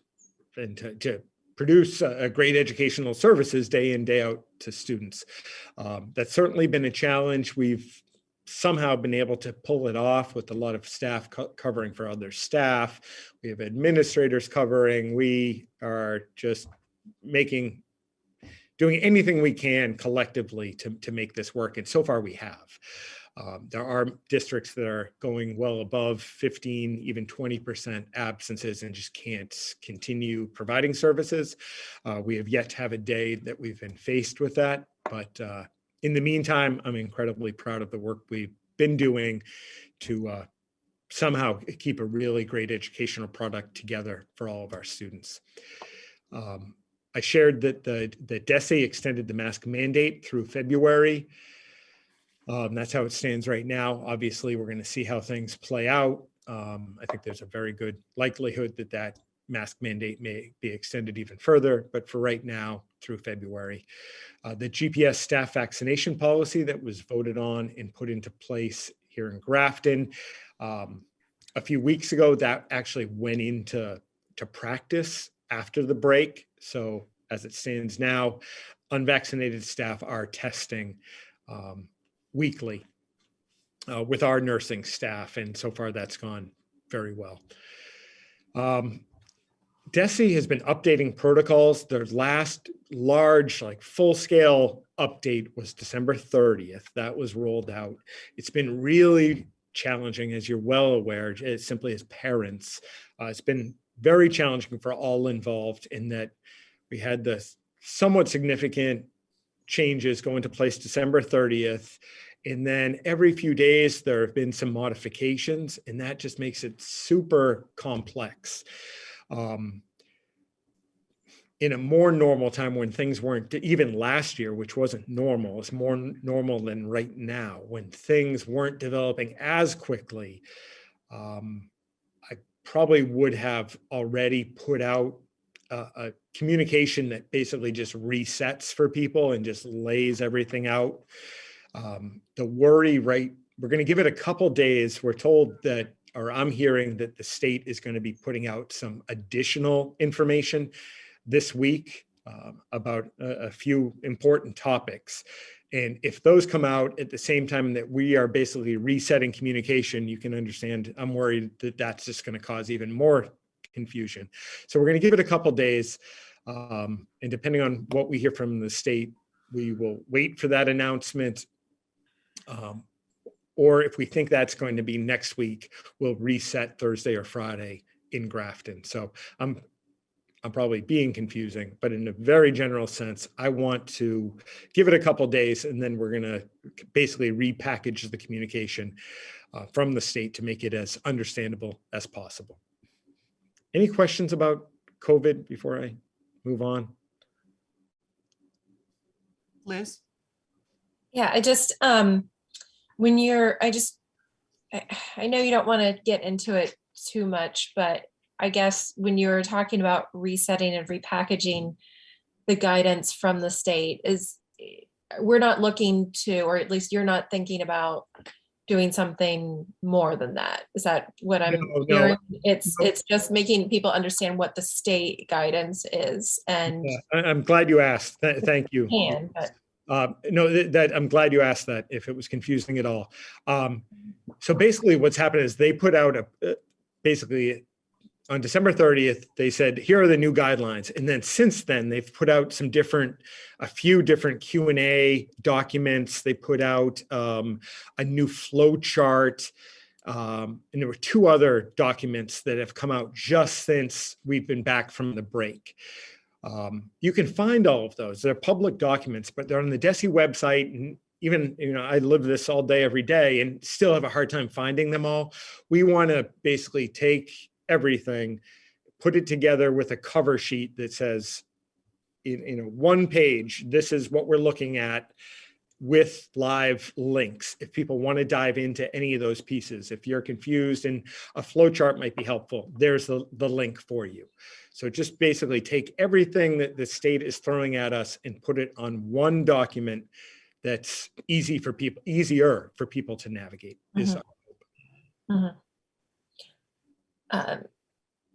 and to produce great educational services day in, day out to students. That's certainly been a challenge. We've somehow been able to pull it off with a lot of staff covering for other staff. We have administrators covering. We are just doing anything we can collectively to make this work. And so far we have. There are districts that are going well above 15, even 20% absences and just can't continue providing services. We have yet to have a day that we've been faced with that. But in the meantime, I'm incredibly proud of the work we've been doing to somehow keep a really great educational product together for all of our students. I shared that the DESE extended the mask mandate through February. That's how it stands right now. Obviously, we're going to see how things play out. I think there's a very good likelihood that that mask mandate may be extended even further, but for right now, through February. The GPS staff vaccination policy that was voted on and put into place here in Grafton a few weeks ago, that actually went into practice after the break. So as it stands now, unvaccinated staff are testing weekly with our nursing staff. And so far that's gone very well. DESE has been updating protocols. Their last large, like full-scale update was December 30th. That was rolled out. It's been really challenging, as you're well aware, simply as parents. It's been very challenging for all involved, in that we had the somewhat significant changes go into place December 30th. And then every few days, there have been some modifications, and that just makes it super complex. In a more normal time, when things weren't, even last year, which wasn't normal, it's more normal than right now, when things weren't developing as quickly, I probably would have already put out a communication that basically just resets for people and just lays everything out. The worry, right, we're going to give it a couple days. We're told that, or I'm hearing that the state is going to be putting out some additional information this week about a few important topics. And if those come out at the same time that we are basically resetting communication, you can understand I'm worried that that's just going to cause even more confusion. So we're going to give it a couple days. And depending on what we hear from the state, we will wait for that announcement. Or if we think that's going to be next week, we'll reset Thursday or Friday in Grafton. So I'm probably being confusing, but in a very general sense, I want to give it a couple days, and then we're going to basically repackage the communication from the state to make it as understandable as possible. Any questions about COVID before I move on? Liz? Yeah, I just, I know you don't want to get into it too much, but I guess when you're talking about resetting and repackaging the guidance from the state, we're not looking to, or at least you're not thinking about doing something more than that. Is that what I'm hearing? It's just making people understand what the state guidance is. And I'm glad you asked. Thank you. No, that I'm glad you asked that, if it was confusing at all. So basically what's happened is they put out basically on December 30th, they said, here are the new guidelines. And then since then, they've put out a few different Q&A documents. They put out a new flow chart. And there were two other documents that have come out just since we've been back from the break. You can find all of those. They're public documents, but they're on the DESE website. And even, I live this all day, every day, and still have a hard time finding them all. We want to basically take everything, put it together with a cover sheet that says, in a one page, this is what we're looking at with live links. If people want to dive into any of those pieces, if you're confused and a flow chart might be helpful, there's the link for you. So just basically take everything that the state is throwing at us and put it on one document that's easier for people to navigate.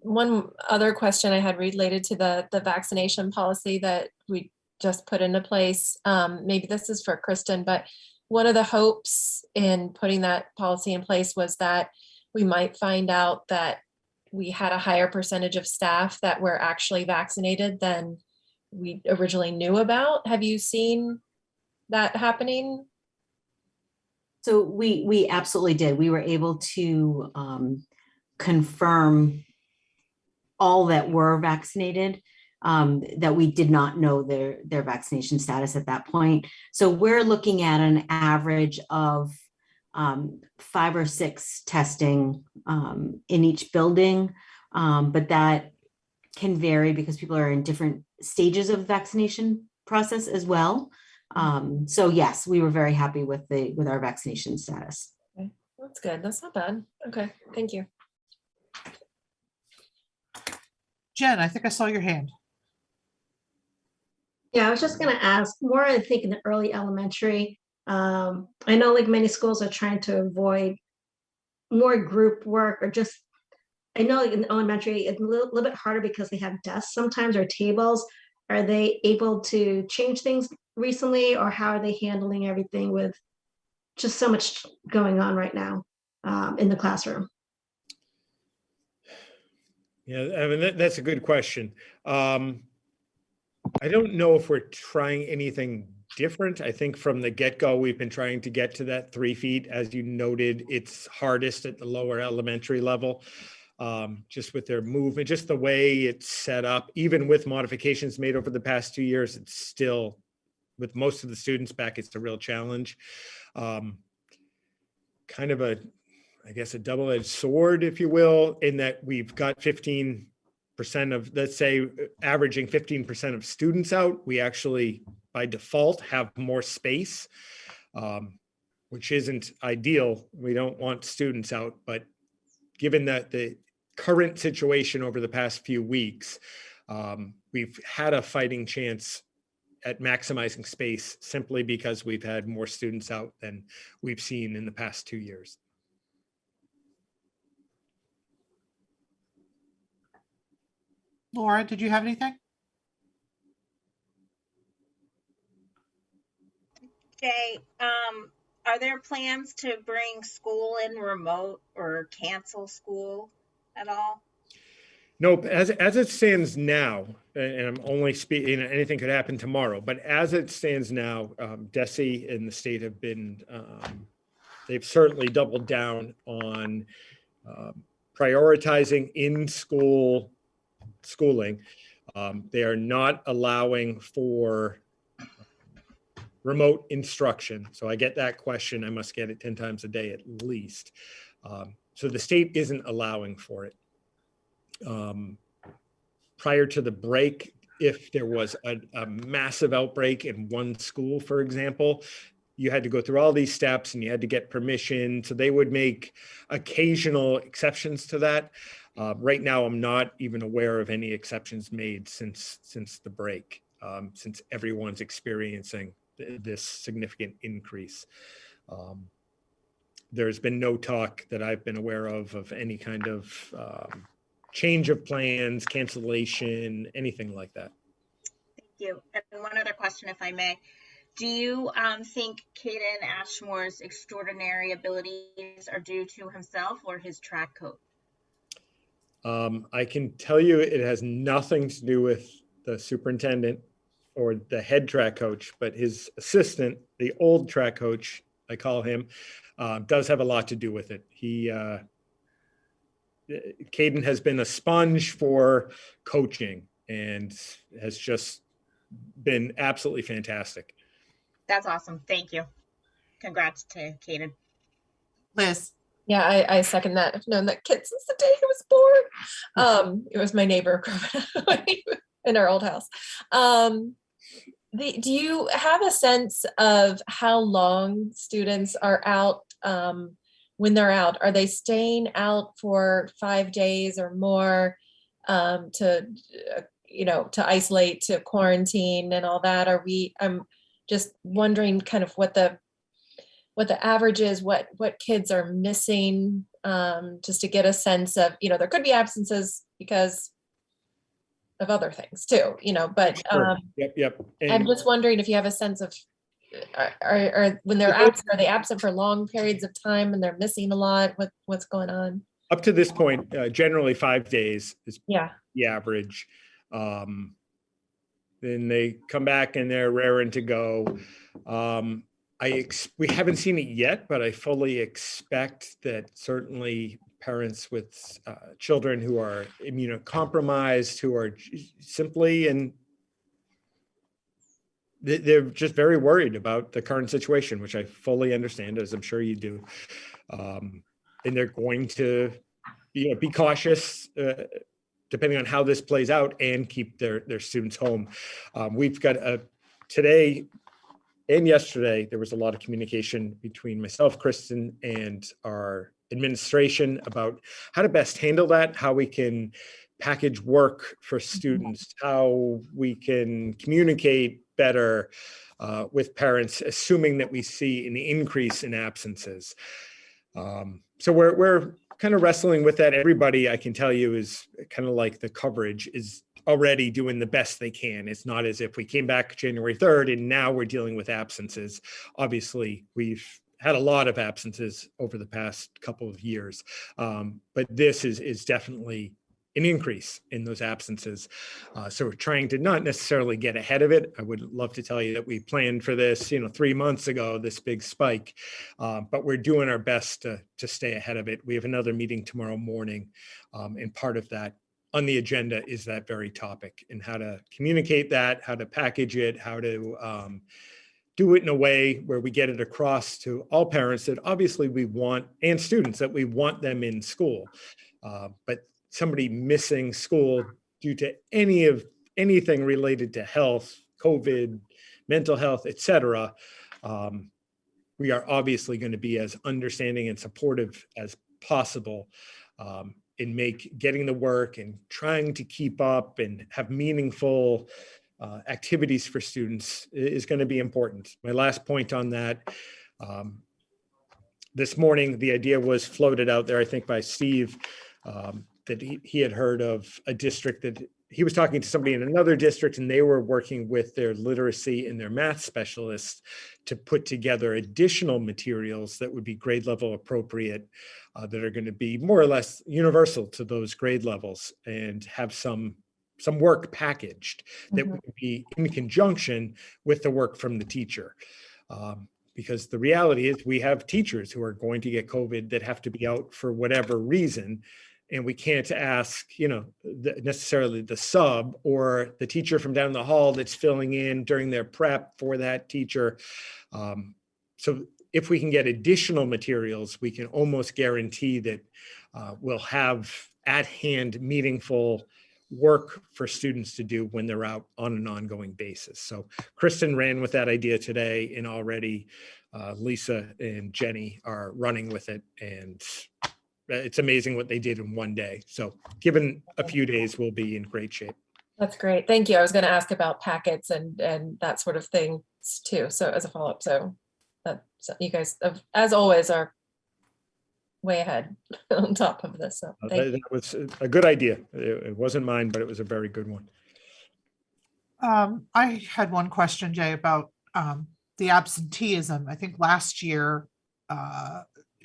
One other question I had related to the vaccination policy that we just put into place. Maybe this is for Kristen, but one of the hopes in putting that policy in place was that we might find out that we had a higher percentage of staff that were actually vaccinated than we originally knew about. Have you seen that happening? So we absolutely did. We were able to confirm all that were vaccinated, that we did not know their vaccination status at that point. So we're looking at an average of 5 or 6 testing in each building, but that can vary because people are in different stages of vaccination process as well. So yes, we were very happy with our vaccination status. Okay. That's good. That's not bad. Okay, thank you. Jen, I think I saw your hand. Yeah, I was just going to ask more, I think, in the early elementary. I know like many schools are trying to avoid more group work, or just, I know like in elementary, it's a little bit harder because they have desks sometimes or tables. Are they able to change things recently, or how are they handling everything with just so much going on right now in the classroom? Yeah, I mean, that's a good question. I don't know if we're trying anything different. I think from the get-go, we've been trying to get to that 3 feet. As you noted, it's hardest at the lower elementary level, just with their movement, just the way it's set up. Even with modifications made over the past 2 years, it's still, with most of the students back, it's a real challenge. Kind of a, I guess, a double-edged sword, if you will, in that we've got 15% of, let's say, averaging 15% of students out. We actually, by default, have more space, which isn't ideal. We don't want students out, but given that the current situation over the past few weeks, we've had a fighting chance at maximizing space simply because we've had more students out than we've seen in the past 2 years. Laura, did you have anything? Jay, are there plans to bring school in remote or cancel school at all? Nope. As it stands now, and I'm only speaking, anything could happen tomorrow, but as it stands now, DESE and the state have been, they've certainly doubled down on prioritizing in-school schooling. They are not allowing for remote instruction. So I get that question. I must get it 10 times a day at least. So the state isn't allowing for it. Prior to the break, if there was a massive outbreak in one school, for example, you had to go through all these steps and you had to get permission. So they would make occasional exceptions to that. Right now, I'm not even aware of any exceptions made since the break, since everyone's experiencing this significant increase. There's been no talk that I've been aware of any kind of change of plans, cancellation, anything like that. Thank you. And one other question, if I may. Do you think Caden Ashmore's extraordinary abilities are due to himself or his track coach? I can tell you it has nothing to do with the superintendent or the head track coach, but his assistant, the old track coach, I call him, does have a lot to do with it. Caden has been a sponge for coaching and has just been absolutely fantastic. That's awesome. Thank you. Congrats to Caden. Liz. Yeah, I second that. I've known that kid since the day he was born. It was my neighbor. in our old house. Do you have a sense of how long students are out when they're out? Are they staying out for 5 days or more to isolate, to quarantine and all that? I'm just wondering kind of what the average is, what kids are missing, just to get a sense of, there could be absences because of other things too, but Sure. Yep. I'm just wondering if you have a sense of, are when they're absent, are they absent for long periods of time and they're missing a lot? What's going on? Up to this point, generally 5 days is the average. Then they come back and they're raring to go. We haven't seen it yet, but I fully expect that certainly parents with children who are immunocompromised, who are simply, and they're just very worried about the current situation, which I fully understand, as I'm sure you do. And they're going to be cautious depending on how this plays out, and keep their students home. We've got today and yesterday, there was a lot of communication between myself, Kristen, and our administration about how to best handle that, how we can package work for students, how we can communicate better with parents, assuming that we see an increase in absences. So we're kind of wrestling with that. Everybody, I can tell you, is kind of like the coverage is already doing the best they can. It's not as if we came back January 3rd and now we're dealing with absences. Obviously, we've had a lot of absences over the past couple of years, but this is definitely an increase in those absences. So we're trying to not necessarily get ahead of it. I would love to tell you that we planned for this, 3 months ago, this big spike, but we're doing our best to stay ahead of it. We have another meeting tomorrow morning, and part of that on the agenda is that very topic, and how to communicate that, how to package it, how to do it in a way where we get it across to all parents that obviously we want, and students, that we want them in school. But somebody missing school due to anything related to health, COVID, mental health, etc., we are obviously going to be as understanding and supportive as possible in getting the work and trying to keep up and have meaningful activities for students is going to be important. My last point on that, this morning, the idea was floated out there, I think by Steve, that he had heard of a district that he was talking to somebody in another district, and they were working with their literacy and their math specialists to put together additional materials that would be grade level appropriate, that are going to be more or less universal to those grade levels, and have some work packaged that would be in conjunction with the work from the teacher. Because the reality is we have teachers who are going to get COVID that have to be out for whatever reason. And we can't ask, necessarily the sub or the teacher from down the hall that's filling in during their prep for that teacher. So if we can get additional materials, we can almost guarantee that we'll have at hand meaningful work for students to do when they're out on an ongoing basis. So Kristen ran with that idea today, and already Lisa and Jenny are running with it. And it's amazing what they did in one day. So given a few days, we'll be in great shape. That's great. Thank you. I was going to ask about packets and that sort of thing too. So as a follow-up, so you guys, as always, are way ahead on top of this. So that was a good idea. It wasn't mine, but it was a very good one. I had one question, Jay, about the absenteeism. I think last year,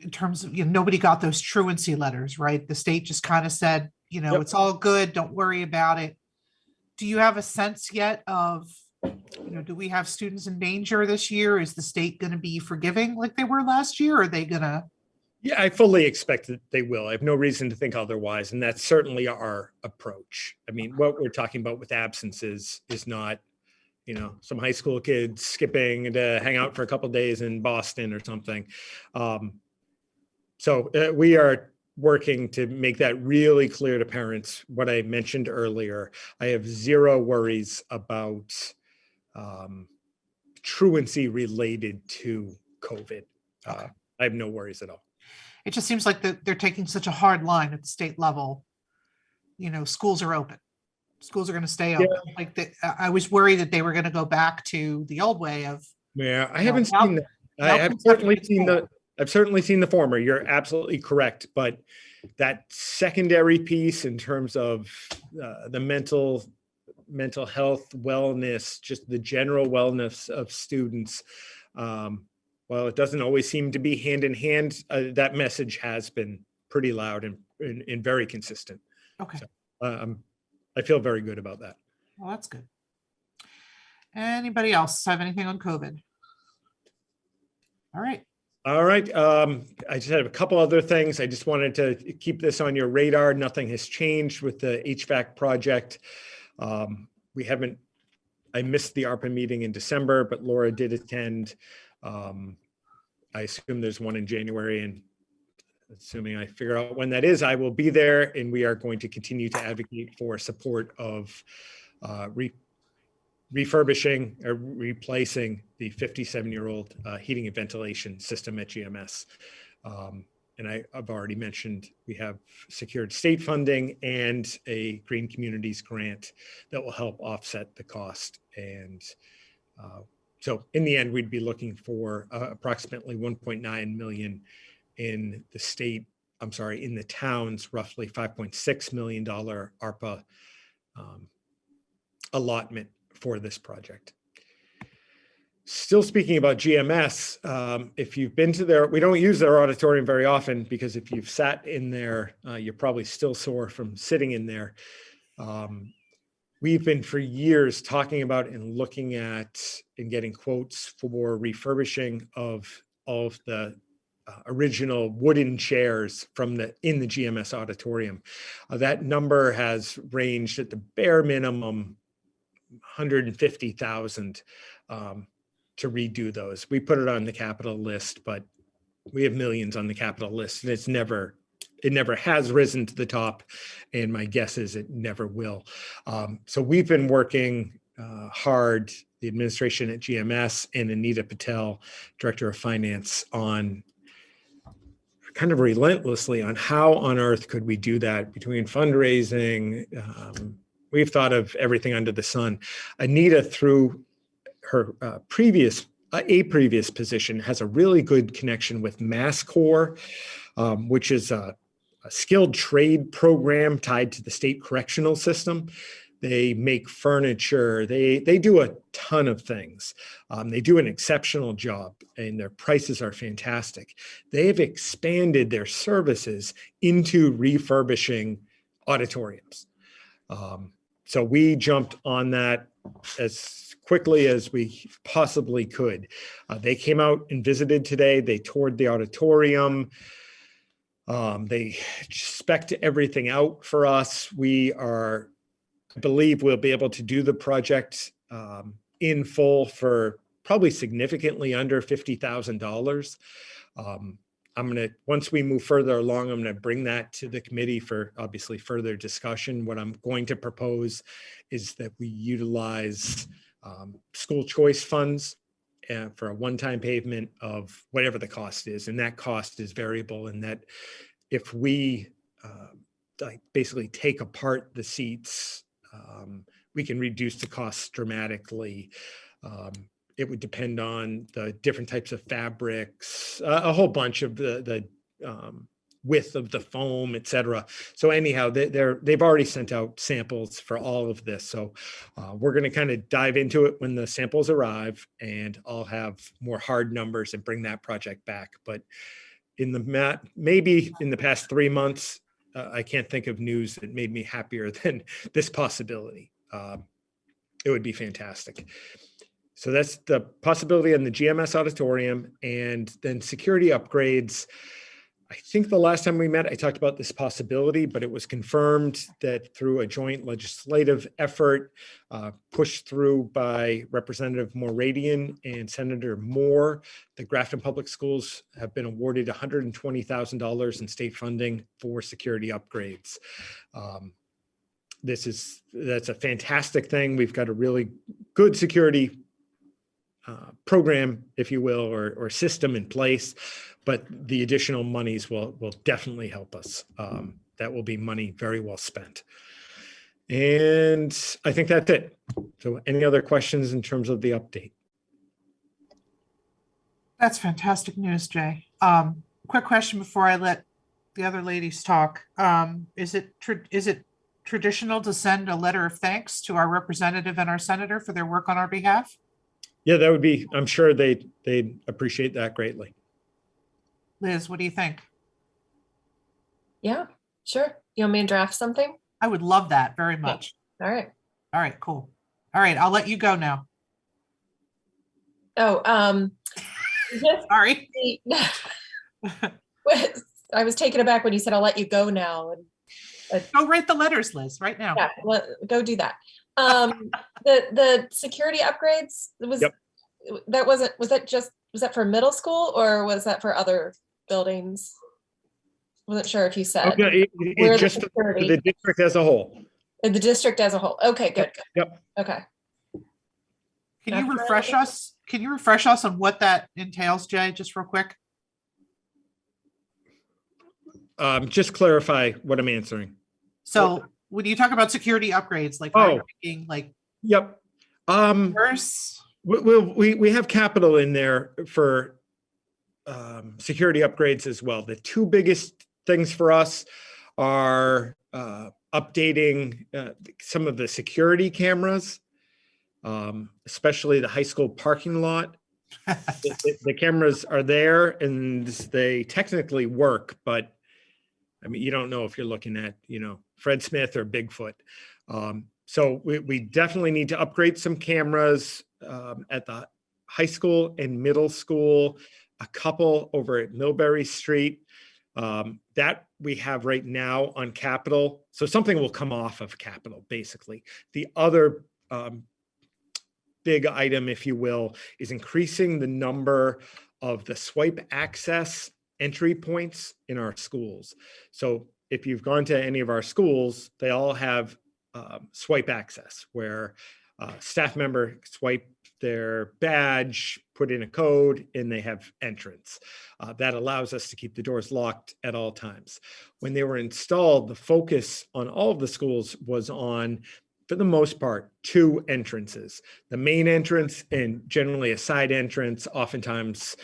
in terms of, nobody got those truancy letters, right? The state just kind of said, Yep. It's all good, don't worry about it. Do you have a sense yet of, do we have students in danger this year? Is the state going to be forgiving like they were last year? Or are they going to? Yeah, I fully expect that they will. I have no reason to think otherwise. And that's certainly our approach. I mean, what we're talking about with absences is not, some high school kids skipping to hang out for a couple of days in Boston or something. So we are working to make that really clear to parents. What I mentioned earlier, I have zero worries about truancy related to COVID. Okay. I have no worries at all. It just seems like they're taking such a hard line at the state level. Schools are open. Schools are going to stay open. I was worried that they were going to go back to the old way of. Yeah, I haven't seen that. I've certainly seen the former. You're absolutely correct. But that secondary piece in terms of the mental health, wellness, just the general wellness of students, well, it doesn't always seem to be hand in hand. That message has been pretty loud and very consistent. Okay. So, I feel very good about that. Well, that's good. Anybody else have anything on COVID? All right. All right. I just had a couple other things. I just wanted to keep this on your radar. Nothing has changed with the HVAC project. I missed the ARPA meeting in December, but Laura did attend. I assume there's one in January, and assuming I figure out when that is, I will be there, and we are going to continue to advocate for support of refurbishing or replacing the 57-year-old heating and ventilation system at GMS. And I've already mentioned we have secured state funding and a Green Communities grant that will help offset the cost. And so in the end, we'd be looking for approximately 1.9 million in the town's roughly $5.6 million ARPA allotment for this project. Still speaking about GMS, if you've been to we don't use their auditorium very often because if you've sat in there, you're probably still sore from sitting in there. We've been for years talking about and looking at and getting quotes for refurbishing of all of the original wooden chairs in the GMS auditorium. That number has ranged at the bare minimum 150,000 to redo those. We put it on the capital list, but we have millions on the capital list, and it never has risen to the top, and my guess is it never will. So we've been working hard, the administration at GMS and Anita Patel, Director of Finance, on kind of relentlessly on how on earth could we do that between fundraising. We've thought of everything under the sun. Anita, through her previous position, has a really good connection with MassCore, which is a skilled trade program tied to the state correctional system. They make furniture. They do a ton of things. They do an exceptional job, and their prices are fantastic. They have expanded their services into refurbishing auditoriums. So we jumped on that as quickly as we possibly could. They came out and visited today. They toured the auditorium. They spec'd everything out for us. I believe we'll be able to do the project in full for probably significantly under $50,000. Once we move further along, I'm going to bring that to the committee for obviously further discussion. What I'm going to propose is that we utilize school choice funds for a one-time payment of whatever the cost is. And that cost is variable, and that if we basically take apart the seats, we can reduce the costs dramatically. It would depend on the different types of fabrics, a whole bunch of the width of the foam, et cetera. So anyhow, they've already sent out samples for all of this. So we're going to kind of dive into it when the samples arrive, and I'll have more hard numbers and bring that project back. But maybe in the past 3 months, I can't think of news that made me happier than this possibility. It would be fantastic. So that's the possibility in the GMS auditorium, and then security upgrades. I think the last time we met, I talked about this possibility, but it was confirmed that through a joint legislative effort pushed through by Representative Moradian and Senator Moore, the Grafton Public Schools have been awarded $120,000 in state funding for security upgrades. That's a fantastic thing. We've got a really good security program, if you will, or system in place, but the additional monies will definitely help us. That will be money very well spent. And I think that's it. So any other questions in terms of the update? That's fantastic news, Jay. Quick question before I let the other ladies talk. Is it traditional to send a letter of thanks to our representative and our senator for their work on our behalf? Yeah, that would be, I'm sure they'd appreciate that greatly. Liz, what do you think? Yeah, sure. You want me to draft something? I would love that very much. All right. All right, cool. All right, I'll let you go now. Oh, Sorry. I was taken aback when you said, I'll let you go now. Go write the letters, Liz, right now. Yeah, go do that. The security upgrades was that for middle school or was that for other buildings? Wasn't sure if you said. Okay, it's just for the district as a whole. In the district as a whole. Okay, good. Yep. Okay. Can you refresh us? Can you refresh us on what that entails, Jay, just real quick? Just clarify what I'm answering. So when you talk about security upgrades, like yep. First, we have capital in there for security upgrades as well. The two biggest things for us are updating some of the security cameras, especially the high school parking lot. The cameras are there and they technically work, but I mean, you don't know if you're looking at, Fred Smith or Bigfoot. So we definitely need to upgrade some cameras at the high school and middle school, a couple over at Millbury Street that we have right now on capital. So something will come off of capital, basically. The other big item, if you will, is increasing the number of the swipe access entry points in our schools. So if you've gone to any of our schools, they all have swipe access where staff member swipe their badge, put in a code, and they have entrance. That allows us to keep the doors locked at all times. When they were installed, the focus on all of the schools was on, for the most part, two entrances. The main entrance and generally a side entrance, oftentimes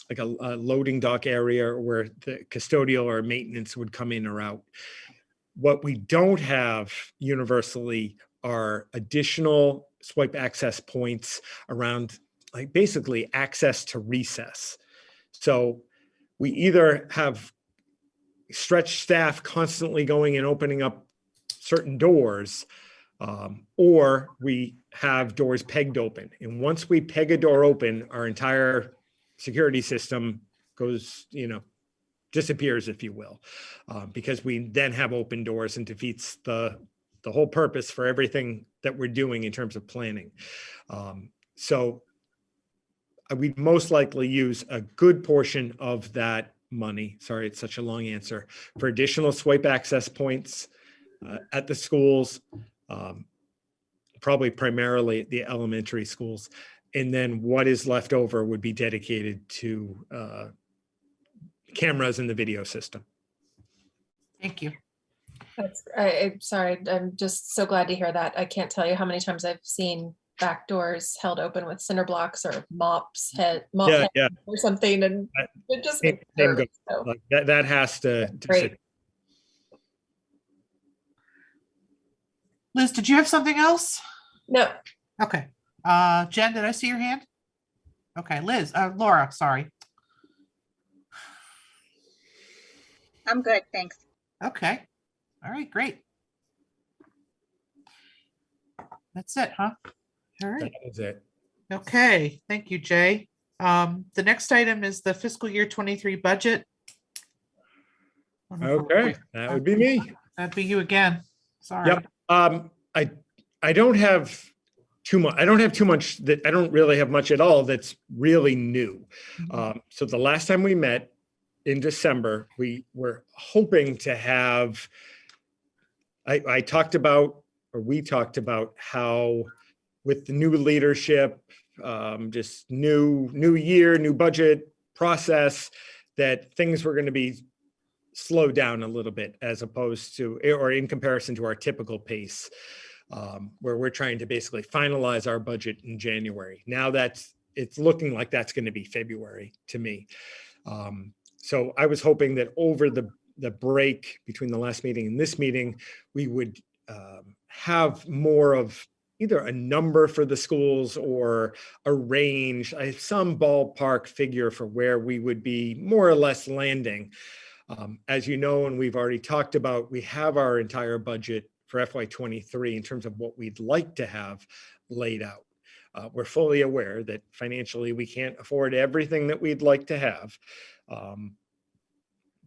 like a loading dock area where the custodial or maintenance would come in or out. What we don't have universally are additional swipe access points around, like basically access to recess. So we either have stretched staff constantly going and opening up certain doors, or we have doors pegged open. And once we peg a door open, our entire security system goes, disappears, if you will, because we then have open doors and defeats the whole purpose for everything that we're doing in terms of planning. So we'd most likely use a good portion of that money, sorry, it's such a long answer, for additional swipe access points at the schools, probably primarily the elementary schools. And then what is left over would be dedicated to cameras in the video system. Thank you. I'm sorry. I'm just so glad to hear that. I can't tell you how many times I've seen back doors held open with cinder blocks or mop head or something, and it just makes me nervous, so. Like that has to Great. Liz, did you have something else? No. Okay. Jen, did I see your hand? Okay, Liz, Laura, sorry. I'm good, thanks. Okay. All right, great. That's it, huh? All right. That is it. Okay, thank you, Jay. The next item is the fiscal year 23 budget. Okay, that would be me. That'd be you again. Sorry. Yep. I don't have too much. I don't have too much that I don't really have much at all that's really new. So the last time we met in December, we were hoping to have, we talked about how with the new leadership, just new year, new budget process, that things were going to be slowed down a little bit as opposed to, or in comparison to our typical pace, where we're trying to basically finalize our budget in January. Now it's looking like that's going to be February to me. So I was hoping that over the break between the last meeting and this meeting, we would have more of either a number for the schools or a range, some ballpark figure for where we would be more or less landing. As you know, and we've already talked about, we have our entire budget for FY23 in terms of what we'd like to have laid out. We're fully aware that financially we can't afford everything that we'd like to have,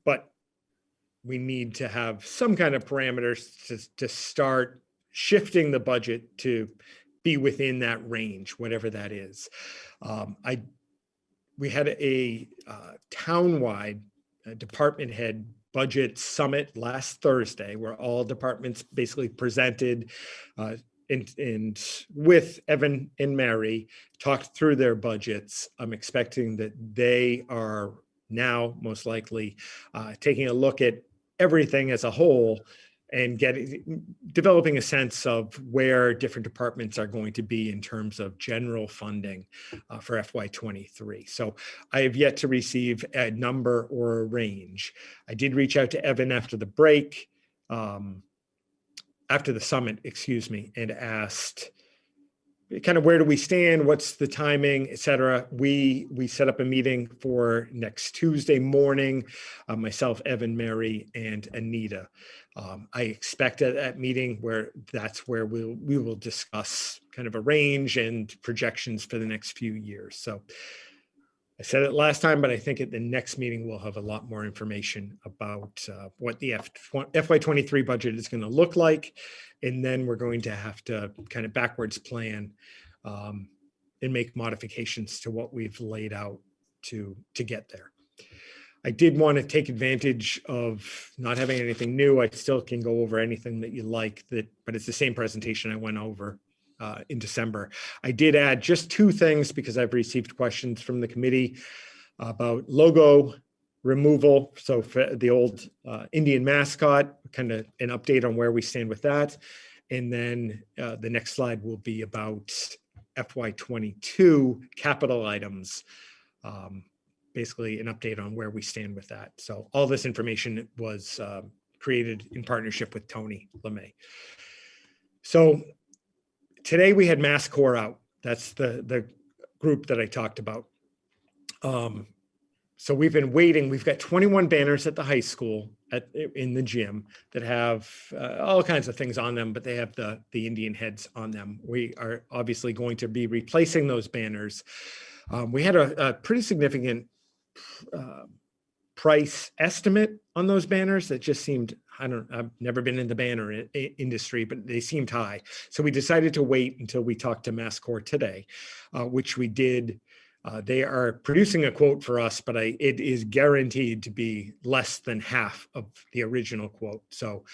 but we need to have some kind of parameters to start shifting the budget to be within that range, whatever that is. We had a townwide department head budget summit last Thursday, where all departments basically presented and with Evan and Mary talked through their budgets. I'm expecting that they are now most likely taking a look at everything as a whole and developing a sense of where different departments are going to be in terms of general funding for FY23. So I have yet to receive a number or a range. I did reach out to Evan after the break, after the summit, excuse me, and asked kind of where do we stand, what's the timing, et cetera. We set up a meeting for next Tuesday morning, myself, Evan, Mary, and Anita. I expect at that meeting that's where we will discuss kind of a range and projections for the next few years. So I said it last time, but I think at the next meeting, we'll have a lot more information about what the FY23 budget is going to look like. And then we're going to have to kind of backwards plan and make modifications to what we've laid out to get there. I did want to take advantage of not having anything new. I still can go over anything that you like, but it's the same presentation I went over in December. I did add just two things because I've received questions from the committee about logo removal. So for the old Indian mascot, kind of an update on where we stand with that. And then the next slide will be about FY22 capital items. Basically an update on where we stand with that. So all this information was created in partnership with Tony LeMay. So today we had Mass Core out. That's the group that I talked about. So we've been waiting. We've got 21 banners at the high school in the gym that have all kinds of things on them, but they have the Indian heads on them. We are obviously going to be replacing those banners. We had a pretty significant price estimate on those banners that just seemed, I've never been in the banner industry, but they seemed high. So we decided to wait until we talked to MassCore today, which we did. They are producing a quote for us, but it is guaranteed to be less than half of the original quote. So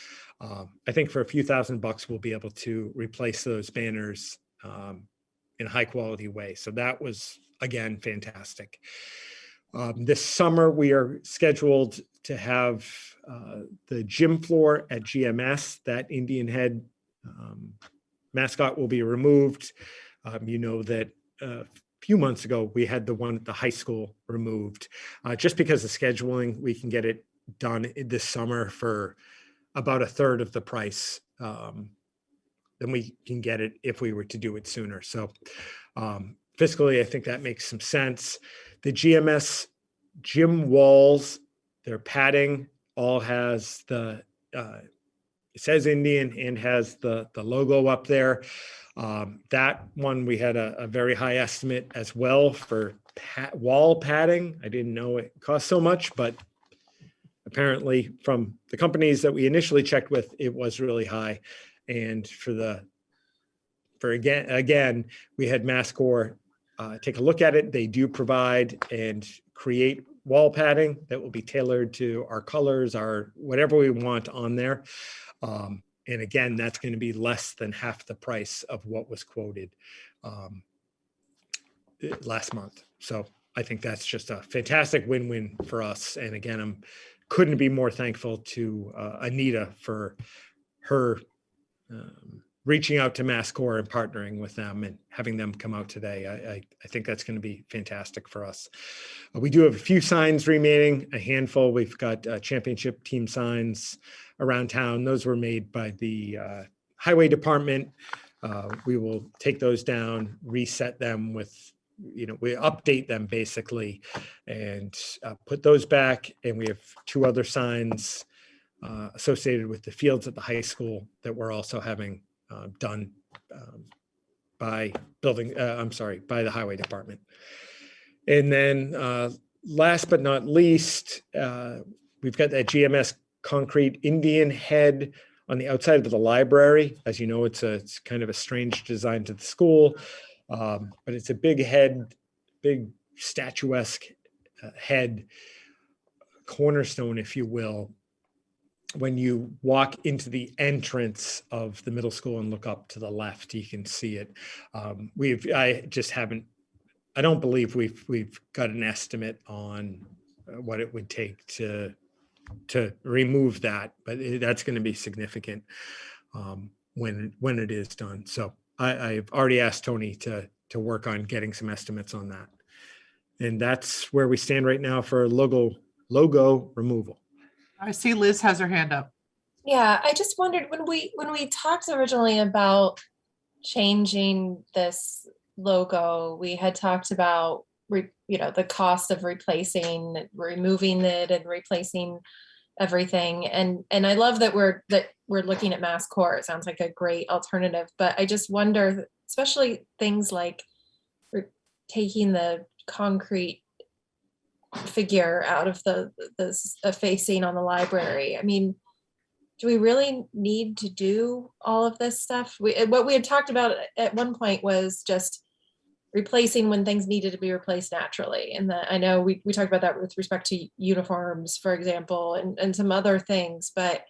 I think for a few $1,000 we'll be able to replace those banners in a high quality way. So that was, again, fantastic. This summer, we are scheduled to have the gym floor at GMS. That Indian head mascot will be removed. You know that a few months ago, we had the one at the high school removed. Just because of scheduling, we can get it done this summer for about a third of the price than we can get it if we were to do it sooner. So fiscally, I think that makes some sense. The GMS gym walls, their padding all has the it says Indian and has the logo up there. That one, we had a very high estimate as well for wall padding. I didn't know it cost so much, but apparently from the companies that we initially checked with, it was really high. And again, we had MassCore take a look at it. They do provide and create wall padding that will be tailored to our colors, our whatever we want on there. And again, that's going to be less than half the price of what was quoted last month. So I think that's just a fantastic win-win for us. And again, couldn't be more thankful to Anita for her reaching out to MassCore and partnering with them and having them come out today. I think that's going to be fantastic for us. We do have a few signs remaining, a handful. We've got championship team signs around town. Those were made by the highway department. We will take those down, reset them with, we update them basically and put those back. And we have 2 other signs associated with the fields at the high school that we're also having done by the highway department. And then last but not least, we've got that GMS concrete Indian head on the outside of the library. As you know, it's kind of a strange design to the school, but it's a big head, big statuesque head, cornerstone, if you will. When you walk into the entrance of the middle school and look up to the left, you can see it. I don't believe we've got an estimate on what it would take to remove that, but that's going to be significant when it is done. So I've already asked Tony to work on getting some estimates on that. And that's where we stand right now for logo removal. I see Liz has her hand up. Yeah, I just wondered when we talked originally about changing this logo, we had talked about the cost of removing it and replacing everything. And I love that we're looking at MassCore. It sounds like a great alternative, but I just wonder, especially things like taking the concrete figure out of the facing on the library. I mean, do we really need to do all of this stuff? What we had talked about at one point was just replacing when things needed to be replaced naturally. And I know we talked about that with respect to uniforms, for example, and some other things, but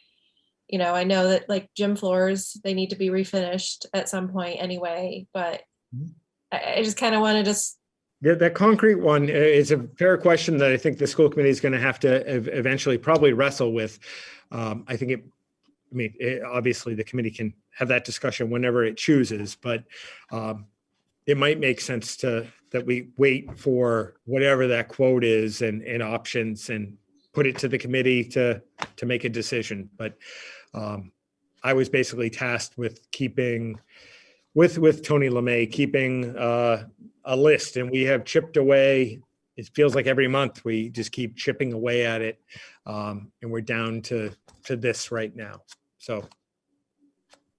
I know that like gym floors, they need to be refinished at some point anyway, but I just kind of wanted to that concrete one is a fair question that I think the school committee is going to have to eventually probably wrestle with. Obviously the committee can have that discussion whenever it chooses, but it might make sense that we wait for whatever that quote is and options and put it to the committee to make a decision. But I was basically tasked with keeping with Tony LeMay, keeping a list, and we have chipped away. It feels like every month we just keep chipping away at it, and we're down to this right now. So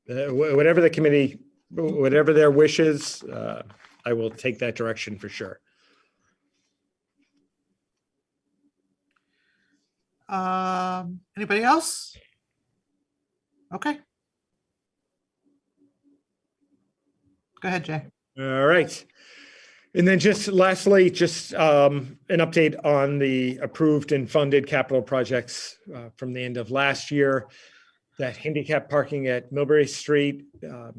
whatever the committee, whatever their wishes, I will take that direction for sure. Anybody else? Okay. Go ahead, Jay. All right. And then just lastly, an update on the approved and funded capital projects from the end of last year. That handicap parking at Millbury Street,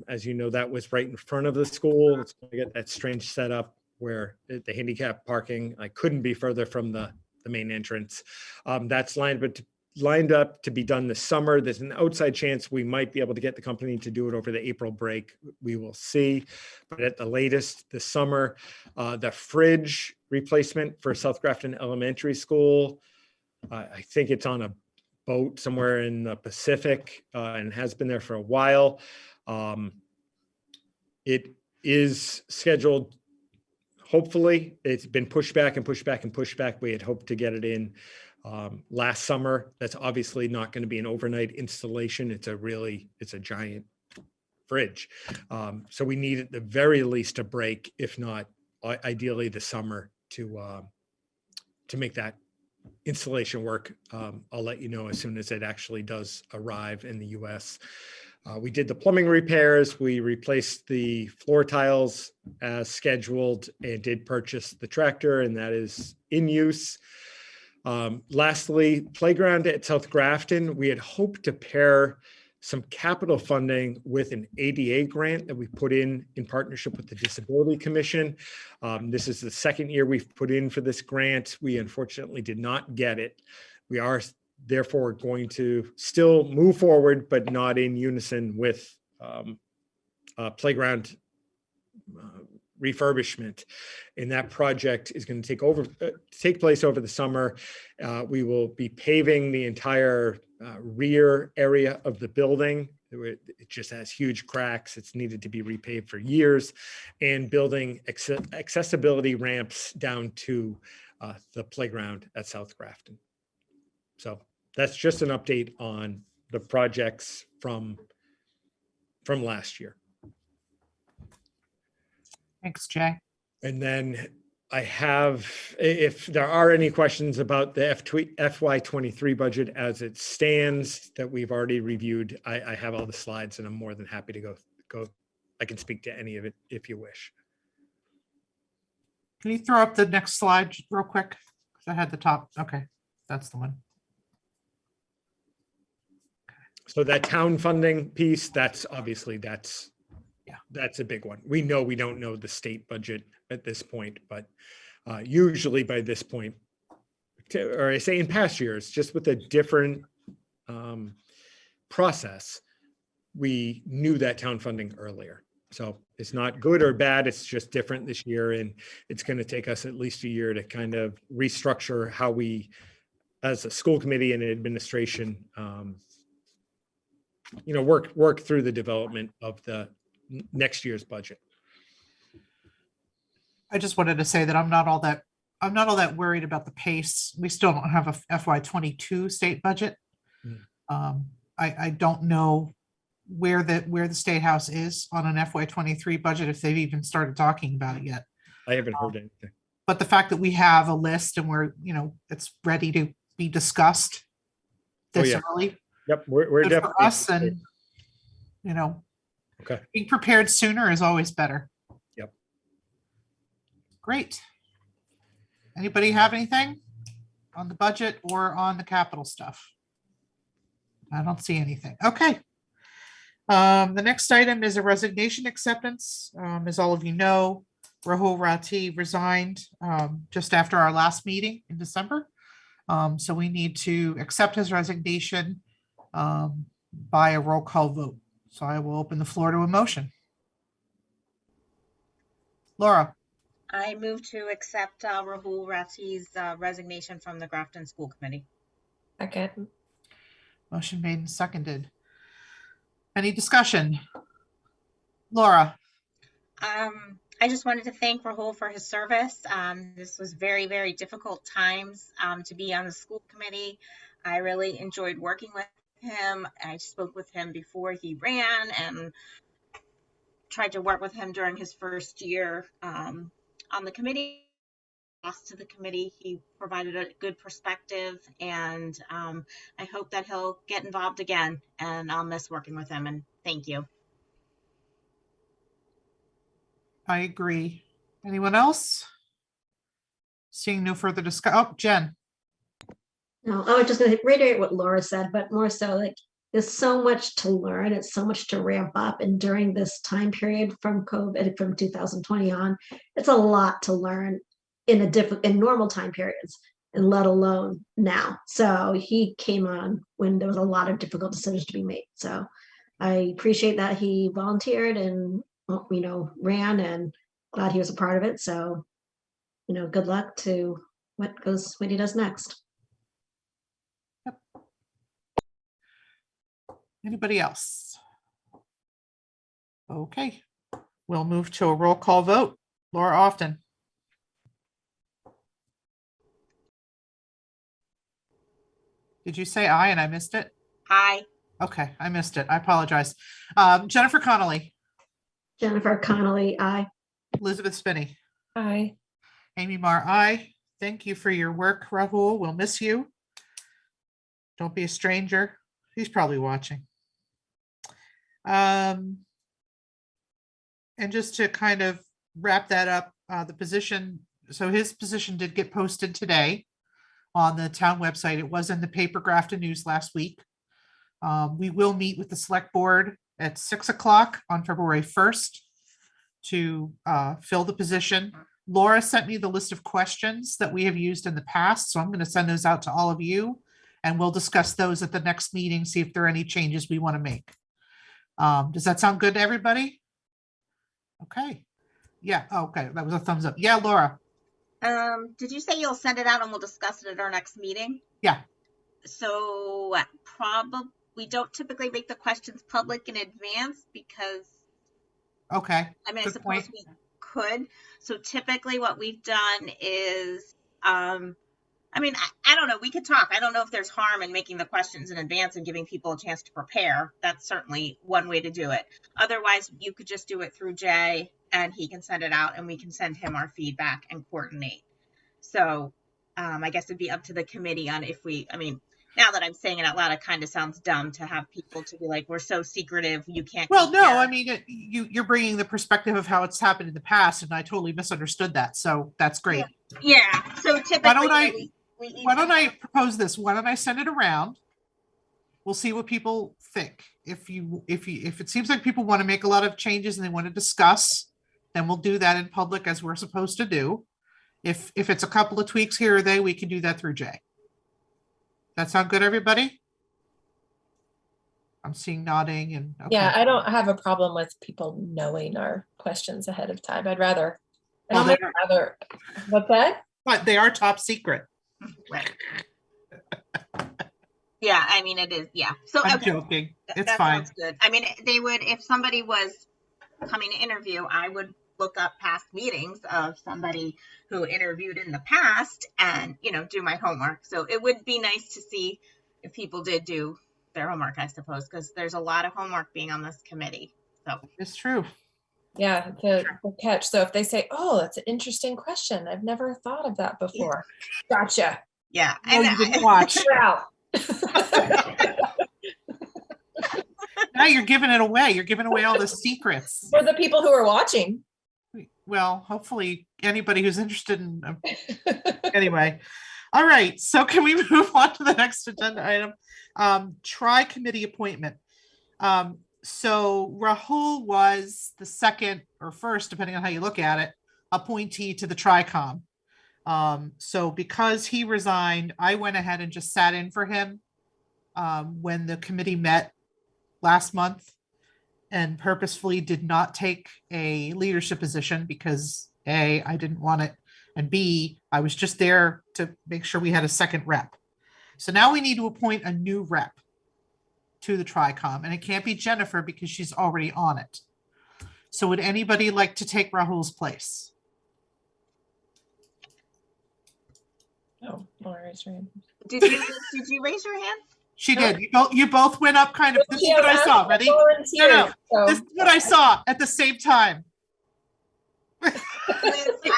as you know, that was right in front of the school. It's going to get that strange setup where the handicap parking couldn't be further from the main entrance. That's lined up to be done this summer. There's an outside chance we might be able to get the company to do it over the April break. We will see, but at the latest this summer. The fridge replacement for South Grafton Elementary School, I think it's on a boat somewhere in the Pacific and has been there for a while. It is scheduled. Hopefully, it's been pushed back and pushed back and pushed back. We had hoped to get it in last summer. That's obviously not going to be an overnight installation. It's a giant fridge. So we need at the very least a break, if not ideally the summer, to make that installation work. I'll let you know as soon as it actually does arrive in the US. We did the plumbing repairs. We replaced the floor tiles as scheduled and did purchase the tractor, and that is in use. Lastly, playground at South Grafton. We had hoped to pair some capital funding with an ADA grant that we put in partnership with the Disability Commission. This is the second year we've put in for this grant. We unfortunately did not get it. We are therefore going to still move forward, but not in unison with playground refurbishment. And that project is going to take place over the summer. We will be paving the entire rear area of the building. It just has huge cracks. It's needed to be repaved for years, and building accessibility ramps down to the playground at South Grafton. So that's just an update on the projects from last year. Thanks, Jay. And then I have, if there are any questions about the FY23 budget as it stands that we've already reviewed, I have all the slides and I'm more than happy to go. I can speak to any of it if you wish. Can you throw up the next slide real quick? Because I had the top. Okay, that's the one. So that town funding piece, that's a big one. We know we don't know the state budget at this point, but usually by this point, or I say in past years, just with a different process, we knew that town funding earlier. So it's not good or bad, it's just different this year. And it's going to take us at least a year to kind of restructure how we, as a school committee and administration, work through the development of the next year's budget. I just wanted to say that I'm not all that worried about the pace. We still don't have a FY22 state budget. I don't know where the State House is on an FY23 budget, if they've even started talking about it yet. I haven't heard anything. But the fact that we have a list and it's ready to be discussed this early. Yep, we're definitely for us, and okay. Being prepared sooner is always better. Yep. Great. Anybody have anything on the budget or on the capital stuff? I don't see anything. Okay. The next item is a resignation acceptance. As all of you know, Rahul Rati resigned just after our last meeting in December. So we need to accept his resignation by a roll call vote. So I will open the floor to a motion. Laura. I move to accept Rahul Rati's resignation from the Grafton School Committee. Second. Motion made and seconded. Any discussion? Laura. I just wanted to thank Rahul for his service. This was very, very difficult times to be on the school committee. I really enjoyed working with him. I spoke with him before he ran and tried to work with him during his first year on the committee. To the committee, he provided a good perspective, and I hope that he'll get involved again, and I'll miss working with him, and thank you. I agree. Anyone else? Seeing no further discussion. Oh, Jen. No, I was just going to reiterate what Laura said, but more so, like, there's so much to learn. It's so much to ramp up. And during this time period from COVID, from 2020 on, it's a lot to learn in normal time periods, and let alone now. So he came on when there was a lot of difficult decisions to be made. So I appreciate that he volunteered and, ran, and glad he was a part of it. So, good luck to what he does next. Yep. Anybody else? Okay, we'll move to a roll call vote. Laura Often. Did you say aye and I missed it? Aye. Okay, I missed it. I apologize. Jennifer Connolly, Jennifer Connolly, aye. Elizabeth Spinney, Aye. Amy Marr, aye. Thank you for your work, Rahul. We'll miss you. Don't be a stranger. He's probably watching. And just to kind of wrap that up, the position, so his position did get posted today on the town website. It was in the paper Grafton News last week. We will meet with the select board at 6 o'clock on February 1st to fill the position. Laura sent me the list of questions that we have used in the past, so I'm going to send those out to all of you, and we'll discuss those at the next meeting, see if there are any changes we want to make. Does that sound good to everybody? Okay. Yeah, okay, that was a thumbs up. Yeah, Laura. Did you say you'll send it out and we'll discuss it at our next meeting? Yeah. So probably we don't typically make the questions public in advance because Okay. I mean, I good suppose point. we could. So typically what we've done is, I mean, I don't know, we could talk. I don't know if there's harm in making the questions in advance and giving people a chance to prepare. That's certainly one way to do it. Otherwise, you could just do it through Jay and he can send it out and we can send him our feedback and coordinate. So I guess it'd be up to the committee on if we, I mean, now that I'm saying it out loud, it kind of sounds dumb to have people to be like, we're so secretive, you can't. Well, no, compare. I mean, you're bringing the perspective of how it's happened in the past, and I totally misunderstood that. So that's great. Yeah. So typically, Why don't I propose this? Why don't I send it around? We'll see what people think. If it seems like people want to make a lot of changes and they want to discuss, then we'll do that in public as we're supposed to do. If it's a couple of tweaks here or there, we can do that through Jay. That sound good, everybody? I'm seeing nodding and okay. Yeah, I don't have a problem with people knowing our questions ahead of time. I'd rather, Well, what's that? But they are top secret. Right. Yeah, I mean it is. Yeah. So I'm okay. joking. It's that fine. sounds good. I mean, they would, if somebody was coming to interview, I would look up past meetings of somebody who interviewed in the past and, you know, do my homework. So it would be nice to see if people did do their homework, I suppose, because there's a lot of homework being on this committee. So It's true. Yeah, the catch. So if they say, oh, that's an interesting question. I've never thought of that before. Gotcha. yeah. No, And you didn't watch. You're out. Now you're giving it away. You're giving away all the secrets. For the people who are watching. Well, hopefully anybody who's interested in anyway. All right, so can we move on to the next agenda item? Tri-committee appointment. So Rahul was the second or first, depending on how you look at it, appointee to the Tri-Com. So because he resigned, I went ahead and just sat in for him when the committee met last month, and purposefully did not take a leadership position because A, I didn't want it, and B, I was just there to make sure we had a second rep. So now we need to appoint a new rep to the Tri-Com, and it can't be Jennifer because she's already on it. So would anybody like to take Rahul's place? Oh, raise your hand. did you raise your hand? She did. You both went up kind of, this is what I saw. Ready? No, this is what I saw at the same time. Liz,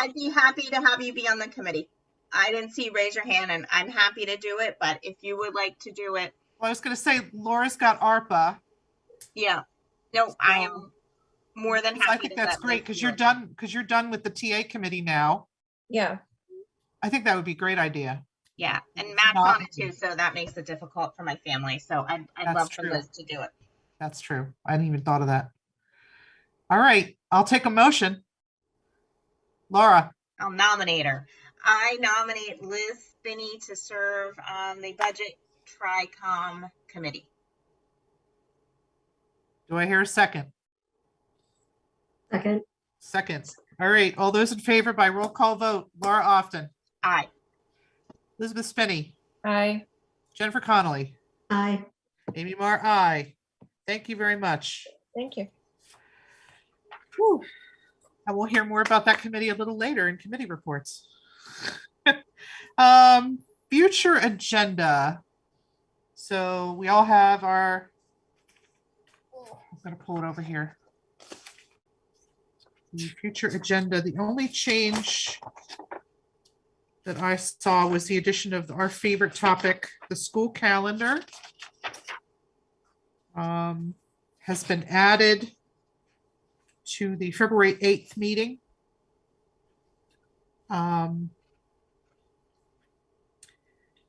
I'd be happy to have you be on the committee. I didn't see raise your hand and I'm happy to do it, but if you would like to do it. Well, I was going to say, Laura's got ARPA. Yeah. No, I am more than happy. I think that's great because you're done with the TA committee now. Yeah. I think that would be a great idea. Yeah, and Matt's on it too, so that makes it difficult for my family. So I'd love for Liz to do it. That's true. I hadn't even thought of that. All right, I'll take a motion. Laura. I'll nominate her. I nominate Liz Spinney to serve on the Budget Tri-Com Committee. Do I hear a second? Second. Second. All right, all those in favor by roll call vote. Laura Often. Aye. Elizabeth Spinney. Aye. Jennifer Connolly. Aye. Amy Marr, aye. Thank you very much. Thank you. Whew. And we'll hear more about that committee a little later in committee reports. Future agenda. So we all have our, I'm going to pull it over here. The future agenda. The only change that I saw was the addition of our favorite topic, the school calendar. Has been added to the February 8th meeting.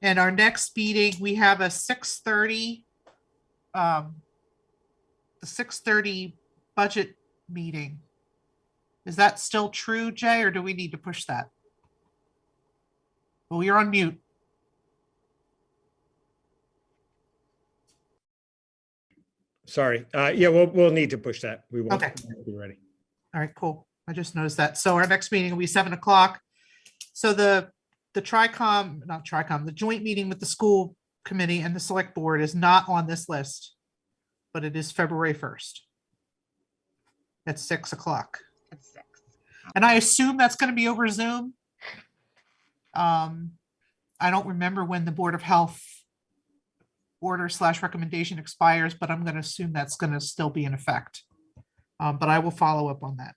And our next meeting, we have a 6:30, the 6:30 budget meeting. Is that still true, Jay, or do we need to push that? Well, you're on mute. Sorry. Yeah, we'll need to push that. We won't Okay. be ready. All right, cool. I just noticed that. So our next meeting will be 7 o'clock. So the joint meeting with the school committee and the select board is not on this list, but it is February 1st at 6 o'clock. At 6. And I assume that's going to be over Zoom. I don't remember when the Board of Health order/recommendation expires, but I'm going to assume that's going to still be in effect. But I will follow up on that.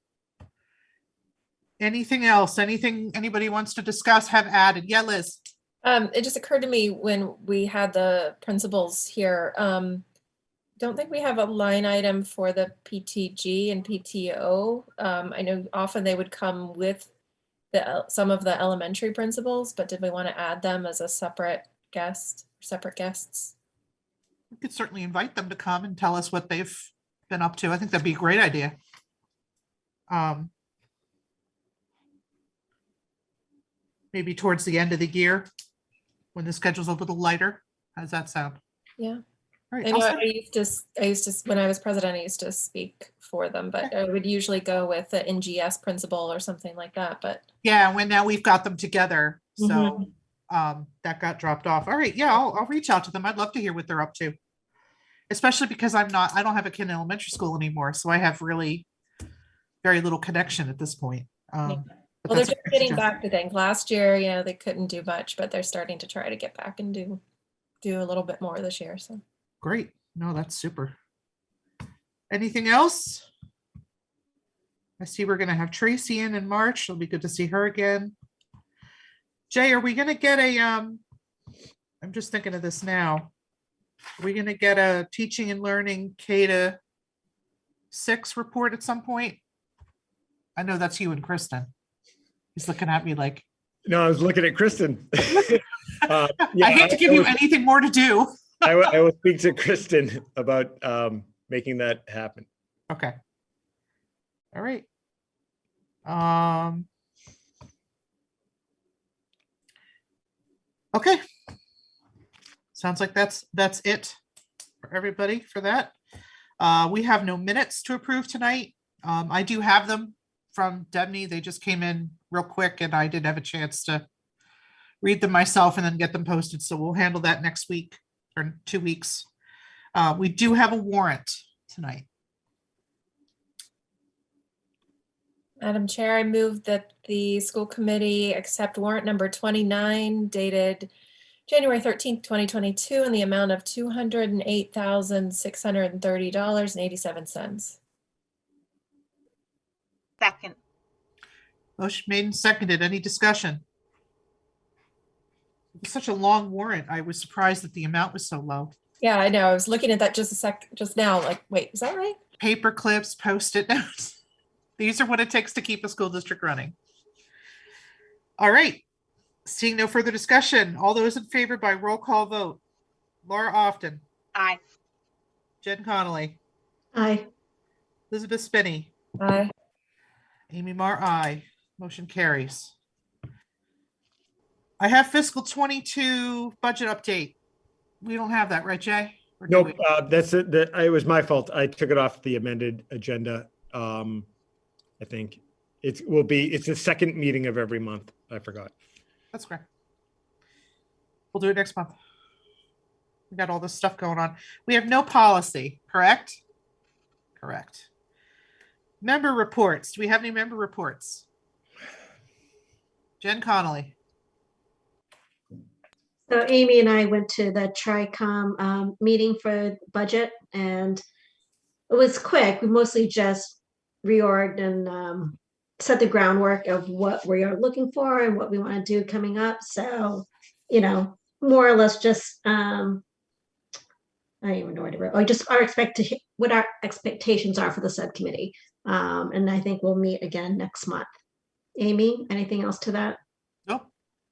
Anything else? Anything anybody wants to discuss, have added? Yeah, Liz. It just occurred to me when we had the principals here. Don't think we have a line item for the PTG and PTO. I know often they would come with some of the elementary principals, but did we want to add them as a separate guest, separate guests? We could certainly invite them to come and tell us what they've been up to. I think that'd be a great idea. Maybe towards the end of the year when the schedule's a little lighter. How does that sound? Yeah. All right. I know I used to, when I was president, I used to speak for them, but I would usually go with the NGS principal or something like that, but. Yeah, now we've got them together. So that got dropped off. All right. Yeah, I'll reach out to them. I'd love to hear what they're up to. Especially because I don't have a kid in elementary school anymore. So I have really very little connection at this point. Well, they're just getting back to things. Last year, they couldn't do much, but they're starting to try to get back and do a little bit more this year. So great. No, that's super. Anything else? I see we're going to have Tracy in March. It'll be good to see her again. Jay, are we going to get I'm just thinking of this now. Are we going to get a teaching and learning K-6 report at some point? I know that's you and Kristen. He's looking at me like. No, I was looking at Kristen. I hate to give you anything more to do. I will speak to Kristen about making that happen. Okay. All right. Okay. Sounds like that's it for everybody for that. We have no minutes to approve tonight. I do have them from Debney. They just came in real quick and I didn't have a chance to read them myself and then get them posted. So we'll handle that next week or 2 weeks. We do have a warrant tonight. Madam Chair, I move that the school committee accept warrant number 29 dated January 13th, 2022 in the amount of $208,630.87. Second. Motion made and seconded. Any discussion? It's such a long warrant. I was surprised that the amount was so low. Yeah, I know. I was looking at that just now, like, wait, is that right? Paper clips, Post-it notes. These are what it takes to keep a school district running. All right. Seeing no further discussion, all those in favor by roll call vote. Laura Often. Aye. Jen Connolly. Aye. Elizabeth Spinney. Aye. Amy Marr, aye. Motion carries. I have fiscal 22 budget update. We don't have that, right, Jay? Or do Nope, we? that's it. It was my fault. I took it off the amended agenda. I think it's the second meeting of every month. I forgot. That's correct. We'll do it next month. We got all this stuff going on. We have no policy, correct? Correct. Member reports. Do we have any member reports? Jen Connolly. So Amy and I went to the TRICOM meeting for budget, and it was quick. We mostly just reorged and set the groundwork of what we are looking for and what we want to do coming up. So, more or less just I don't even know where to write. Like just what our expectations are for the subcommittee. And I think we'll meet again next month. Amy, anything else to that? Nope.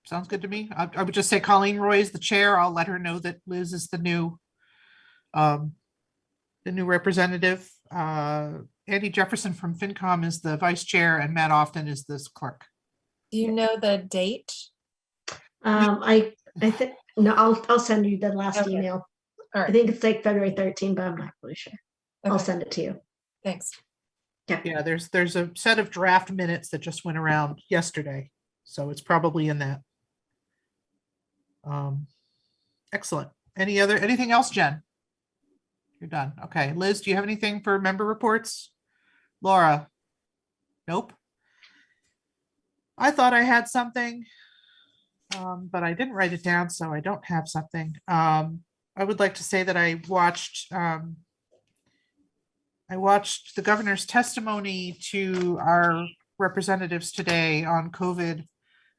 Sounds good to me. I would just say Colleen Roy is the chair. I'll let her know that Liz is the new representative. Andy Jefferson from FinCom is the vice chair, and Matt Often is this clerk. Do you know the date? I think no. I'll send you the last Okay. email. All right. I think it's like February 13th, but I'm not really sure. I'll Okay. send it to you. Thanks. Yeah, there's a set of draft minutes that just went around yesterday, so it's probably in that. Excellent. Anything else, Jen? You're done. Okay, Liz, do you have anything for member reports? Laura? Nope. I thought I had something, but I didn't write it down, so I don't have something. I would like to say that I watched the governor's testimony to our representatives today on COVID.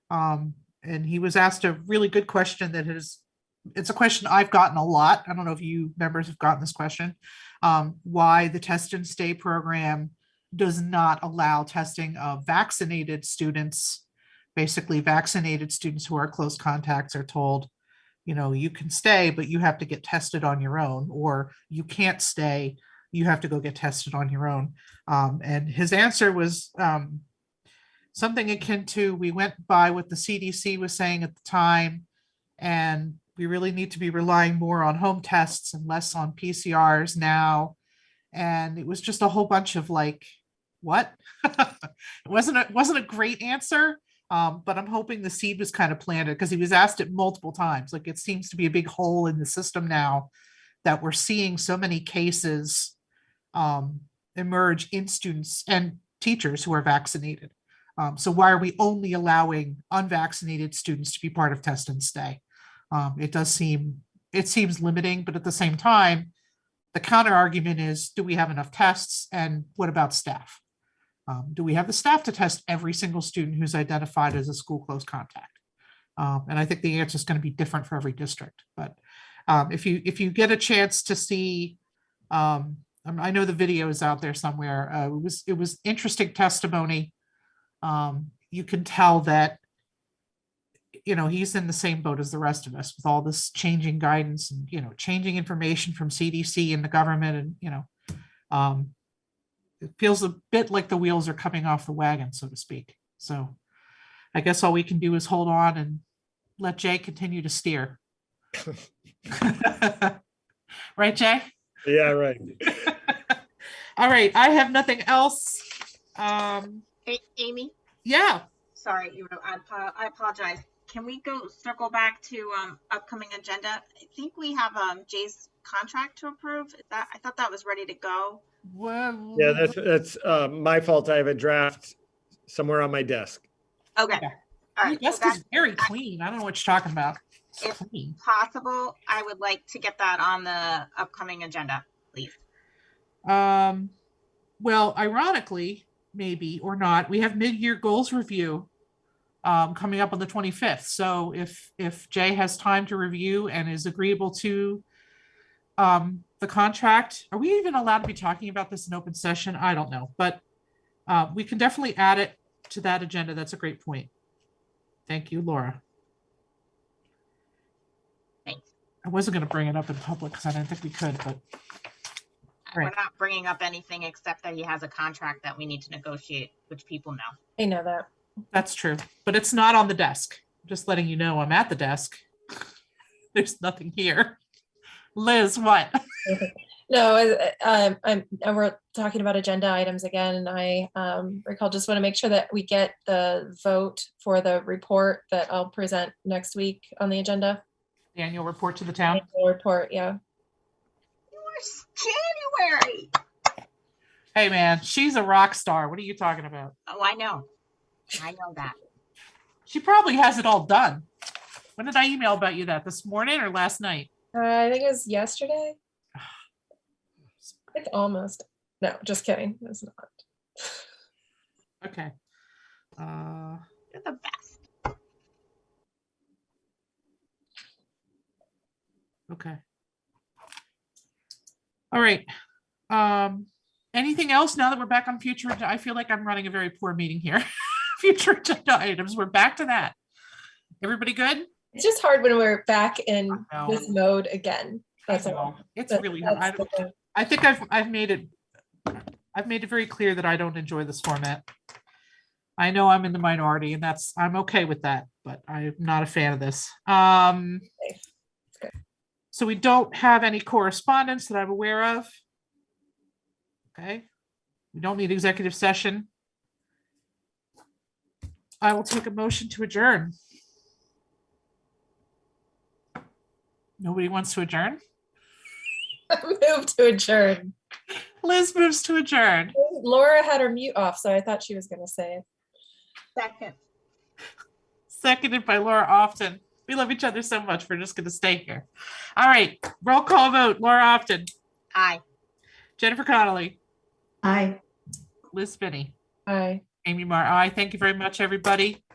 And he was asked a really good question it's a question I've gotten a lot. I don't know if you members have gotten this question. Why the test and stay program does not allow testing of vaccinated students. Basically, vaccinated students who are close contacts are told, you can stay, but you have to get tested on your own, or you can't stay, you have to go get tested on your own. And his answer was something akin to, we went by what the CDC was saying at the time, and we really need to be relying more on home tests and less on PCRs now. And it was just a whole bunch of like, what? It wasn't a great answer. But I'm hoping the seed was kind of planted, because he was asked it multiple times. Like, it seems to be a big hole in the system now that we're seeing so many cases emerge in students and teachers who are vaccinated. So why are we only allowing unvaccinated students to be part of test and stay? It seems limiting, but at the same time, the counter argument is, do we have enough tests, and what about staff? Do we have the staff to test every single student who's identified as a school close contact? And I think the answer is going to be different for every district. But if you get a chance to see, I know the video is out there somewhere. It was interesting testimony. You can tell that he's in the same boat as the rest of us with all this changing guidance and changing information from CDC and the government, and it feels a bit like the wheels are coming off the wagon, so to speak. So I guess all we can do is hold on and let Jay continue to steer. Right, Jay? Yeah, right. All right, I have nothing else. Hey, Amy, Yeah. sorry, I apologize. Can we circle back to upcoming agenda? I think we have Jay's contract to approve. I thought that was ready to go. Well, Yeah, that's my fault. I have a draft somewhere on my desk. Okay. Yeah. All Your right. desk is very clean. I don't know what you're talking about. It's If clean. possible, I would like to get that on the upcoming agenda, please. Well, ironically, maybe or not, we have mid-year goals review coming up on the 25th. So if Jay has time to review and is agreeable to the contract, are we even allowed to be talking about this in open session? I don't know, but we can definitely add it to that agenda. That's a great point. Thank you, Laura. Thanks. I wasn't going to bring it up in public because I didn't think we could, but We're not bringing up anything except that he has a contract that we need to negotiate, which people know. I know that. that's true. But it's not on the desk. Just letting you know I'm at the desk. There's nothing here. Liz, what? No, we're talking about agenda items again, and I recall just want to make sure that we get the vote for the report that I'll present next week on the agenda. The annual report to the town. Annual report, yeah. January. Hey man, she's a rock star. What are you talking about? Oh, I know. I know that. She probably has it all done. When did I email about you that? This morning or last night? I think it was yesterday. It's almost. No, just kidding. It's not. Okay. You're the best. Okay. All right. Anything else now that we're back on future? I feel like I'm running a very poor meeting here. Future agenda items. We're back to that. Everybody good? It's just hard when we're back in I know. this mode again. That's all. It's But really that's hard. the- I think I've made it very clear that I don't enjoy this format. I know I'm in the minority, and I'm okay with that, but I'm not a fan of this. So we don't have any correspondence that I'm aware of. Okay. We don't need executive session. I will take a motion to adjourn. Nobody wants to adjourn? Move to adjourn. Liz moves to adjourn. Laura had her mute off, so I thought she was going to say it. Second. Seconded by Laura Often. We love each other so much. We're just going to stay here. All right. Roll call vote. Laura Often. Aye. Jennifer Connolly. Aye. Liz Spinney. Aye. Amy Marr. Aye. Thank you very much, everybody.